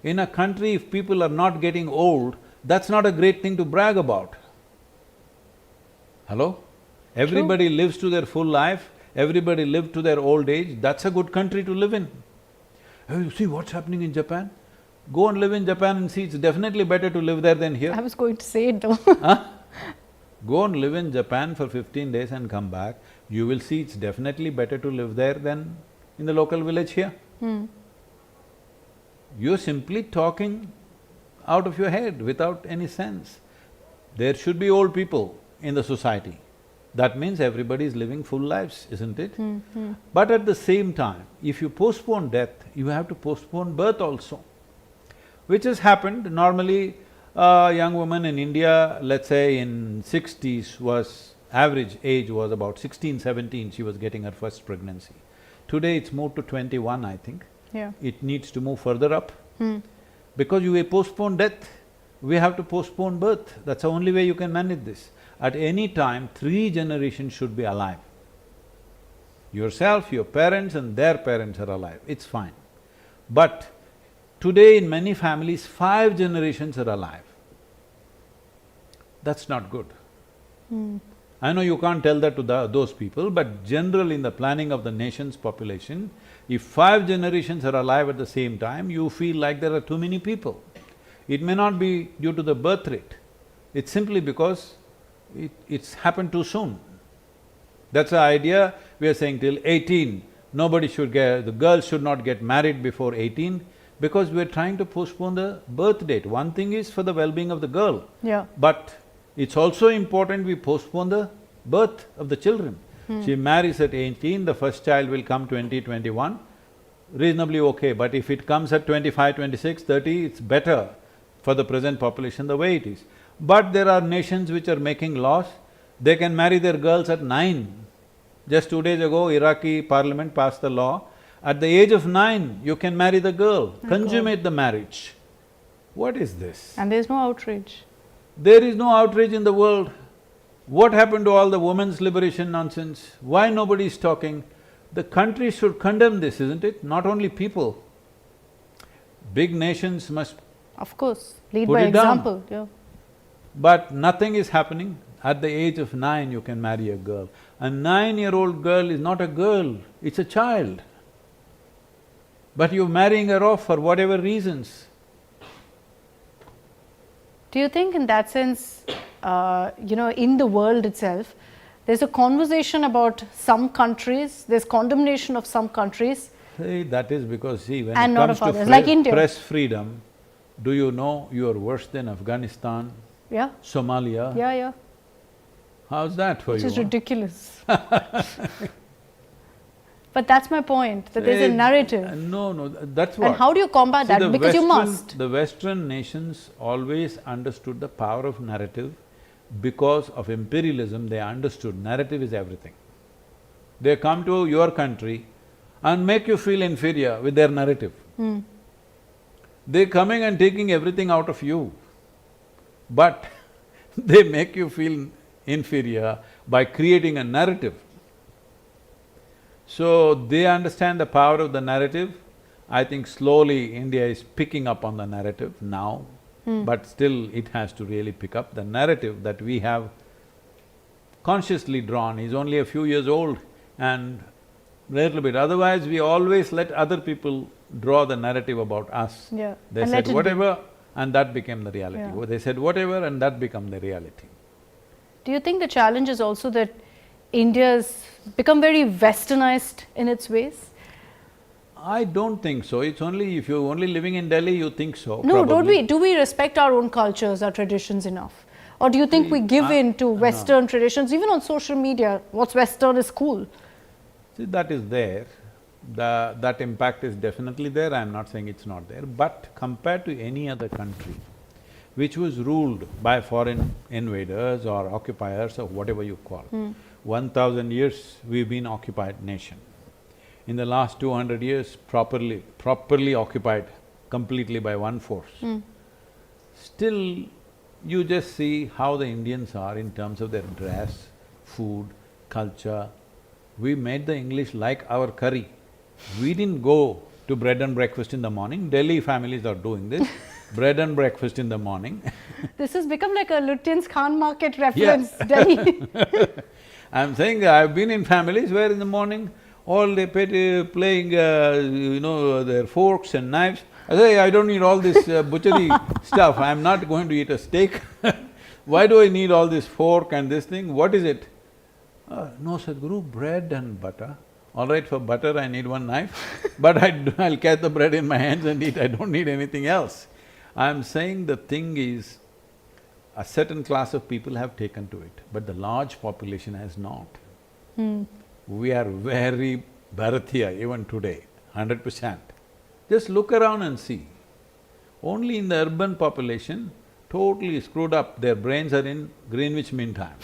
In a country, if people are not getting old, that's not a great thing to brag about. Hello? Everybody lives to their full life, everybody lives to their old age, that's a good country to live in. Oh, you see what's happening in Japan? Go and live in Japan and see, it's definitely better to live there than here. I was going to say it though. Huh? Go and live in Japan for 15 days and come back, you will see it's definitely better to live there than in the local village here. You're simply talking out of your head without any sense. There should be old people in the society. That means everybody is living full lives, isn't it? But at the same time, if you postpone death, you have to postpone birth also, which has happened. Normally, a young woman in India, let's say in 60s was… average age was about 16, 17, she was getting her first pregnancy. Today it's moved to 21, I think. Yeah. It needs to move further up. Because you postpone death, we have to postpone birth. That's the only way you can manage this. At any time, 3 generations should be alive. Yourself, your parents and their parents are alive, it's fine. But today in many families, 5 generations are alive. That's not good. I know you can't tell that to those people, but generally in the planning of the nation's population, if 5 generations are alive at the same time, you feel like there are too many people. It may not be due to the birth rate, it's simply because it's happened too soon. That's the idea. We are saying till 18, nobody should get… the girls should not get married before 18, because we are trying to postpone the birth date. One thing is for the well-being of the girl. Yeah. But it's also important we postpone the birth of the children. She marries at 18, the first child will come 20, 21, reasonably okay. But if it comes at 25, 26, 30, it's better for the present population the way it is. But there are nations which are making laws, they can marry their girls at 9. Just 2 days ago, Iraqi parliament passed the law, at the age of 9, you can marry the girl, consummate the marriage. What is this? And there's no outrage. There is no outrage in the world. What happened to all the women's liberation nonsense? Why nobody is talking? The country should condemn this, isn't it? Not only people. Big nations must… Of course, lead Put by it down. example, yeah. But nothing is happening. At the age of 9, you can marry a girl. A 9-year-old girl is not a girl, it's a child. But you're marrying her off for whatever reasons. Do you think in that sense, in the world itself, there's a conversation about some countries, there's condemnation of some countries. See, that is because, see, when And it not comes of to others, like India. press freedom, do you know you are worse than Afghanistan, Yeah, Somalia? yeah. How's that for Which you? is ridiculous. But that's my point, that there's a narrative. No, that's what… And how do you combat See, that? Because you must. The Western nations always understood the power of narrative. Because of imperialism, they understood narrative is everything. They come to your country and make you feel inferior with their narrative. They're coming and taking everything out of you, but they make you feel inferior by creating a narrative. So, they understand the power of the narrative. I think slowly India is picking up on the narrative now, but still it has to really pick up. The narrative that we have consciously drawn is only a few years old and little bit. Otherwise, we always let other people draw the narrative about us. Yeah. They And said let it be. whatever and that became the reality. Yeah. They said whatever and that became the reality. Do you think the challenge is also that India's become very westernized in its ways? I don't think so. It's only… if you're only living in Delhi, you think so, No, don't probably. we? Do we respect our own cultures, our traditions enough? Or do you think we give in to Western traditions, even on social media? What's Western is cool. See, that is there. That impact is definitely there, I'm not saying it's not there. But compared to any other country which was ruled by foreign invaders or occupiers or whatever you call, 1000 years we've been occupied nation. In the last 200 years, properly occupied completely by one force. Still, you just see how the Indians are in terms of their dress, food, culture. We made the English like our curry. We didn't go to bread and breakfast in the morning. Delhi families are doing this, bread and breakfast in the morning. This has become like a Lutyens Khan market reference, Delhi. I'm saying I've been in families where in the morning all they playing, their forks and knives. I say, I don't need all this butchery stuff, I'm not going to eat a steak. Why do I need all this fork and this thing? What is it? No, Sadhguru, bread and butter. All right, for butter I need one knife, but I'll catch the bread in my hands and eat, I don't need anything else. I'm saying the thing is, a certain class of people have taken to it, but the large population has not. We are very Bharatiya even today, 100%. Just look around and see. Only in the urban population, totally screwed up, their brains are in Greenwich Mean Time.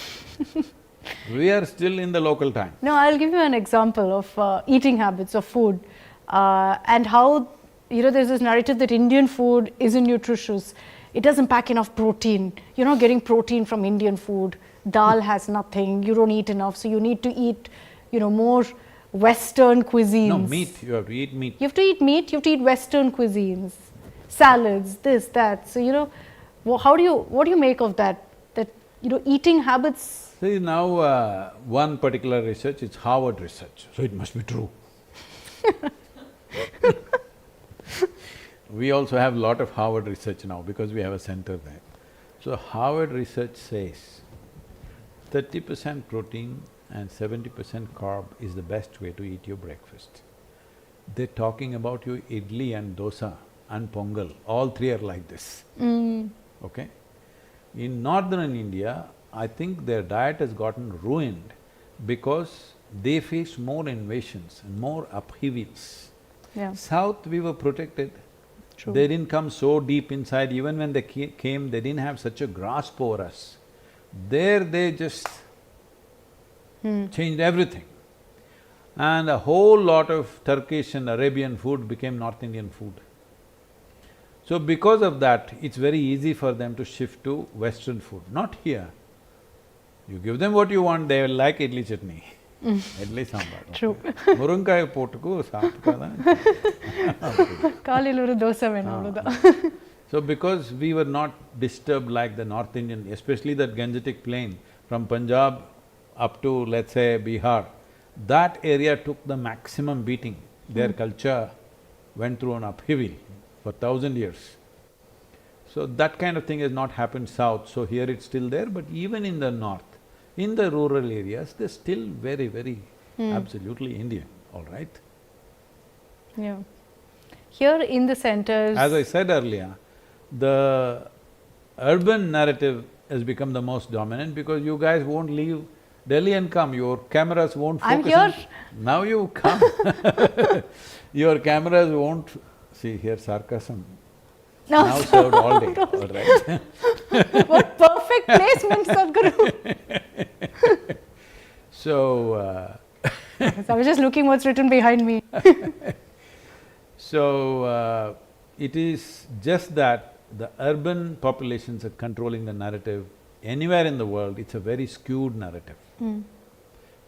We are still in the local time. No, I'll give you an example of eating habits of food and how, there's this narrative that Indian food isn't nutritious. It doesn't pack enough protein. You're not getting protein from Indian food. Dal has nothing, you don't eat enough, so you need to eat, more Western cuisines. No, meat, you have to eat meat. You have to eat meat, you have to eat Western cuisines, salads, this, that. So, what do you make of that? That, eating habits. See, now one particular research, it's Harvard research, so it must be true. We also have a lot of Harvard research now because we have a center there. So Harvard research says 30% protein and 70% carb is the best way to eat your breakfast. They're talking about your idli and dosa and pongal, all three are like this, okay? In northern India, I think their diet has gotten ruined because they faced more invasions and more upheavals. Yeah. South, we were protected. True. They didn't come so deep inside, even when they came, they didn't have such a grasp over us. There, they just changed everything. And a whole lot of Turkish and Arabian food became North Indian food. So because of that, it's very easy for them to shift to Western food, not here. You give them what you want, they will like idli chutney, idli sambar. True. Murunkai pottuku saapukada. Kaaliluru dosa venavluda. So because we were not disturbed like the North Indian, especially that Gangetic plain from Punjab up to, let's say, Bihar, that area took the maximum beating. Their culture went through an upheaval for 1,000 years. So that kind of thing has not happened south, so here it's still there, but even in the north, in the rural areas, they're still very, very absolutely Indian, all right? Yeah. Here in the centers… As I said earlier, the urban narrative has become the most dominant because you guys won't leave Delhi and come, your cameras won't focus… I'm here. Now you come. Your cameras won't… See, here sarcasm. No, Now served all day, all right? What perfect placement, Sadhguru! So, I was just looking what's written behind me. so, it is just that the urban populations are controlling the narrative. Anywhere in the world, it's a very skewed narrative.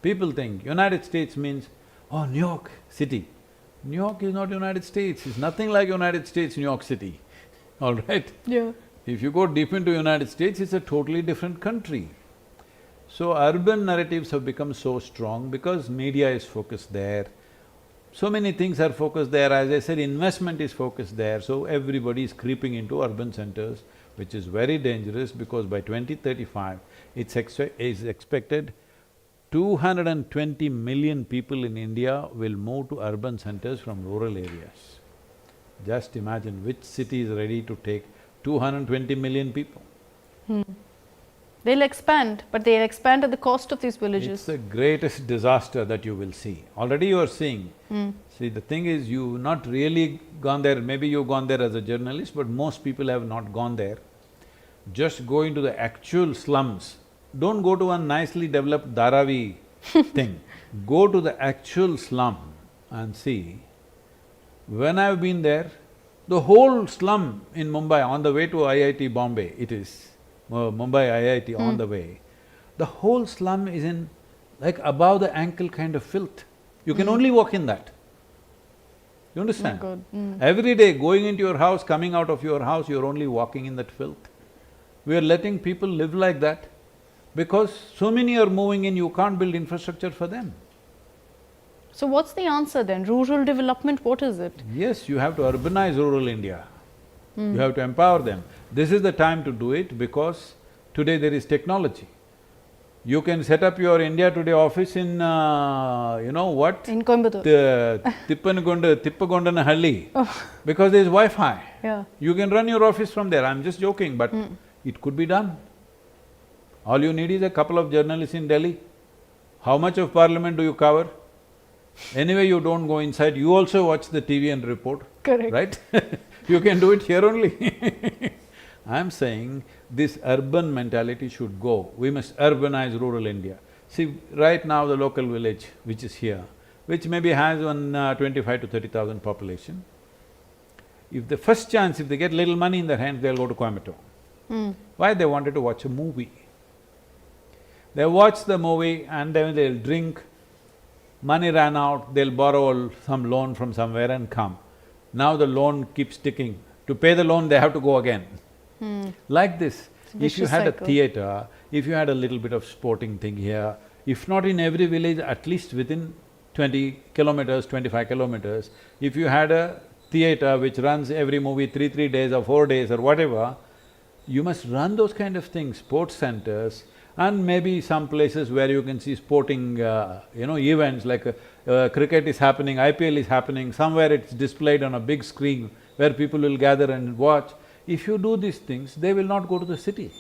People think United States means, oh, New York City. New York is not United States, it's nothing like United States, New York City, all right? Yeah. If you go deep into United States, it's a totally different country. So urban narratives have become so strong because media is focused there. So many things are focused there, as I said, investment is focused there, so everybody is creeping into urban centers, which is very dangerous because by 2035, it's expected 220 million people in India will move to urban centers from rural areas. Just imagine which city is ready to take 220 million people. They'll expand, but they'll expand at the cost of these villages. It's the greatest disaster that you will see. Already you are seeing. See, the thing is, you've not really gone there, maybe you've gone there as a journalist, but most people have not gone there. Just go into the actual slums. Don't go to a nicely developed Dharavi thing. Go to the actual slum and see. When I've been there, the whole slum in Mumbai, on the way to IIT Bombay, it is, Mumbai IIT on the way, the whole slum is in like above the ankle kind of filth. You can only walk in that. You understand? God. Every day, going into your house, coming out of your house, you're only walking in that filth. We are letting people live like that because so many are moving in, you can't build infrastructure for them. So what's the answer then? Rural development, what is it? Yes, you have to urbanize rural India. You have to empower them. This is the time to do it because today there is technology. You can set up your India Today office in, you know what? In Coimbatore. Tippagondanahalli, because there is Wi-Fi. Yeah. You can run your office from there, I'm just joking, but it could be done. All you need is a couple of journalists in Delhi. How much of parliament do you cover? Anyway, you don't go inside, you also watch the TV and report. Correct. Right? You can do it here only. I'm saying this urban mentality should go. We must urbanize rural India. See, right now the local village which is here, which maybe has one 25 to 30,000 population, if the first chance, if they get little money in their hands, they'll go to Coimbatore. Why? They wanted to watch a movie. They watch the movie and then they'll drink, money ran out, they'll borrow some loan from somewhere and come. Now the loan keeps ticking. To pay the loan, they have to go again. Like this, if you had a theatre, if you had a little bit of sporting thing here, if not in every village, at least within 20 kilometers, 25 kilometers, if you had a theatre which runs every movie 3 days or 4 days or whatever, you must run those kind of things, sports centers, and maybe some places where you can see sporting, events like cricket is happening, IPL is happening, somewhere it's displayed on a big screen where people will gather and watch. If you do these things, they will not go to the city.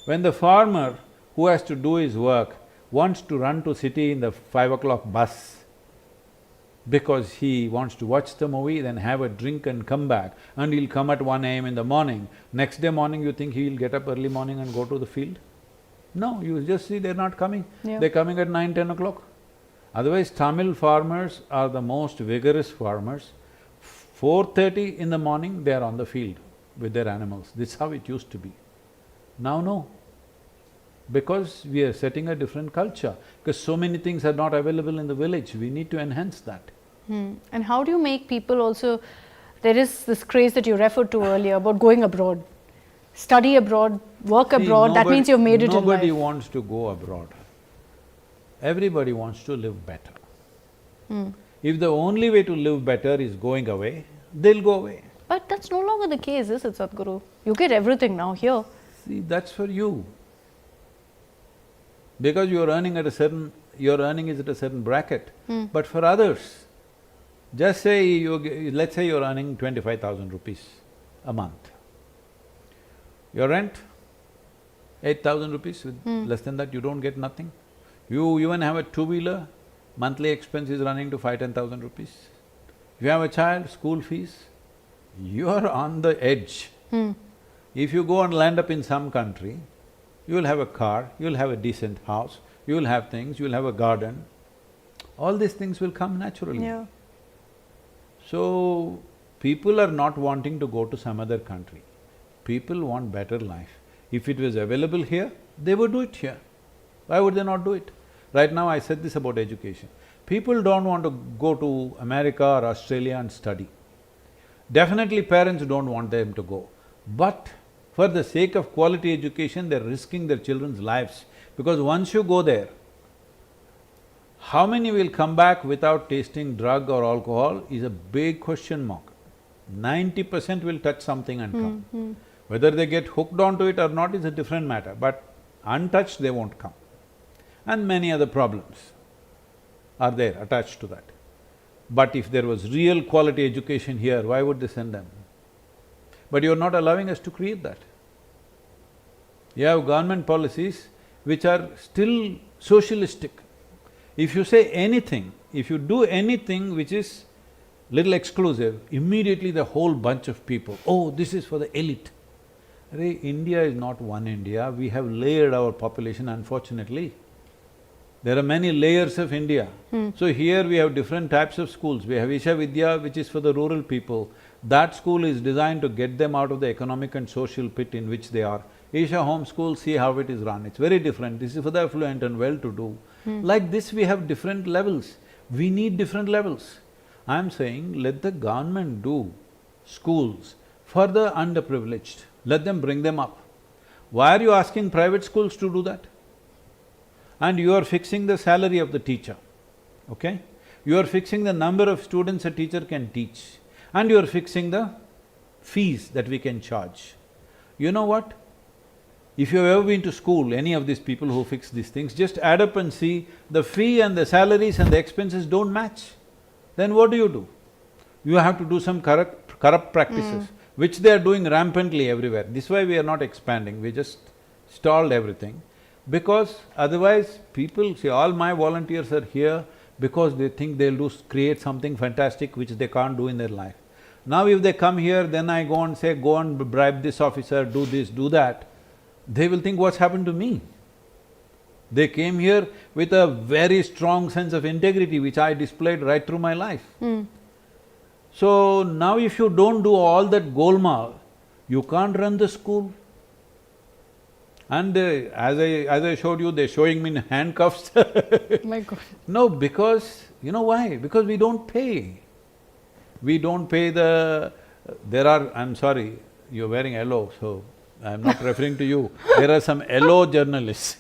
When the farmer who has to do his work wants to run to city in the 5 o'clock bus because he wants to watch the movie, then have a drink and come back, and he'll come at 1 AM in the morning. Next day morning, you think he'll get up early morning and go to the field? No, you just see they're not coming. Yeah. They're coming at 9, 10 o'clock. Otherwise, Tamil farmers are the most vigorous farmers. 4:30 in the morning, they are on the field with their animals. This is how it used to be. Now, no. Because we are setting a different culture, because so many things are not available in the village, we need to enhance that. And how do you make people also… There is this craze that you referred to earlier about going abroad. Study abroad, work abroad, that means you've made it in life. Nobody wants to go abroad. Everybody wants to live better. If the only way to live better is going away, they'll go away. But that's no longer the case, is it, Sadhguru? You get everything now here. See, that's for you. Because you're earning at a certain… your earning is at a certain bracket. But for others, just say let's say you're earning 25,000 rupees a month. Your rent, 8,000 rupees, with less than that you don't get nothing. You even have a two-wheeler, monthly expense is running to 5–10,000 rupees. If you have a child, school fees, you're on the edge. If you go and land up in some country, you will have a car, you'll have a decent house, you will have things, you'll have a garden. All these things will come naturally. Yeah. So, people are not wanting to go to some other country. People want better life. If it was available here, they would do it here. Why would they not do it? Right now I said this about education. People don't want to go to America or Australia and study. Definitely parents don't want them to go. But for the sake of quality education, they're risking their children's lives. Because once you go there, how many will come back without tasting drug or alcohol is a big question mark. 90% will touch something and come. Whether they get hooked onto it or not is a different matter, but untouched they won't come. And many other problems are there attached to that. But if there was real quality education here, why would they send them? But you're not allowing us to create that. You have government policies which are still socialistic. If you say anything, if you do anything which is little exclusive, immediately the whole bunch of people, oh, this is for the elite. Arey, India is not one India, we have layered our population unfortunately. There are many layers of India. So here we have different types of schools. We have Isha Vidya, which is for the rural people. That school is designed to get them out of the economic and social pit in which they are. Isha Home School, see how it is run, it's very different. This is for the affluent and well-to-do. Like this we have different levels. We need different levels. I'm saying let the government do schools for the underprivileged, let them bring them up. Why are you asking private schools to do that? And you are fixing the salary of the teacher, okay? You are fixing the number of students a teacher can teach, and you are fixing the fees that we can charge. You know what? If you've ever been to school, any of these people who fix these things, just add up and see the fee and the salaries and the expenses don't match. Then what do? You have to do some corrupt practices, which they are doing rampantly everywhere. This is why we are not expanding, we just stalled everything. Because otherwise people… See, all my volunteers are here because they think they'll create something fantastic which they can't do in their life. Now if they come here, then I go and say, go and bribe this officer, do this, do that, they will think, what's happened to me? They came here with a very strong sense of integrity which I displayed right through my life. So now if you don't do all that golmaal, you can't run the school. And as I showed you, they're showing me in handcuffs. My God. No, because… you know why? Because we don't pay. We don't pay the… there are… I'm sorry, you're wearing yellow, so I'm not referring to you. There are some yellow journalists,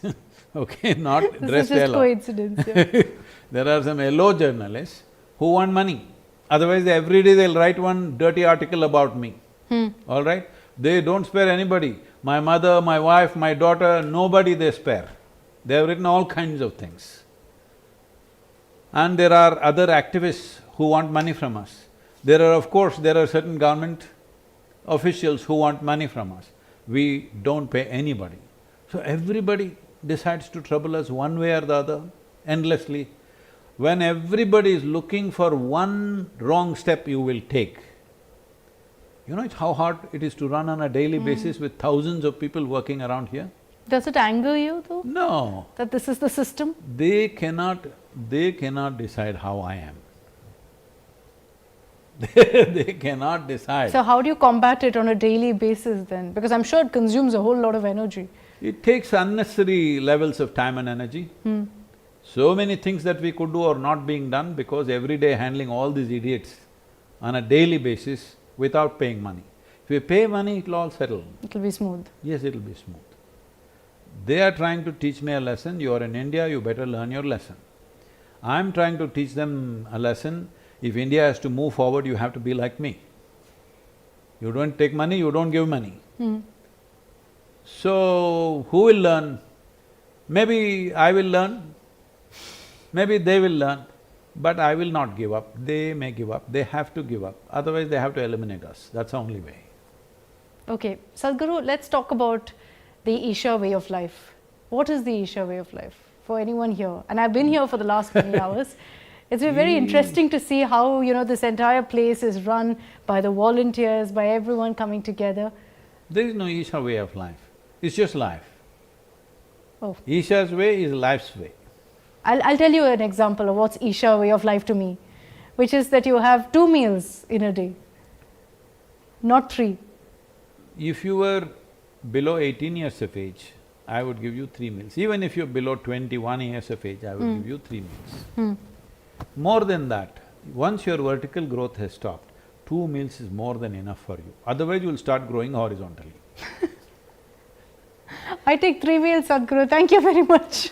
okay, not dressed yellow. This is just coincidence, yeah. There are some yellow journalists who want money. Otherwise, every day they'll write one dirty article about me, all right? They don't spare anybody. My mother, my wife, my daughter, nobody they spare. They have written all kinds of things. And there are other activists who want money from us. There are, of course, there are certain government officials who want money from us. We don't pay anybody. So everybody decides to trouble us one way or the other, endlessly. When everybody is looking for one wrong step you will take, you know how hard it is to run on a daily basis with thousands of people working around here? Does it anger you though? No. That this is the system? They cannot decide how I am. They cannot decide. So how do you combat it on a daily basis then? Because I'm sure it consumes a whole lot of energy. It takes unnecessary levels of time and energy. So many things that we could do are not being done because every day handling all these idiots on a daily basis without paying money. If we pay money, it'll all settle. It'll be smooth. Yes, it'll be smooth. They are trying to teach me a lesson, you are in India, you better learn your lesson. I'm trying to teach them a lesson, if India has to move forward, you have to be like me. You don't take money, you don't give money. So, who will learn? Maybe I will learn, maybe they will learn, but I will not give up. They may give up, they have to give up, otherwise they have to eliminate us, that's the only way. Okay, Sadhguru, let's talk about the Isha way of life. What is the Isha way of life for anyone here? And I've been here for the last many hours. It's been very interesting to see how, this entire place is run by the volunteers, by everyone coming together. There is no Isha way of life, it's just life. Oh. Isha's way is life's way. I'll tell you an example of what's Isha way of life to me, which is that you have 2 meals in a day, not 3. If you were below 18 years of age, I would give you 3 meals. Even if you're below 21 years of age, I would give you 3 meals. More than that, once your vertical growth has stopped, 2 meals is more than enough for you. Otherwise, you will start growing horizontally. I take 3 meals, Sadhguru, thank you very much.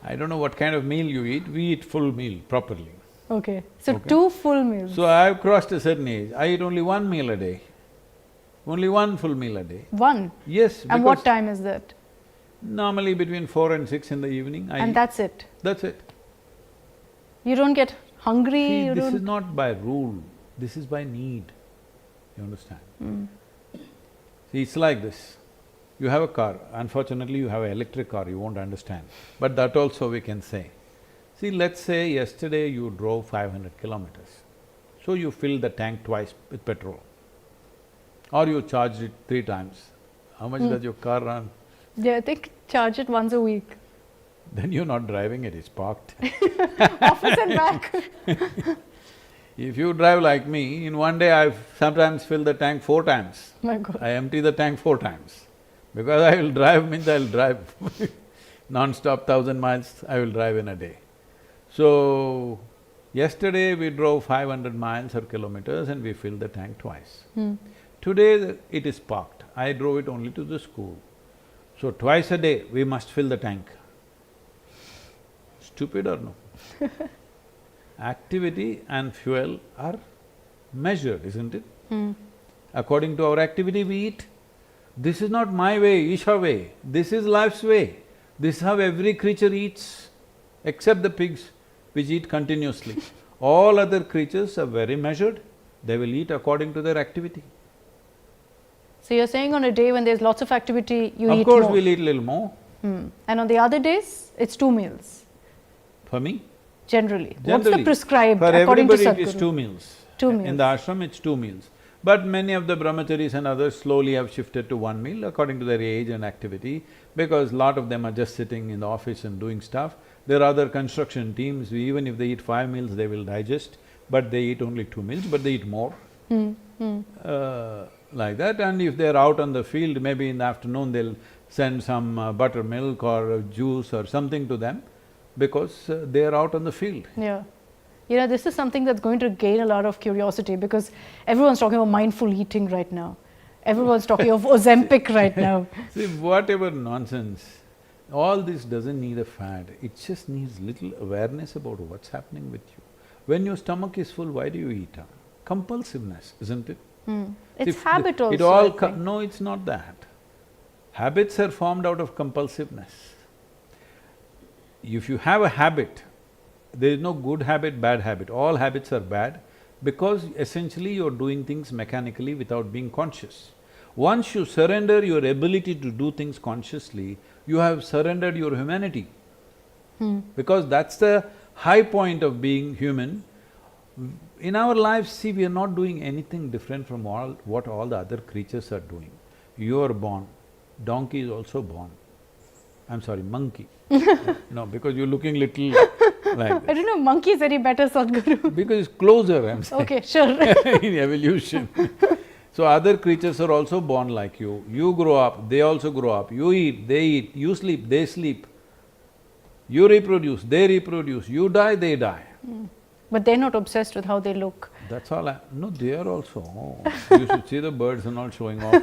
I don't know what kind of meal you eat, we eat full meal properly. Okay, so 2 full meals. So I've crossed a certain age, I eat only 1 meal a day. Only 1 full meal a day. 1? Yes. And what time is that? Normally between 4 and 6 in the evening I eat. That's it? That's it. You don't get hungry? See, this is not by rule, this is by need, you understand? See, it's like this. You have a car, unfortunately you have an electric car, you won't understand. But that also we can say. See, let's say yesterday you drove 500 kilometers, so you filled the tank twice with petrol. Or you charged it 3 times. How much does your car run? Yeah, I think charge it once a week. Then you're not driving it, it's parked. Office and back. If you drive like me, in one day I've sometimes filled the tank 4 times. My God. I empty the tank 4 times. Because I will drive means I will drive non-stop 1000 miles I will drive in a day. So, Yesterday we drove 500 miles or kilometers and we filled the tank twice. Today it is parked. I drove it only to the school. So twice a day we must fill the tank. Stupid or no? Activity and fuel are measured, isn't it? According to our activity we eat. This is not my way, Isha way, this is life's way. This is how every creature eats, except the pigs, which eat continuously. All other creatures are very measured, they will eat according to their activity. So you're saying on a day when there's lots of activity, you eat more? Of course we'll eat a little more. And on the other days, it's 2 meals? For me? Generally. What's the prescribed for according to everybody Sadhguru? it is 2 meals. 2 meals. In the ashram it's 2 meals. But many of the brahmacharis and others slowly have shifted to 1 meal according to their age and activity, because lot of them are just sitting in the office and doing stuff. There are other construction teams, even if they eat 5 meals, they will digest, but they eat only 2 meals, but they eat more. Like that, and if they're out on the field, maybe in the afternoon they'll send some buttermilk or juice or something to them, because they're out on the field. Yeah. You know, this is something that's going to gain a lot of curiosity, because everyone's talking about mindful eating right now. Everyone's talking of Ozempic right now. See, whatever nonsense, all this doesn't need a fad, it just needs little awareness about what's happening with you. When your stomach is full, why do you eat? Compulsiveness, isn't it? It's habit also, No, it's not that. Habits are formed out of compulsiveness. If you have a habit, there is no good habit, bad habit. All habits are bad because essentially you're doing things mechanically without being conscious. Once you surrender your ability to do things consciously, you have surrendered your humanity. Because that's the high point of being human. In our lives, see, we are not doing anything different from what all the other creatures are doing. You are born, donkey is also born. I'm sorry, monkey. No, because you're looking little like this. I don't know, monkey is any better, Sadhguru. Because it's closer, I'm saying. Okay, sure. In evolution. So other creatures are also born like you. You grow up, they also grow up. You eat, they eat. You sleep, they sleep. You reproduce, they reproduce. You die, they die. But they're not obsessed with how they look. That's all no, they are also. Oh, you should see the birds are not showing off,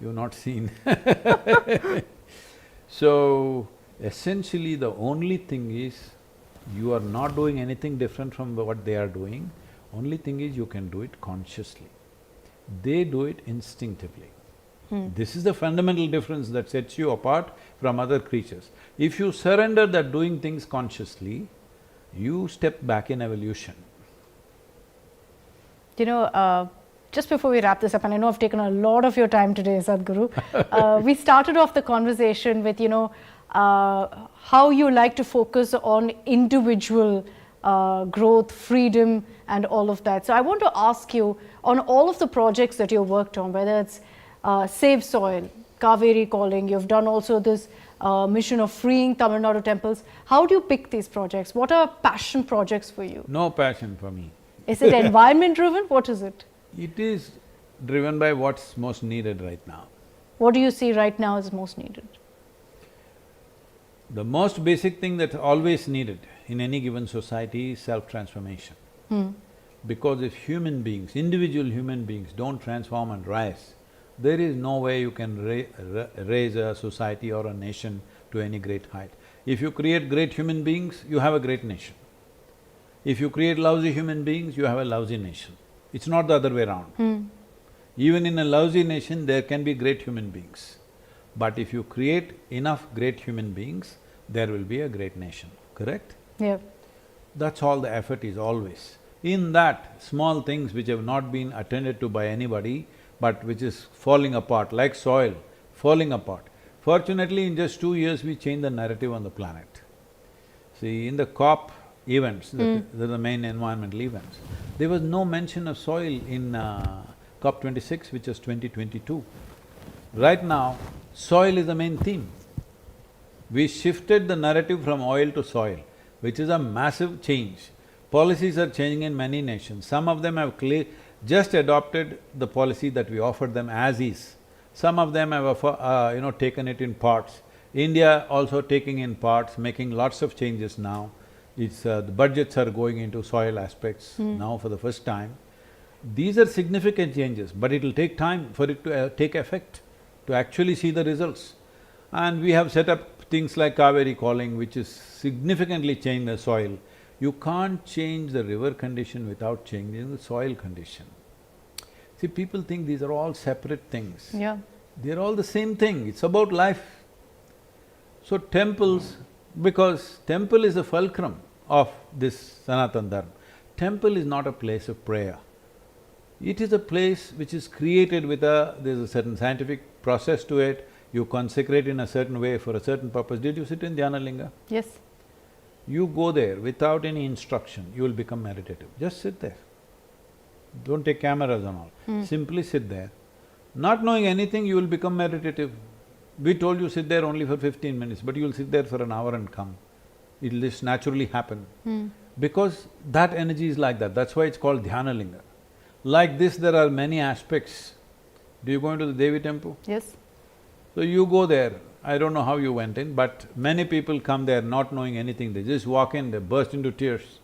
you've not seen. So, essentially the only thing is, you are not doing anything different from what they are doing, only thing is you can do it consciously. They do it instinctively. This is the fundamental difference that sets you apart from other creatures. If you surrender that doing things consciously, you step back in evolution. You know, just before we wrap this up, and I know I've taken a lot of your time today, Sadhguru, we started off the conversation with, you know, how you like to focus on individual growth, freedom and all of that. So I want to ask you, on all of the projects that you've worked on, whether it's Save Soil, Kaveri Calling, you've done also this mission of freeing Tamil Nadu temples. How do you pick these projects? What are passion projects for you? No passion for me. Is it environment driven? What is it? It is driven by what's most needed right now. What do you see right now is most needed? The most basic thing that's always needed in any given society is self-transformation. Because if human beings, individual human beings don't transform and rise, there is no way you can raise a society or a nation to any great height. If you create great human beings, you have a great nation. If you create lousy human beings, you have a lousy nation. It's not the other way around. Even in a lousy nation, there can be great human beings. But if you create enough great human beings, there will be a great nation, correct? Yeah. That's all the effort is always. In that, small things which have not been attended to by anybody, but which is falling apart, like soil, falling apart. Fortunately, in just 2 years, we changed the narrative on the planet. See, in the COP events, the main environmental events, there was no mention of soil in COP 26, which is 2022. Right now, soil is the main theme. We shifted the narrative from oil to soil, which is a massive change. Policies are changing in many nations. Some of them have just adopted the policy that we offered them as is. Some of them have taken it in parts. India also taking in parts, making lots of changes now. The budgets are going into soil aspects now for the first time. These are significant changes, but it'll take time for it to take effect, to actually see the results. And we have set up things like Kaveri calling, which is significantly changed the soil. You can't change the river condition without changing the soil condition. See, people think these are all separate things. Yeah. They're all the same thing, it's about life. So temples, because temple is a fulcrum of this Sanatan Dharma. Temple is not a place of prayer. It is a place which is created with there's a certain scientific process to it, you consecrate in a certain way for a certain purpose. Did you sit in Dhyana Linga? Yes. You go there without any instruction, you will become meditative. Just sit there. Don't take cameras and all. Simply sit there. Not knowing anything, you will become meditative. We told you sit there only for 15 minutes, but you will sit there for an hour and come. It'll just naturally happen. Because that energy is like that, that's why it's called Dhyana Linga. Like this, there are many aspects. Do you go into the Devi temple? Yes. So you go there, I don't know how you went in, but many people come there not knowing anything, they just walk in, they burst into tears.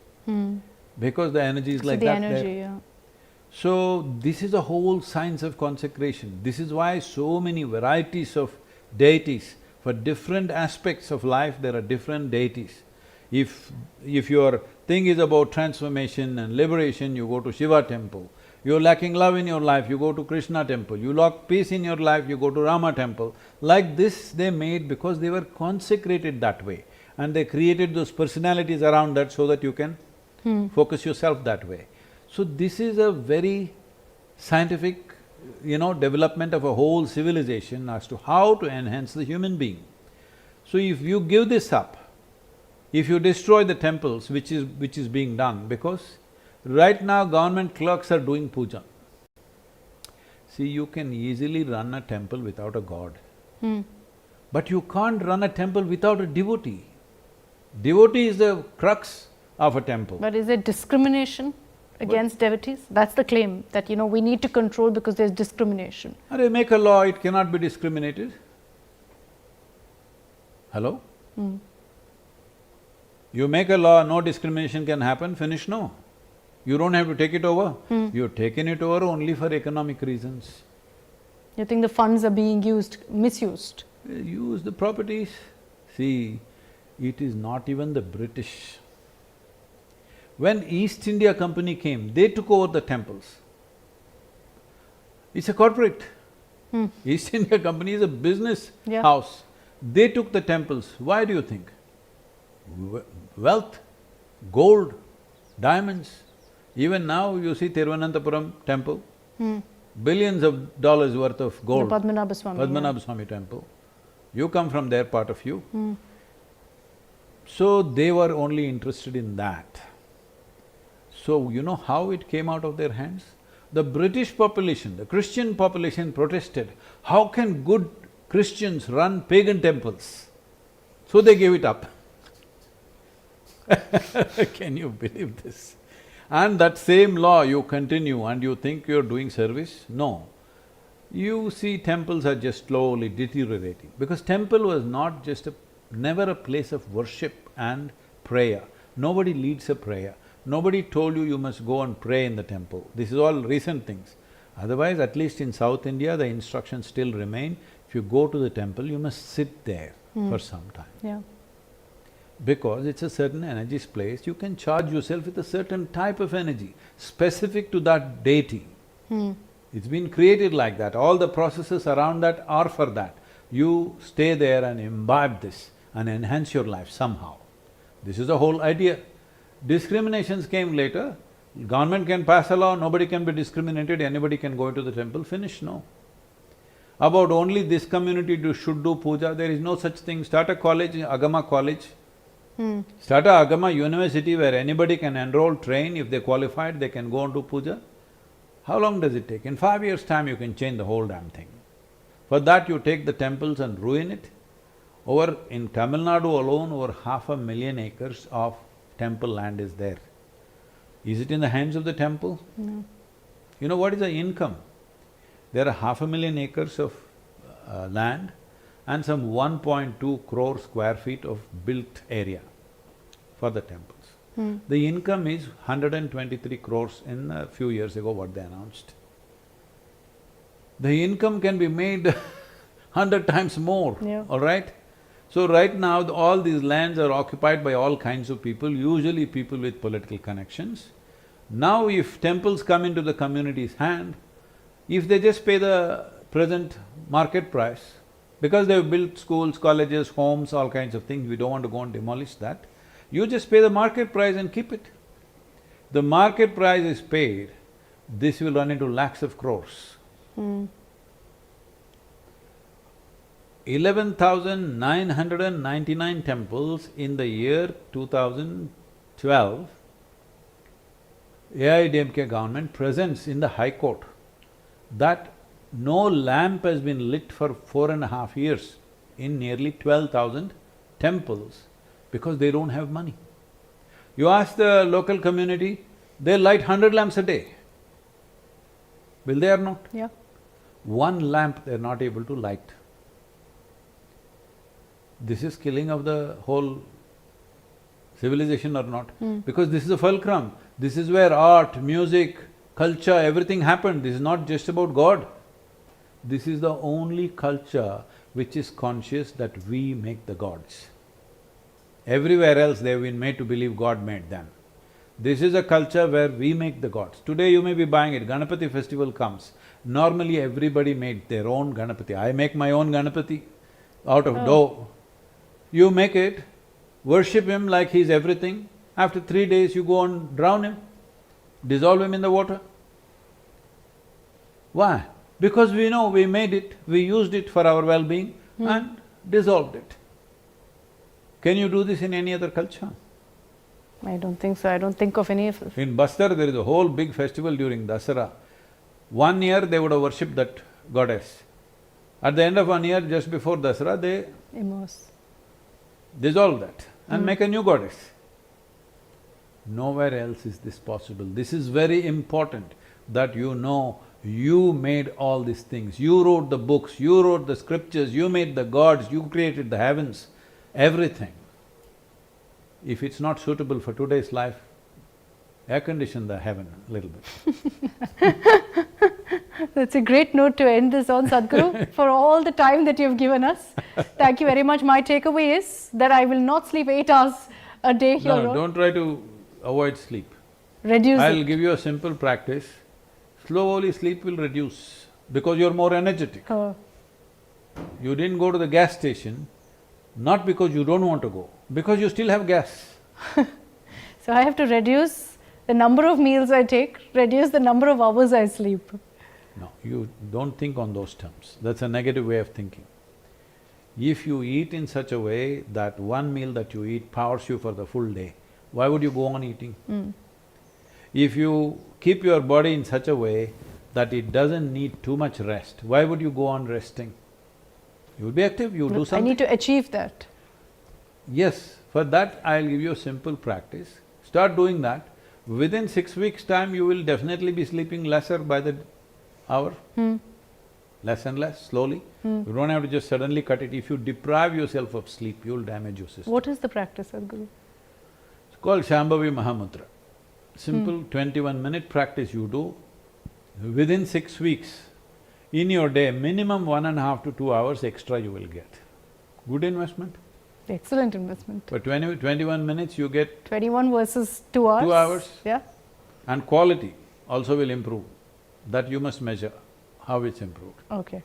Because the energy is like that there. The energy, yeah. So, this is a whole science of consecration. This is why so many varieties of deities. For different aspects of life, there are different deities. If your thing is about transformation and liberation, you go to Shiva temple. You're lacking love in your life, you go to Krishna temple. You lack peace in your life, you go to Rama temple. Like this they made because they were consecrated that way. And they created those personalities around that so that you can focus yourself that way. So this is a very scientific, development of a whole civilization as to how to enhance the human being. So if you give this up, if you destroy the temples, which is being done, because right now government clerks are doing puja. See, you can easily run a temple without a god. But you can't run a temple without a devotee. Devotee is the crux of a temple. But is it discrimination against devotees? That's the claim, that we need to control because there's discrimination. Arey, make a law, it cannot be discriminated. Hello? You make a law, no discrimination can happen, finish, no. You don't have to take it over. You've taken it over only for economic reasons. You think the funds are being misused? Use the properties. See, it is not even the British. When East India Company came, they took over the temples. It's a corporate. East India Company is a business house. They took the temples. Why do you think? Wealth, gold, diamonds. Even now you see Thiruvananthapuram temple, billions of dollars worth of gold. The Padmanabha Swami. Padmanabha Swami temple. You come from their part of you. So they were only interested in that. So you know how it came out of their hands? The British population, the Christian population protested, how can good Christians run pagan temples? So they gave it up. Can you believe this? And that same law you continue and you think you're doing service? No. You see temples are just slowly deteriorating because temple was not just never a place of worship and prayer. Nobody leads a prayer. Nobody told you must go and pray in the temple. This is all recent things. Otherwise, at least in South India, the instructions still remain. If you go to the temple, you must sit there for some time. Yeah. Because it's a certain energy's place, you can charge yourself with a certain type of energy, specific to that deity. It's been created like that, all the processes around that are for that. You stay there and imbibe this and enhance your life somehow. This is the whole idea. Discriminations came later, government can pass a law, nobody can be discriminated, anybody can go into the temple, finish, no. About only this community should do puja, there is no such thing. Start a college, Agama college. Start a Agama university where anybody can enroll, train, if they qualified, they can go and do puja. How long does it take? In 5 years' time, you can change the whole damn thing. For that, you take the temples and ruin it. In Tamil Nadu alone, over 500,000 acres of temple land is there. Is it in the hands of the temple? No. You know what is the income? There are 500,000 acres of land and some 1.2 crore square feet of built area for the temples. The income is 123 crores in a few years ago what they announced. The income can be made 100 times more, all right? So right now, all these lands are occupied by all kinds of people, usually people with political connections. Now if temples come into the community's hand, if they just pay the present market price, because they've built schools, colleges, homes, all kinds of things, we don't want to go and demolish that, you just pay the market price and keep it. The market price is paid, this will run into lakhs of crores. 11,999 temples in the year 2012, AIDMK government presents in the High Court that no lamp has been lit for 4.5 years in nearly 12,000 temples because they don't have money. You ask the local community, they light 100 lamps a day. Will they or not? Yeah. One lamp they're not able to light. This is killing of the whole civilization or not? Because this is a fulcrum. This is where art, music, culture, everything happened. This is not just about God. This is the only culture which is conscious that we make the gods. Everywhere else they've been made to believe God made them. This is a culture where we make the gods. Today you may be buying it, Ganapati festival comes. Normally everybody made their own Ganapati. I make my own Ganapati out of dough. You make it, worship him like he's everything. After 3 days you go and drown him, dissolve him in the water. Why? Because we know we made it, we used it for our well-being and dissolved it. Can you do this in any other culture? I don't think so. I don't think of any of… In Bastar, there is a whole big festival during Dasara. 1 year they would have worshipped that goddess. At the end of 1 year, just before Dasara, they immerse. dissolve that and make a new goddess. Nowhere else is this possible. This is very important that you know you made all these things. You wrote the books, you wrote the scriptures, you made the gods, you created the heavens, everything. If it's not suitable for today's life, air-condition the heaven a little bit. That's a great note to end this on, Sadhguru, for all the time that you've given us. Thank you very much. My takeaway is that I will not sleep 8 hours a day here. No, don't try to avoid sleep. Reduce I'll it. give you a simple practice. Slowly sleep will reduce because you're more energetic. You didn't go to the gas station, not because you don't want to go, because you still have gas. So I have to reduce the number of meals I take, reduce the number of hours I sleep. No, you don't think on those terms. That's a negative way of thinking. If you eat in such a way that one meal that you eat powers you for the full day, why would you go on eating? If you keep your body in such a way that it doesn't need too much rest, why would you go on resting? You'll be active, you'll do something. I need to achieve that. Yes, for that I'll give you a simple practice. Start doing that. Within 6 weeks' time, you will definitely be sleeping lesser by the hour. Less and less, slowly. You don't have to just suddenly cut it. If you deprive yourself of sleep, you'll damage your system. What is the practice, Sadhguru? It's called Shambhavi Mahamudra. Simple 21-minute practice you do. Within 6 weeks, in your day, minimum 1.5 to 2 hours extra you will get. Good investment. Excellent investment. For 21 minutes you get 21 versus 2 hours? 2 hours. Yeah. And quality also will improve. That you must measure, how it's improved. Okay.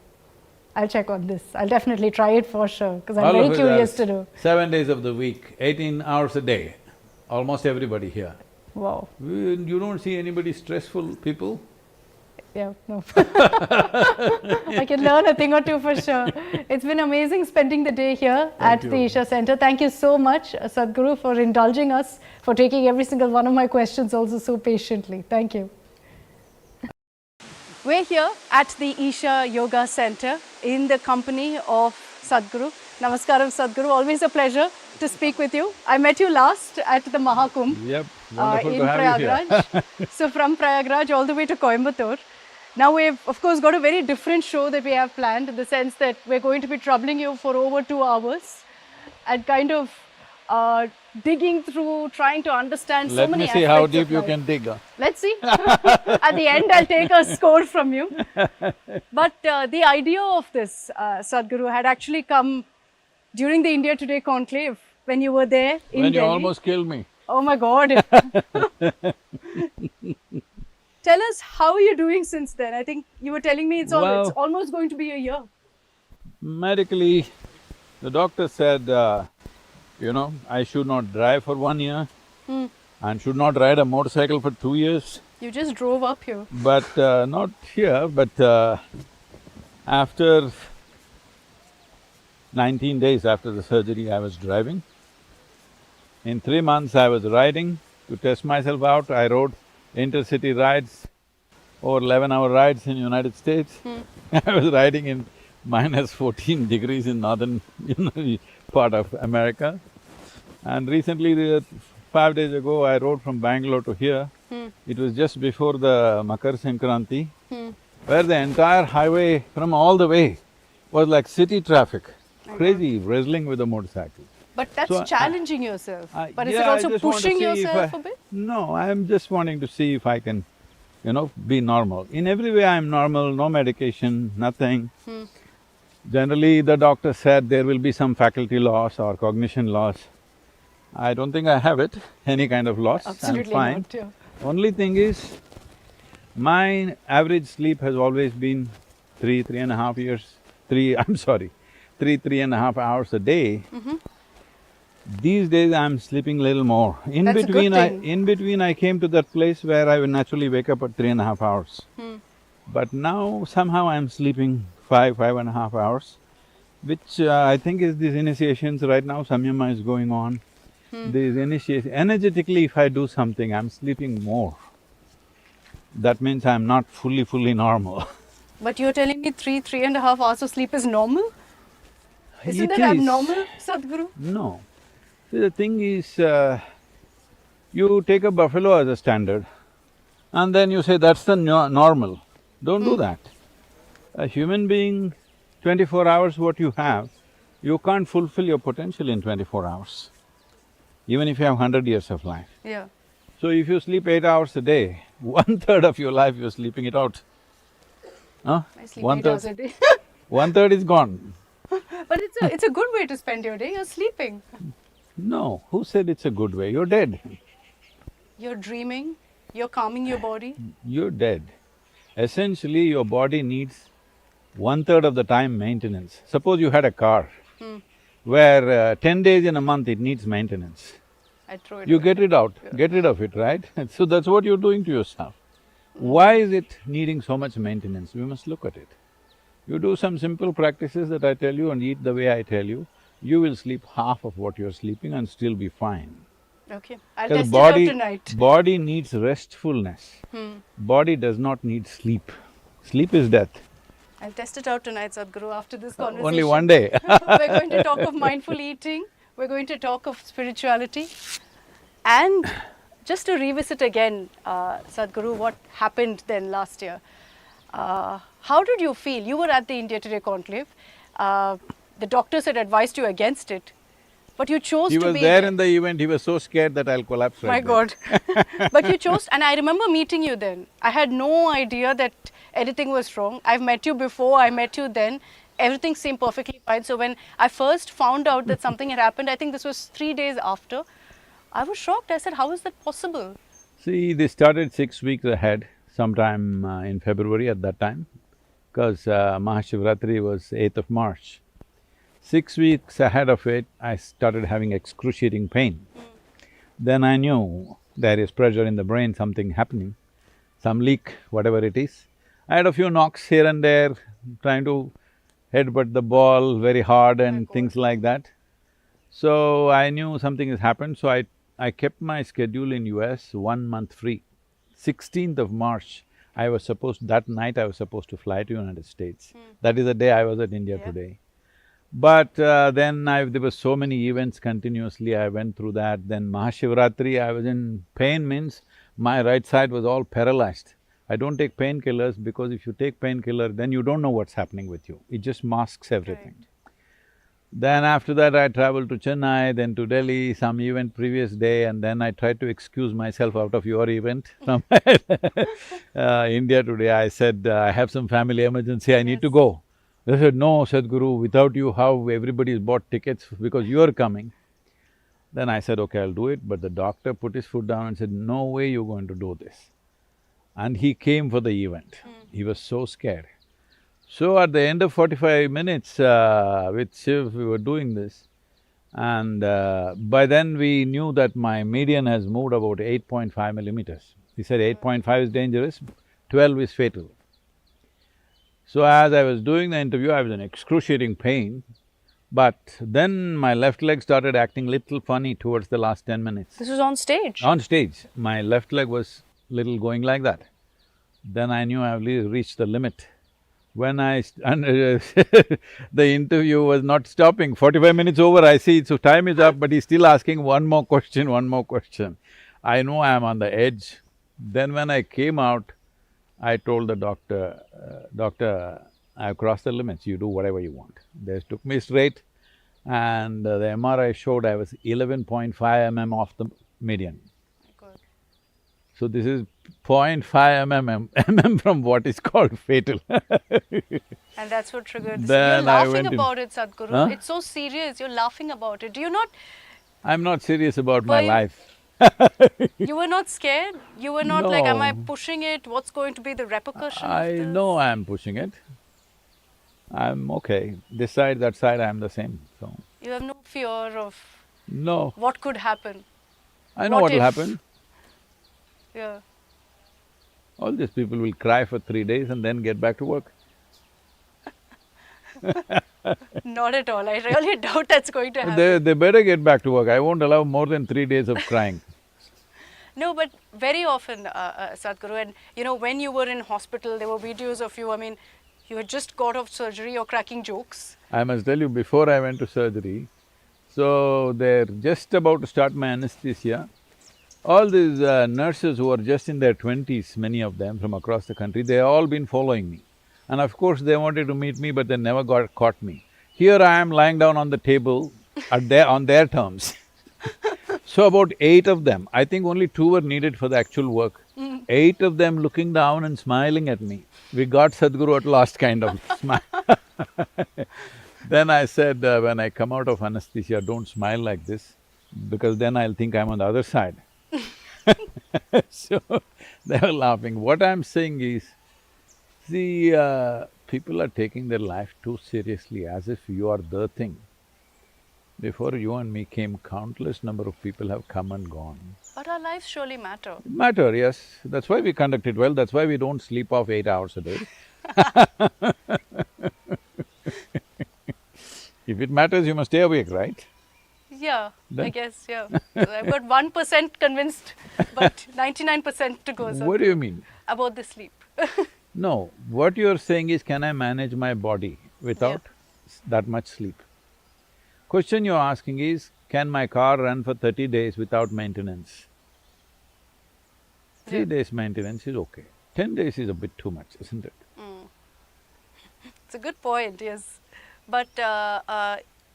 I'll check on this. I'll definitely try it for sure, because I'm very curious to do. 7 days of the week, 18 hours a day, almost everybody here. Wow. You don't see anybody stressful people? Yeah, no. I can learn a thing or two for sure. It's been amazing spending the day here at the Isha Center. Thank you so much, Sadhguru, for indulging us, for taking every single one of my questions also so patiently. Thank you. We're here at the Isha Yoga Center in the company of Sadhguru. Namaskaram, Sadhguru. Always a pleasure to speak with you. I met you last at the Mahakumbh. Yep, wonderful in to have you Prayagraj. So from Prayagraj all the way to Coimbatore. Now we've of course got a very different show that we have planned, in the sense that we're going to be troubling you for over 2 hours and kind of digging through, trying to understand so Let many me see aspects how of deep you life. can dig. Let's see. At the end, I'll take a score from you. But the idea of this, Sadhguru, had actually come during the India Today conclave when you were there in When you Delhi. almost killed me. Oh my God. Tell us, how are you doing since then? I think you were telling me it's Well, almost going to be a year. medically, the doctor said, I should not drive for 1 year and should not ride a motorcycle for 2 years. You just drove up here. But not here, but after 19 days after the surgery, I was driving. In 3 months, I was riding to test myself out. I rode intercity rides, over 11-hour rides in United States. I was riding in minus 14 degrees in northern part of America. And recently, 5 days ago, I rode from Bangalore to here. It was just before the Makar Sankranti, where the entire highway from all the way was like city traffic, crazy, wrestling with a motorcycle. But that's So, challenging yourself. But is yeah, it I also just want to pushing see if yourself a bit? No, I'm just wanting to see if I can, be normal. In every way I'm normal, no medication, nothing. Generally, the doctor said there will be some faculty loss or cognition loss. I don't think I have it, any kind of loss, Absolutely I'm fine. not, yeah. Only thing is, my average sleep has always been 3.5 years, I'm sorry, 3.5 hours a day. These days I'm sleeping little more. That's a good thing. In between I came to that place where I would naturally wake up at 3.5 hours. But now somehow I'm sleeping 5.5 hours, which I think is these initiations right now, samyama is going on. These initiations… energetically if I do something, I'm sleeping more. That means I'm not fully normal. But you're telling me 3.5 hours of sleep is normal? Isn't It that is. abnormal, Sadhguru? No. See, the thing is, you take a buffalo as a standard and then you say that's the normal. Don't do that. A human being, 24 hours what you have, you can't fulfill your potential in 24 hours, even if you have 100 years of life. Yeah. So if you sleep 8 hours a day, 1/3 of your life you're sleeping it out. Huh? I sleep 8 hours a day. 1/3 is gone. But it's a good way to spend your day, you're sleeping. No, who said it's a good way? You're dead. You're dreaming, you're calming your body. You're dead. Essentially, your body needs 1/3 of the time maintenance. Suppose you had a car where 10 days in a month it needs maintenance. I throw it You away. get it out, get rid of it, right? So that's what you're doing to yourself. Why is it needing so much maintenance? We must look at it. You do some simple practices that I tell you and eat the way I tell you, you will sleep half of what you're sleeping and still be fine. Okay, I'll Because test it out tonight. body needs restfulness. Body does not need sleep. Sleep is death. I'll test it out tonight, Sadhguru, after this conversation. Only one day. We're going to talk of mindful eating, we're going to talk of spirituality. And just to revisit again, Sadhguru, what happened then last year. How did you feel? You were at the India Today conclave. The doctors had advised you against it, but you chose He to was be there in the event, he was so scared that I'll collapse right My God. But you chose, and I remember meeting you then. I had no idea that anything was wrong. I've met you before, I met you then. Everything seemed perfectly fine. So when I first found out that something had happened, I think this was 3 days after, I was shocked. I said, how is that possible? See, they started 6 weeks ahead, sometime in February at that time, because Mahashivratri was 8th of March. 6 weeks ahead of it, I started having excruciating pain. Then I knew there is pressure in the brain, something happening, some leak, whatever it is. I had a few knocks here and there, trying to headbutt the ball very hard and things like that. So I knew something has happened, so I kept my schedule in US 1 month free. 16th of March, that night I was supposed to fly to United States. That is the day I was at India Today. But then there were so many events continuously, I went through that. Then Mahashivratri, I was in pain, means my right side was all paralyzed. I don't take painkillers because if you take painkiller, then you don't know what's happening with you. It just masks everything. Then after that I traveled to Chennai, then to Delhi, some event previous day, and then I tried to excuse myself out of your event from India today. I said, I have some family emergency, I need to Yes. go. They said, no, Sadhguru, without you, how everybody's bought tickets because you're coming. Then I said, okay, I'll do it, but the doctor put his foot down and said, no way you're going to do this. And he came for the event. He was so scared. So at the end of 45 minutes, with Shiv, we were doing this, and by then we knew that my median has moved about 8.5 millimeters. He said 8.5 is dangerous, 12 is fatal. So as I was doing the interview, I was in excruciating pain, but then my left leg started acting little funny towards the last 10 minutes. This was on stage? On stage, my left leg was little going like that. Then I knew I've reached the limit. When the interview was not stopping, 45 minutes over, I see, so time is up, but he's still asking one more question, one more question. I know I'm on the edge. Then when I came out, I told the doctor, Doctor, I've crossed the limits, you do whatever you want. They took me straight, and the MRI showed I was 11.5 mm off the median. Good. So this is 0.5 mm from what is called fatal. And that's what triggered this. Then You're I laughing went in. about it, Sadhguru. Huh? It's so serious, you're laughing about it. Do you not… I'm not serious about my Were you- life. You were not scared? You were not like, am I No. pushing it? What's going to be the repercussion of I this? know I'm pushing it. I'm okay. This side, that side, I'm the same, so… You have no fear of No, what could happen. I know What what'll if? happen. Yeah. All these people will cry for 3 days and then get back to work. Not at all. I really doubt that's going to happen. They better get back to work. I won't allow more than 3 days of crying. No, but very often, Sadhguru, and you know, when you were in hospital, there were videos of you, I mean, you had just got off surgery, you're cracking jokes. I must tell you, before I went to surgery, so they're just about to start my anesthesia. All these nurses who are just in their 20s, many of them from across the country, they all been following me. And of course, they wanted to meet me, but they never caught me. Here I am lying down on the table on their terms. So about 8 of them, I think only 2 were needed for the actual work. 8 of them looking down and smiling at me. We got Sadhguru at last kind of smile. Then I said, when I come out of anesthesia, don't smile like this, because then I'll think I'm on the other side. So, they were laughing. What I'm saying is, see, people are taking their life too seriously, as if you are the thing. Before you and me came, countless number of people have come and gone. But our lives surely matter. Matter, yes. That's why we conduct it well, that's why we don't sleep off 8 hours a day. If it matters, you must stay awake, right? Yeah, I Then- guess, yeah. I've got 1% convinced, but 99% to go, What do Sadhguru, you mean? about the sleep. No, what you're saying is, can I manage my body without that much sleep? Question you're asking is, can my car run for 30 days without maintenance? 3 Yeah. days maintenance is okay. 10 days is a bit too much, isn't it? It's a good point, yes. But,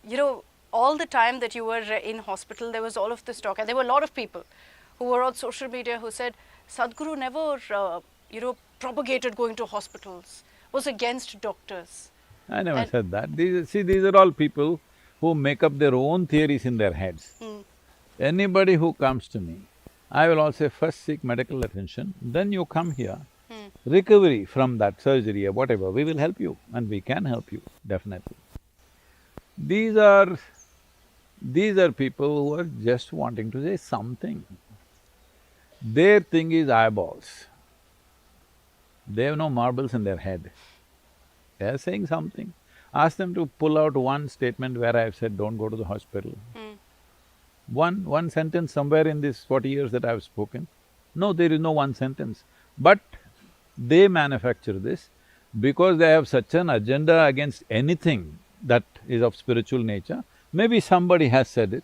you know, all the time that you were in hospital, there was all of this talk, and there were a lot of people who were on social media who said, Sadhguru never, you know, propagated going to hospitals, was against doctors. I never And- said that. These are all people who make up their own theories in their heads. Anybody who comes to me, I will also say, first seek medical attention, then you come here. Recovery from that surgery or whatever, we will help you, and we can help you, definitely. These are people who are just wanting to say something. Their thing is eyeballs. They have no marbles in their head. They are saying something. Ask them to pull out one statement where I've said, don't go to the hospital. One sentence somewhere in this 40 years that I've spoken. No, there is no one sentence. But they manufacture this because they have such an agenda against anything that is of spiritual nature. Maybe somebody has said it,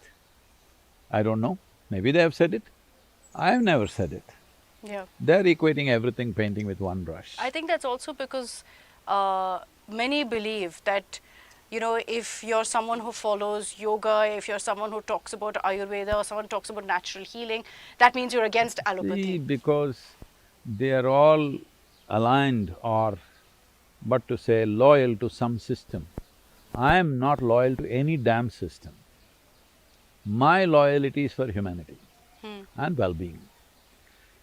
I don't know, maybe they have said it. I've never said it. Yeah. They're equating everything, painting with one brush. I think that's also because many believe that you know, if you're someone who follows yoga, if you're someone who talks about Ayurveda or someone talks about natural healing, that means you're against See, allopathy. because they are all aligned or but to say loyal to some system. I am not loyal to any damn system. My loyalty is for humanity and well-being.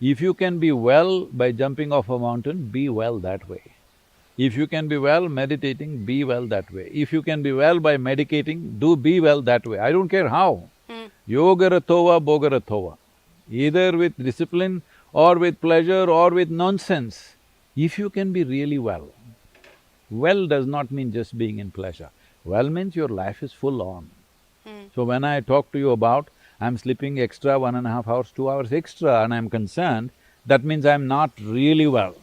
If you can be well by jumping off a mountain, be well that way. If you can be well meditating, be well that way. If you can be well by medicating, be well that way. I don't care how. Yogaratova bogaratova. Either with discipline or with pleasure or with nonsense. If you can be really well, well does not mean just being in pleasure. Well means your life is full on. So when I talk to you about I'm sleeping extra 1.5 hours, 2 hours extra and I'm concerned, that means I'm not really well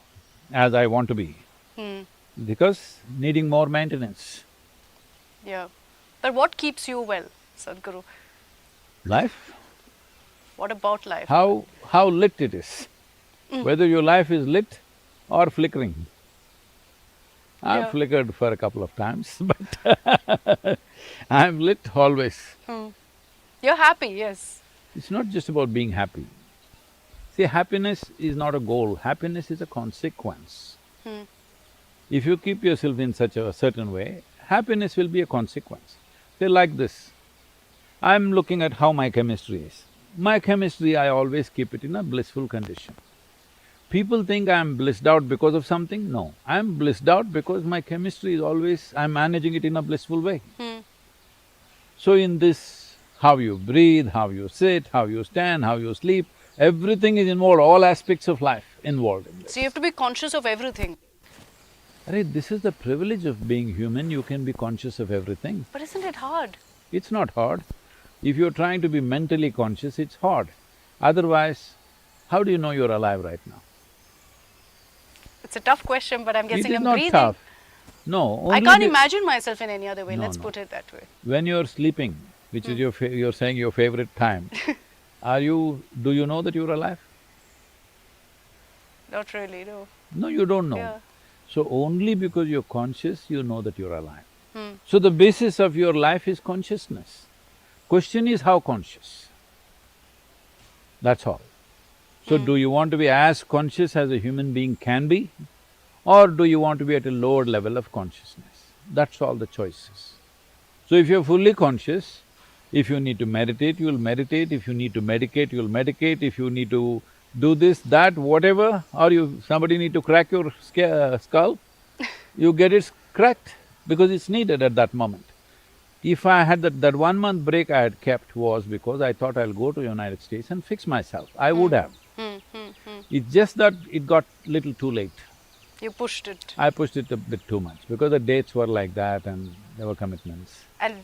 as I want to be. Because needing more maintenance. Yeah. But what keeps you well, Sadhguru? Life, What about life? how lit it is. Whether your life is lit or flickering. I've Yeah. flickered for a couple of times, but I'm lit always. You're happy, yes. It's not just about being happy. See, happiness is not a goal, happiness is a consequence. If you keep yourself in such a certain way, happiness will be a consequence. Say like this, I'm looking at how my chemistry is. My chemistry, I always keep it in a blissful condition. People think I'm blissed out because of something, no. I'm blissed out because my chemistry is always… I'm managing it in a blissful way. So in this, how you breathe, how you sit, how you stand, how you sleep, everything is involved, all aspects of life involved in this. So you have to be conscious of everything. Arey, this is the privilege of being human, you can be conscious of everything. But isn't it hard? It's not hard. If you're trying to be mentally conscious, it's hard. Otherwise, how do you know you're alive right now? It's a tough question, but I'm guessing It is I'm not breathing. tough. No, only I can't be- imagine myself in any other way, No, let's no. put it that way. When you're sleeping, which is you're saying your favorite time, do you know that you're alive? Not really, no. No, you don't know. Yeah. So only because you're conscious, you know that you're alive. So the basis of your life is consciousness. Question is how conscious. That's all. So do you want to be as conscious as a human being can be, or do you want to be at a lower level of consciousness? That's all the choices. So if you're fully conscious, if you need to meditate, you'll meditate, if you need to medicate, you'll medicate, if you need to do this, that, whatever, or somebody need to crack your skull, you get it cracked because it's needed at that moment. If I had that 1 month break I had kept was because I thought I'll go to United States and fix myself, I would have. It's just that it got little too late. You pushed it. I pushed it a bit too much because the dates were like that and there were commitments. And,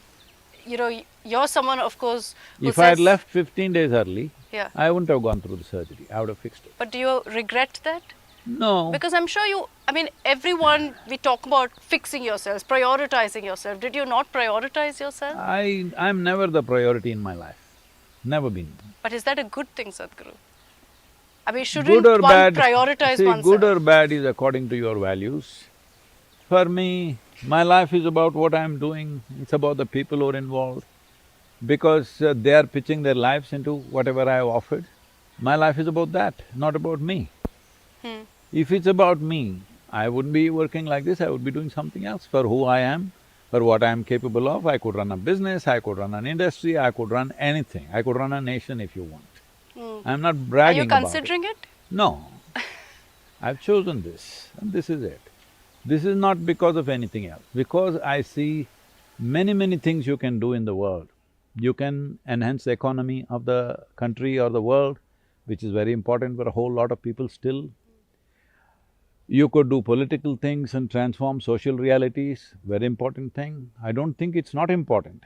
you know, you're someone, of course, who If I had says- left 15 days early, Yeah. I wouldn't have gone through the surgery, I would have fixed it. But do you regret that? No, Because I'm sure you… I mean, everyone… we talk about fixing yourselves, prioritizing yourself. Did you not prioritize yourself? I'm never the priority in my life, never been. But is that a good thing, Sadhguru? I mean, Good shouldn't or one bad… prioritize see, oneself? good or bad is according to your values. For me, my life is about what I'm doing, it's about the people who are involved. Because they are pitching their lives into whatever I have offered. My life is about that, not about me. If it's about me, I wouldn't be working like this, I would be doing something else for who I am, for what I am capable of. I could run a business, I could run an industry, I could run anything, I could run a nation if you want. I'm not Are bragging you about it. considering it? No. I've chosen this and this is it. This is not because of anything else, because I see many things you can do in the world. You can enhance the economy of the country or the world, which is very important for a whole lot of people still. You could do political things and transform social realities, very important thing. I don't think it's not important,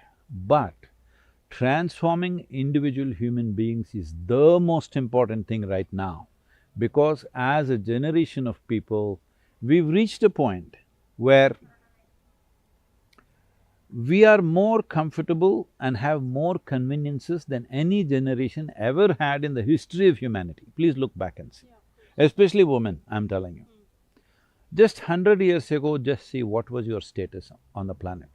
but transforming individual human beings is the most important thing right now, because as a generation of people, we've reached a point where we are more comfortable and have more conveniences than any generation ever had in the history of humanity. Please look back and see. Especially women, I'm telling you. Just 100 years ago, just see what was your status on the planet.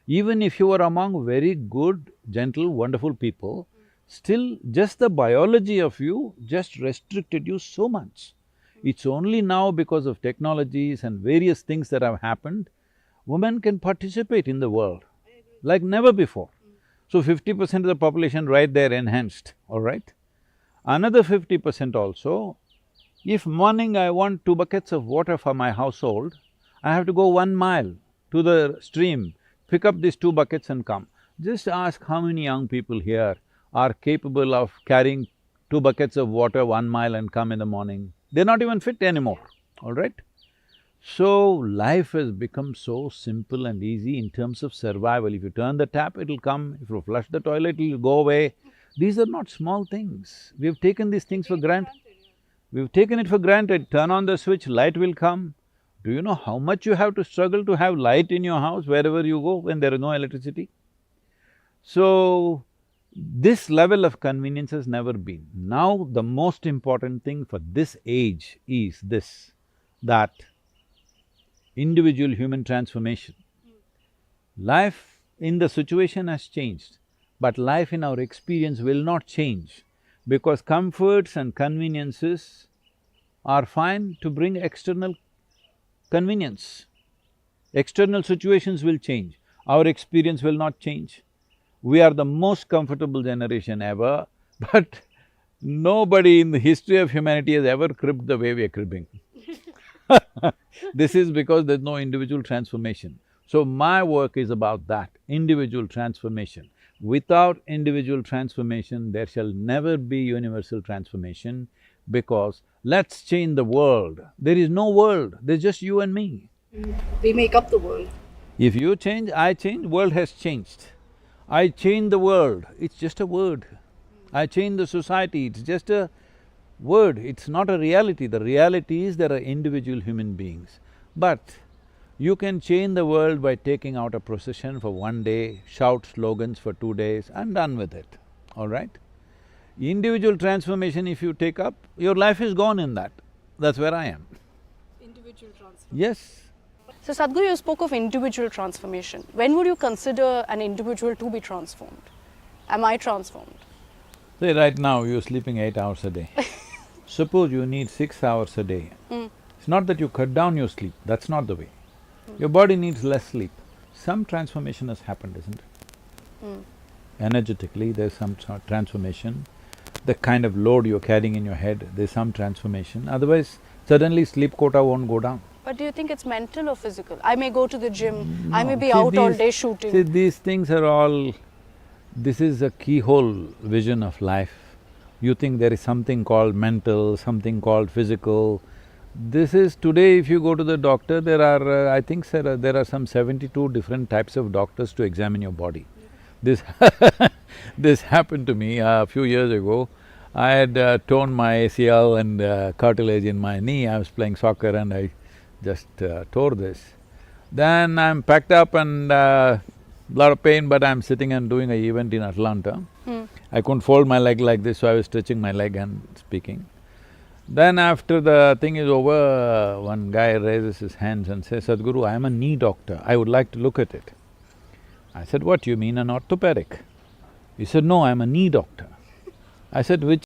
Even if you were among very good, gentle, wonderful people, still just the biology of you just restricted you so much. It's only now because of technologies and various things that have happened, women can participate in the world like never before. So 50% of the population right there enhanced, all right? Another 50% also, if morning I want 2 buckets of water for my household, I have to go 1 mile to the stream, pick up these 2 buckets and come. Just ask how many young people here are capable of carrying 2 buckets of water 1 mile and come in the morning. They're not even fit anymore, all right? So, life has become so simple and easy in terms of survival. If you turn the tap, it'll come. If you flush the toilet, it'll go away. These are not small things. We've taken these things for granted. We've taken it for granted. Turn on the switch, light will come. Do you know how much you have to struggle to have light in your house wherever you go when there is no electricity? So, this level of convenience has never been. Now, the most important thing for this age is this, that individual human transformation. Life in the situation has changed, but life in our experience will not change because comforts and conveniences are fine to bring external convenience. External situations will change, our experience will not change. We are the most comfortable generation ever, but nobody in the history of humanity has ever cribbed the way we are cribbing. This is because there's no individual transformation. So my work is about that, individual transformation. Without individual transformation, there shall never be universal transformation because let's change the world. There is no world, there's just you and me. We make up the world. If you change, I change, world has changed. I change the world, it's just a word. I change the society, it's just a word, it's not a reality. The reality is there are individual human beings. But you can change the world by taking out a procession for 1 day, shout slogans for 2 days and done with it, all right? Individual transformation if you take up, your life is gone in that. That's where I am. Individual transformation. Yes. So Sadhguru, you spoke of individual transformation. When would you consider an individual to be transformed? Am I transformed? Say right now you're sleeping 8 hours a day. Suppose you need 6 hours a day. It's not that you cut down your sleep, that's not the way. Your body needs less sleep. Some transformation has happened, isn't it? Energetically, there's some sort of transformation. The kind of load you're carrying in your head, there's some transformation. Otherwise, suddenly sleep quota won't go down. But do you think it's mental or physical? I may go to the gym, I may be See, out all day shooting. See, these things are all… this is a keyhole vision of life. You think there is something called mental, something called physical. This is… today if you go to the doctor, there are, I think sir, there are some 72 different types of doctors to examine your body. This this happened to me a few years ago. I had torn my ACL and cartilage in my knee. I was playing soccer and I just tore this. Then I'm packed up and lot of pain, but I'm sitting and doing an event in Atlanta. I couldn't fold my leg like this, so I was stretching my leg and speaking. Then after the thing is over, one guy raises his hands and says, Sadhguru, I am a knee doctor, I would like to look at it. I said, what, you mean an orthopedic? He said, no, I am a knee doctor. I said, which